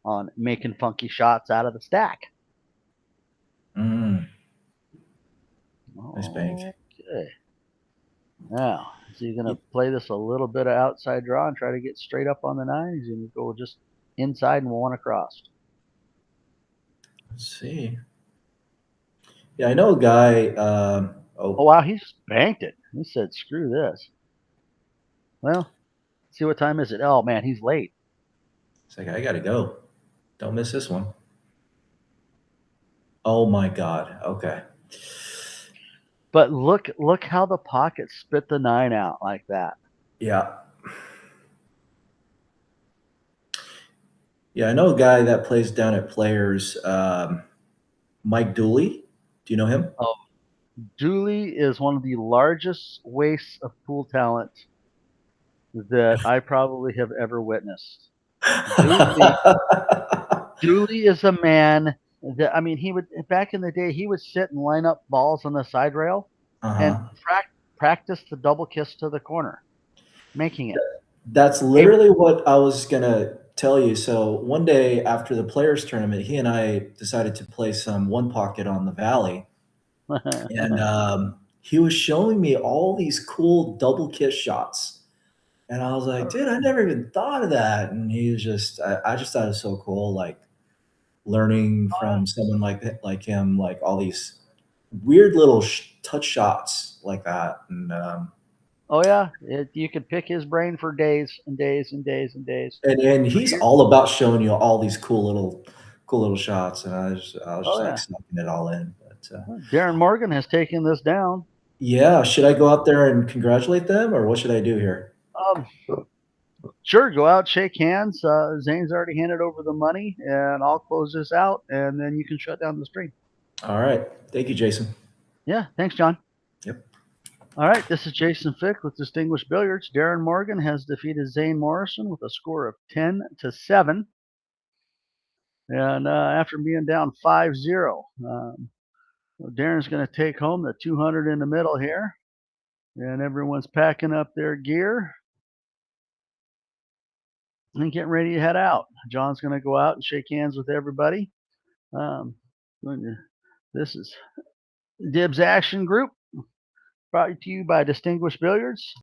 on making funky shots out of the stack. Nice bank. Okay. Now, so you're going to play this a little bit of outside draw and try to get straight up on the 9s, and you go just inside and one across. Let's see. Yeah, I know a guy. Oh, wow, he just banked it. He said, screw this. Well, see what time is it? Oh, man, he's late. It's like, I got to go. Don't miss this one. Oh, my God. Okay. But look how the pocket spit the 9 out like that. Yeah. Yeah, I know a guy that plays down at Players, Mike Dooley. Do you know him? Oh, Dooley is one of the largest wastes of pool talent that I probably have ever witnessed. Dooley is a man that, I mean, he would, back in the day, he would sit and line up balls on the side rail and practice the double kiss to the corner, making it. That's literally what I was going to tell you. So one day after the Players tournament, he and I decided to play some one pocket on the Valley. And he was showing me all these cool double kiss shots. And I was like, dude, I never even thought of that. And he was just, I just thought it was so cool, like learning from someone like him, like all these weird little touch shots like that. And oh yeah, you could pick his brain for days and days and days and days. And he's all about showing you all these cool little shots. And I was just like sucking it all in. But Darren Morgan has taken this down. Yeah, should I go out there and congratulate them, or what should I do here? Sure, go out, shake hands. Zane's already handed over the money, and I'll close this out, and then you can shut down the stream. All right. Thank you, Jason. Yeah, thanks, John. Yep. All right, this is Jason Fick with Distinguished Billiards. Darren Morgan has defeated Zane Morrison with a score of 10-7. And after being down 5-0, Darren's going to take home the 200 in the middle here. And everyone's packing up their gear and getting ready to head out. John's going to go out and shake hands with everybody. This is Dibs Action Group, brought to you by Distinguished Billiards.